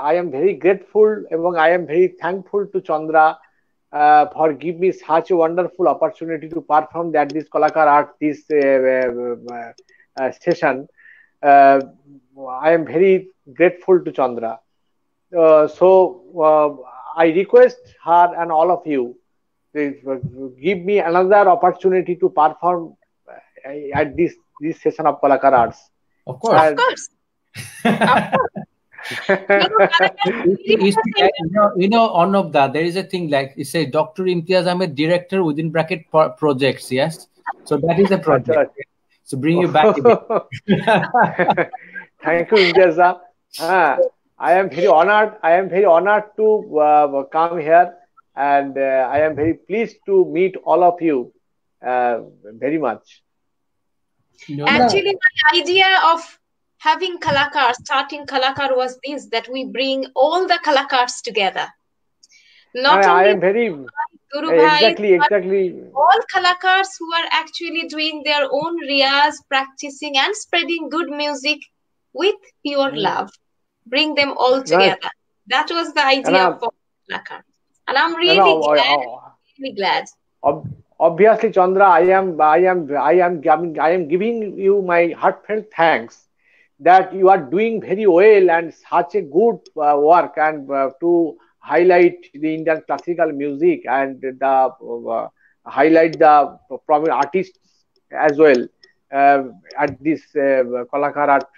আই এম ভেরি গ্রেটফুল এবং I am very thankful to Chandra for give me such a wonderful opportunity to perform that this Kalakar art this session. Uh, I am very grateful to Chandra. So I request her and all of you to give me another opportunity to perform at this session of Kalakar arts. Of of course. And course of course. You know, Arnab da, there is a thing like you say, Dr. Imtiaz Ahmed, director within bracket projects. Yes, so that is a project. So bring you back again. Thank you, Imtiaza. I am very honored. I am very honored to come here, and I am very pleased to meet all of you very much. No, Actually, my idea of having Kalakar, starting Kalakar was this, that we bring all the Kalakars together. Not I only am very Guru Bhai, but exactly. all Kalakars who are actually doing their own riyaz, practicing and spreading good music with pure love. Bring them all together. That was the idea for Kalakar. And I'm really glad. Obviously, Chandra, I am giving you my heartfelt thanks that you are doing very well and such a good work, and to highlight the Indian classical music and the highlight the prominent artists as well at this Kalakar art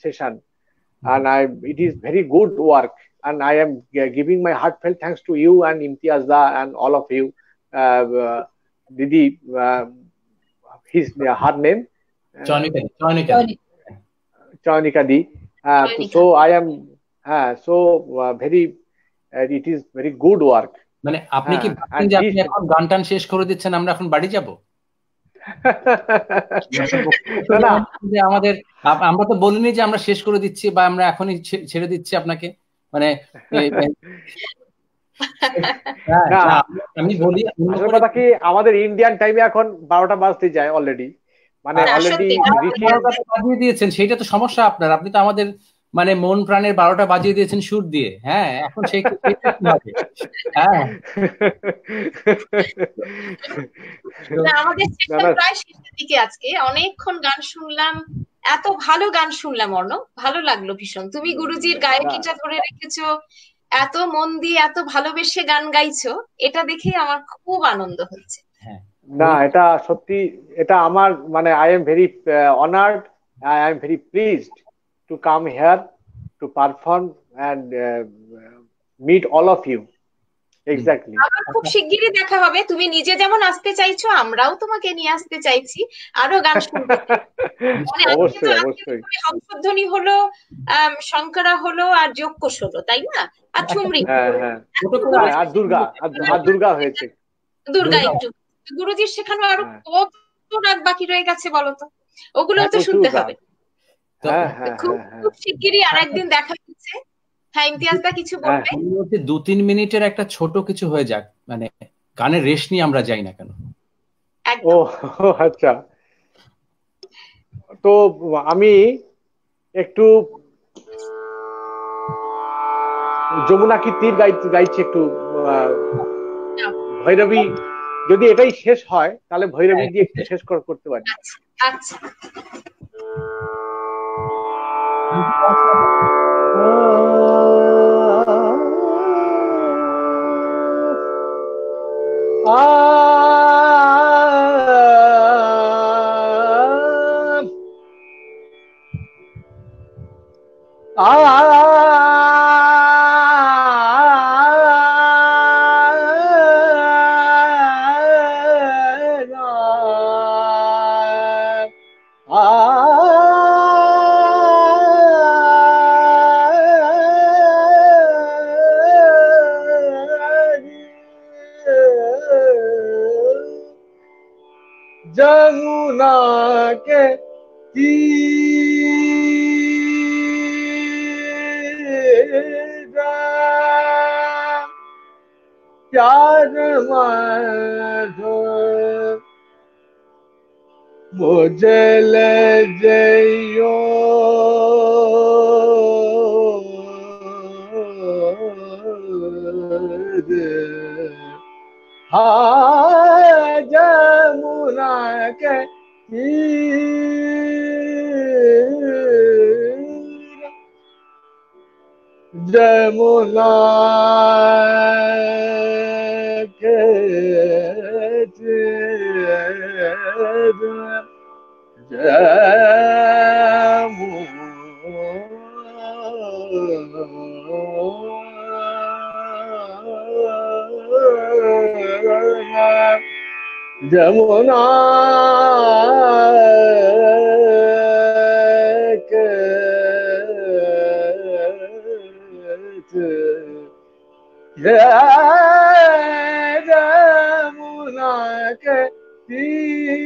session. And it is very good work, and I am giving my heartfelt thanks to you and Imtiaza and all of you. Didi, her name Chonika Di. So I am very it is very good work. মানে আপনি কি ভাবছেন যে আপনি এখন গান টান শেষ করে দিচ্ছেন, আমরা এখন বাড়ি যাব? না, আমাদের আমরা তো বলিনি যে আমরা শেষ করে দিচ্ছি বা আমরা এখনই ছেড়ে দিচ্ছি আপনাকে, মানে আমি বলি কথা কি, আমাদের ইন্ডিয়ান টাইমে এখন 12টা বাজতে যায় অলরেডি, মানে অলরেডি বাজিয়ে দিয়েছেন, সেটা তো সমস্যা আপনার। আপনি তো আমাদের মানে মন প্রাণের 12টা বাজিয়ে দিয়েছেন সুর দিয়ে। হ্যাঁ, এখন সেই হ্যাঁ আমাদের সেশন প্রায় শেষের দিকে। আজকে অনেকক্ষণ গান শুনলাম, এত ভালো গান শুনলাম অর্ণব, ভালো লাগলো ভীষণ। তুমি গুরুজির গায়কিটা ধরে রেখেছো, এত মন দিয়ে এত ভালোবেসে গান গাইছো, এটা দেখে আমার খুব আনন্দ হচ্ছে। না, এটা সত্যি, এটা আমার মানে I am very honoured, I am very pleased to come here to perform and meet all of you. Exactly. আবার খুব শিগগিরই দেখা হবে। তুমি নিজে যেমন আসতে চাইছো, আমরাও তোমাকে নিয়ে আসতে চাইছি, আরো গান শুনতে। অবশ্যই অবশ্যই। হংসধ্বনি হলো, শঙ্করা হলো, আর যোগকোষ হলো, তাই না? আর ঠুমরি, আর দুর্গা হয়েছে। দুর্গা একটু গুরুজির শেখানো আরো কত রাগ বাকি রয়ে গেছে বলতো, ওগুলো তো শুনতে হবে। খুব শিগগিরই আরেকদিন দেখা হচ্ছে। হ্যাঁ, ইমতিয়াজ দা কিছু হ্যাঁ বলবে? আমি বলছি 2-3 মিনিটের একটা ছোট কিছু হয়ে যাক, মানে গানের রেশ নিয়ে আমরা যাই না কেন। ও একদম। আচ্ছা, তো আমি একটু যমুনা কি তীর গাইছি একটু, আহ, নাও। ভৈরবী, যদি এটাই শেষ হয় তাহলে ভৈরবী হ্যাঁ, দিয়ে একটু শেষ করতে পারি। আচ্ছা আচ্ছা। जमुना के तीर प्यार मधुर मुझे ले जइयो हाँ जमुना के तीर जमुना के तीर जमुना के जमुना के तीर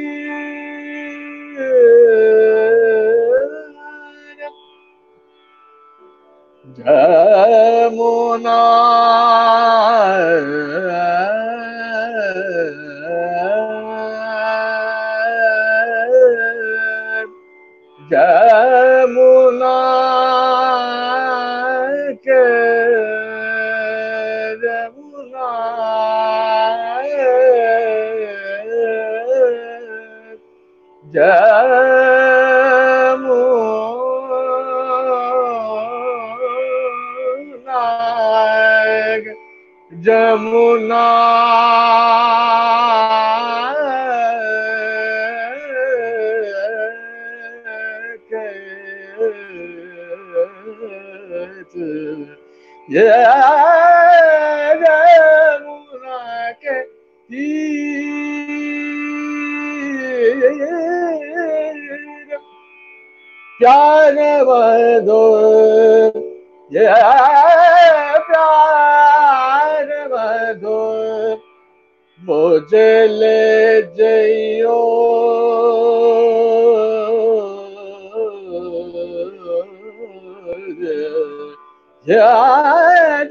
जमुना जमुना के जमुना जमुना के ये जमुना के तीर प्यार मधुर ये प्यार मधुर मुझे ले जइयो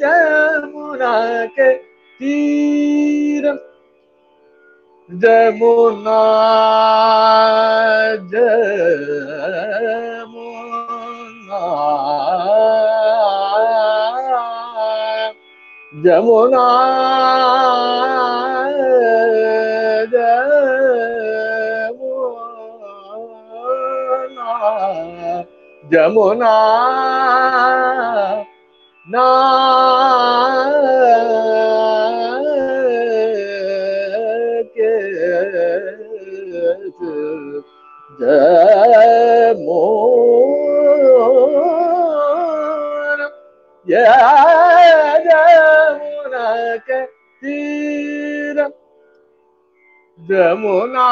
जमुना के तीर जमुना जमुना जमुना जमुना ना के जमुना ये जमुना के तीर जमुना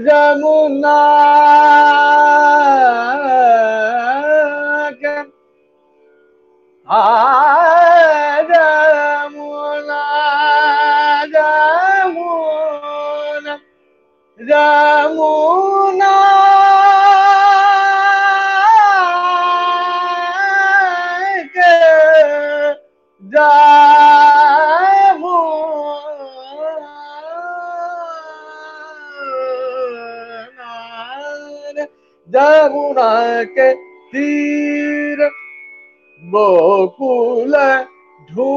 जमुना के जमुना जमुना যমুনা কে যমুনা কে তীর বকুল ঢুঢি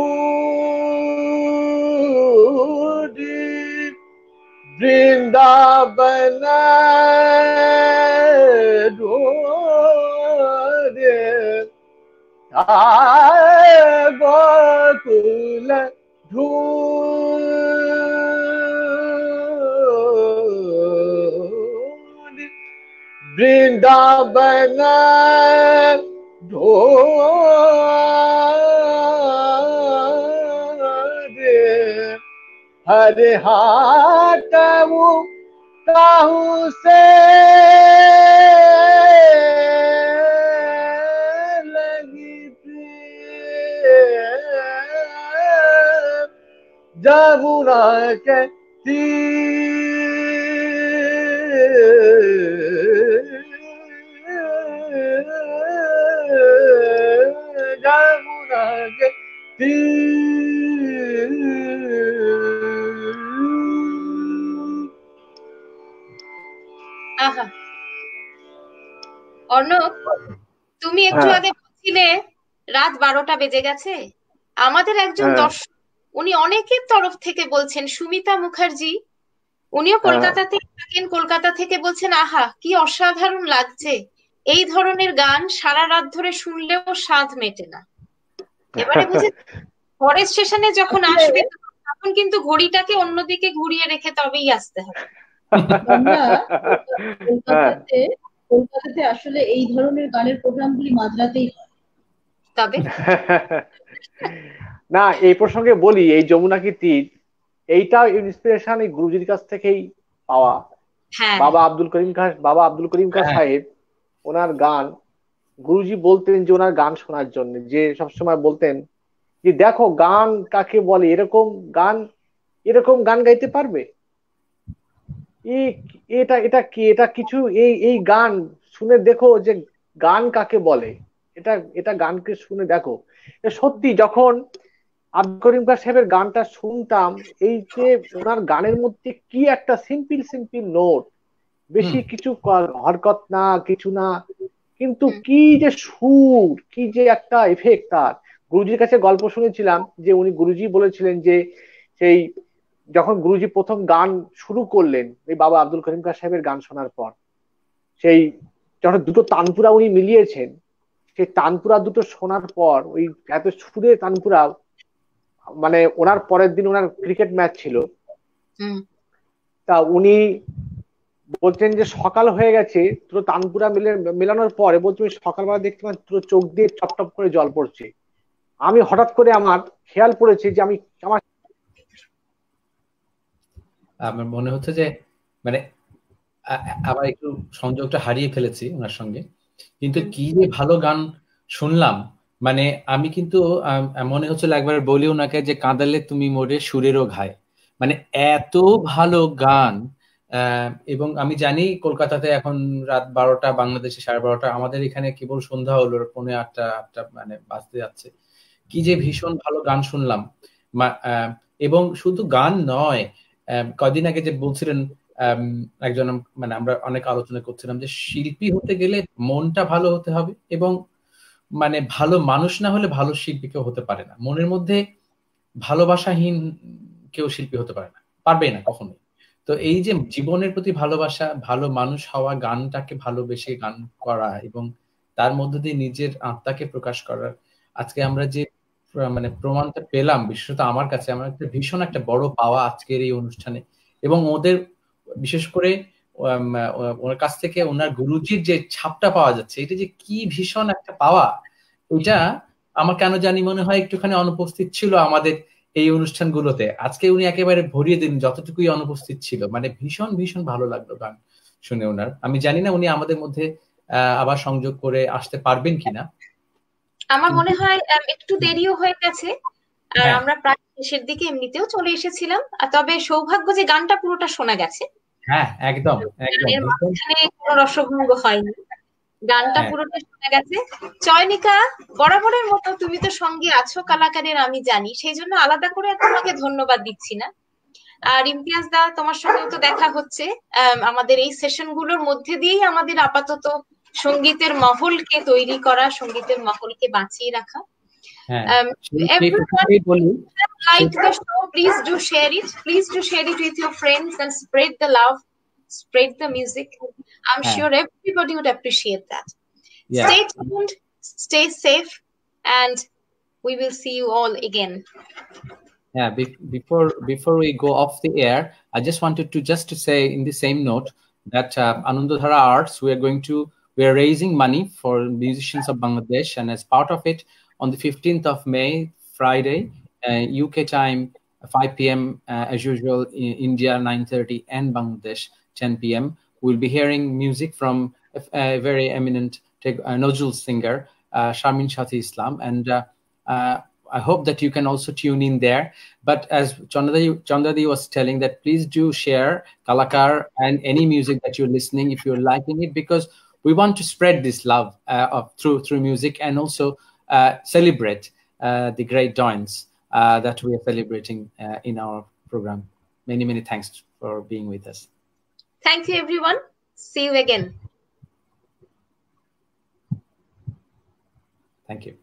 বৃন্দাবন ঢুঢে বকুল ঢুঢি বৃন্দাবন ঢোরে हरे हाटऊ काहू से लगी प्रेम जमुना के तीर जमुना के तीर আহা, অর্ণব, তুমি একটু আগে বলছিলে রাত 12টা বেজে গেছে। আমাদের একজন দর্শক, উনি অনেকের তরফ থেকে বলছেন, সুমিতা মুখার্জি, উনিও কলকাতাতে থাকেন, কলকাতা থেকে বলছেন, আহা কি অসাধারণ লাগছে, এই ধরনের গান সারা রাত ধরে শুনলেও স্বাদ মেটে না। এবারে বুঝে পরের স্টেশনে যখন আসবে তখন কিন্তু ঘড়িটাকে অন্যদিকে ঘুরিয়ে রেখে তবেই আসতে হবে। আমরা কলকাতাতে আসলে এই ধরনের গানের প্রোগ্রামগুলি মাঝরাতেই হয়। তবে না, এই প্রসঙ্গে বলি, এই যমুনা কি তীর, এইটা ইন্সপিরেশন এই গুরুজির কাছ থেকেই পাওয়া। হ্যাঁ, বাবা আব্দুল করিম খান সাহেব, ওনার গান, গুরুজি বলতেন যে ওনার গান শোনার জন্য, যে সবসময় বলতেন যে দেখো গান কাকে বলে, এরকম গান গাইতে পারবে, এটা কি, এটা কিছু, এই গান শুনে দেখো যে গান কাকে বলে, এটা গানকে শুনে দেখো। সত্যি যখন আব্দুল করিম খান সাহেবের গানটা শুনতাম, এই যে ওনার গানের মধ্যে কি একটা সিম্পল নোট, বেশি কিছু হরকত না, কিছু না, কিন্তু কি যে সুর, কি যে একটা এফেক্ট তার। গুরুজির কাছে গল্প শুনেছিলাম যে গুরুজি বলেছিলেন যে সেই যখন গুরুজি প্রথম গান শুরু করলেন এই বাবা আব্দুল করিম খান সাহেবের গান শোনার পর, সেই যখন দুটো তানপুরা উনি মিলিয়েছেন, সেই তানপুরা দুটো শোনার পর, ওই এত সুরে তানপুরা, মানে ওনার পরের দিন ওনার ক্রিকেট ম্যাচ ছিল, তা উনি বলছেন যে সকাল হয়ে গেছে, পুরো তানপুরা মেলানোর পরে বলছে সকালবেলা দেখতে পাচ্ছি পুরো চোখ দিয়ে টপ করে জল পড়ছে। আমি হঠাৎ করে আমার খেয়াল পড়েছে যে আমার মনে হচ্ছে যে মানে আবার একটু সংযোগটা হারিয়ে ফেলেছি ওনার সঙ্গে, কিন্তু কি যে ভালো গান শুনলাম, মানে আমি কিন্তু মনে হচ্ছিল একবার বলি ওনাকে যে কাঁদালে তুমি মোরে সুরেরও ঘায়, মানে এত ভালো গান। এবং আমি জানি কলকাতাতে এখন রাত 12টা, বাংলাদেশে 12:30, আমাদের এখানে কেবল সন্ধ্যা হলো 7:45-8টা মানে বাজতে যাচ্ছে। কি যে ভীষণ ভালো গান শুনলাম। এবং শুধু গান নয়, কদিন আগে যে বলছিলেন একজন, মানে আমরা অনেক আলোচনা করছিলাম যে শিল্পী হতে গেলে মনটা ভালো হতে হবে, এবং মানে ভালো মানুষ না হলে ভালো শিল্পী কেউ হতে পারে না। মনের মধ্যে ভালোবাসাহীন কেউ শিল্পী হতে পারবে না কখনোই। তো এই যে জীবনের প্রতি ভালোবাসা, ভালো মানুষ হওয়া, গানটাকে ভালোবেসে গান করা এবং তার মধ্য দিয়ে নিজের আত্মাকে প্রকাশ করার, আজকে আমরা যে মানে প্রমাণটা পেলাম, বিশেষত আমার কাছে আমার একটা ভীষণ একটা বড় পাওয়া আজকের এই অনুষ্ঠানে। এবং ওদের বিশেষ করে ওনার কাছ থেকে ওনার গুরুজির যে ছাপটা পাওয়া যাচ্ছে, এটা যে কি ভীষণ একটা পাওয়া, ওইটা আমার কেন জানি মনে হয় একটুখানি অনুপস্থিত ছিল আমাদের এই অনুষ্ঠানগুলোতে। আজকে উনি একেবারে ভরিয়ে দিন যতটুকুই অনুপস্থিত ছিল। মানে ভীষণ ভীষণ ভালো লাগলো গান শুনে ওনার। আমি জানি না উনি আমাদের মধ্যে আবার সংযোগ করে আসতে পারবেন কিনা। আমার মনে হয় একটু দেরিও হয়ে গেছে, আর আমরা প্রায় শেষের দিকে এমনিতেও চলে এসেছিলাম। তবে সৌভাগ্য যে গানটা পুরোটা শোনা গেছে। হ্যাঁ, একদম একদম গানের মাঝখানে কোনো রসভঙ্গ হয়নি, গানটা হ্যাঁ পুরোটা শোনা গেছে। চয়নিকা, বরাবরের মতো তুমি তো সঙ্গে আছো কালাকারের, আমি জানি, সেই জন্য আলাদা করে আর তোমাকে ধন্যবাদ দিচ্ছি না। আর ইমতিয়াজ দা, তোমার সঙ্গেও তো দেখা হচ্ছে আমাদের এই সেশন গুলোর মধ্যে দিয়েই আমাদের আপাতত সঙ্গীতের মহলকে তৈরি করা, সঙ্গীতের মহলকে বাঁচিয়ে রাখা। হ্যাঁ সেই Everyone প্রসঙ্গেই বলি like the show, please do share it. Please do share it with your friends and spread the love, spread the music. I'm হ্যাঁ sure everybody would appreciate that. yeah Stay tuned, stay safe, and we will see you all again. Yeah, before we go off the air, I just wanted to say in the same note that Anandadhara Arts, we are raising money for musicians of Bangladesh, and as part of it, on the 15th of May, Friday, UK time, 5 p.m. As usual, in India 9:30, and Bangladesh 10 p.m. We'll be hearing music from a very eminent Nozul singer, Shamin Shathi Islam, and I hope that you can also tune in there. But as Chandadi was telling, that please do share Kalakar and any music that you're listening if you're liking it, because we want to spread this love through music, and also celebrate the great dance that we are celebrating in our program. Many thanks for being with us. Thank you, everyone. See you again. Thank you.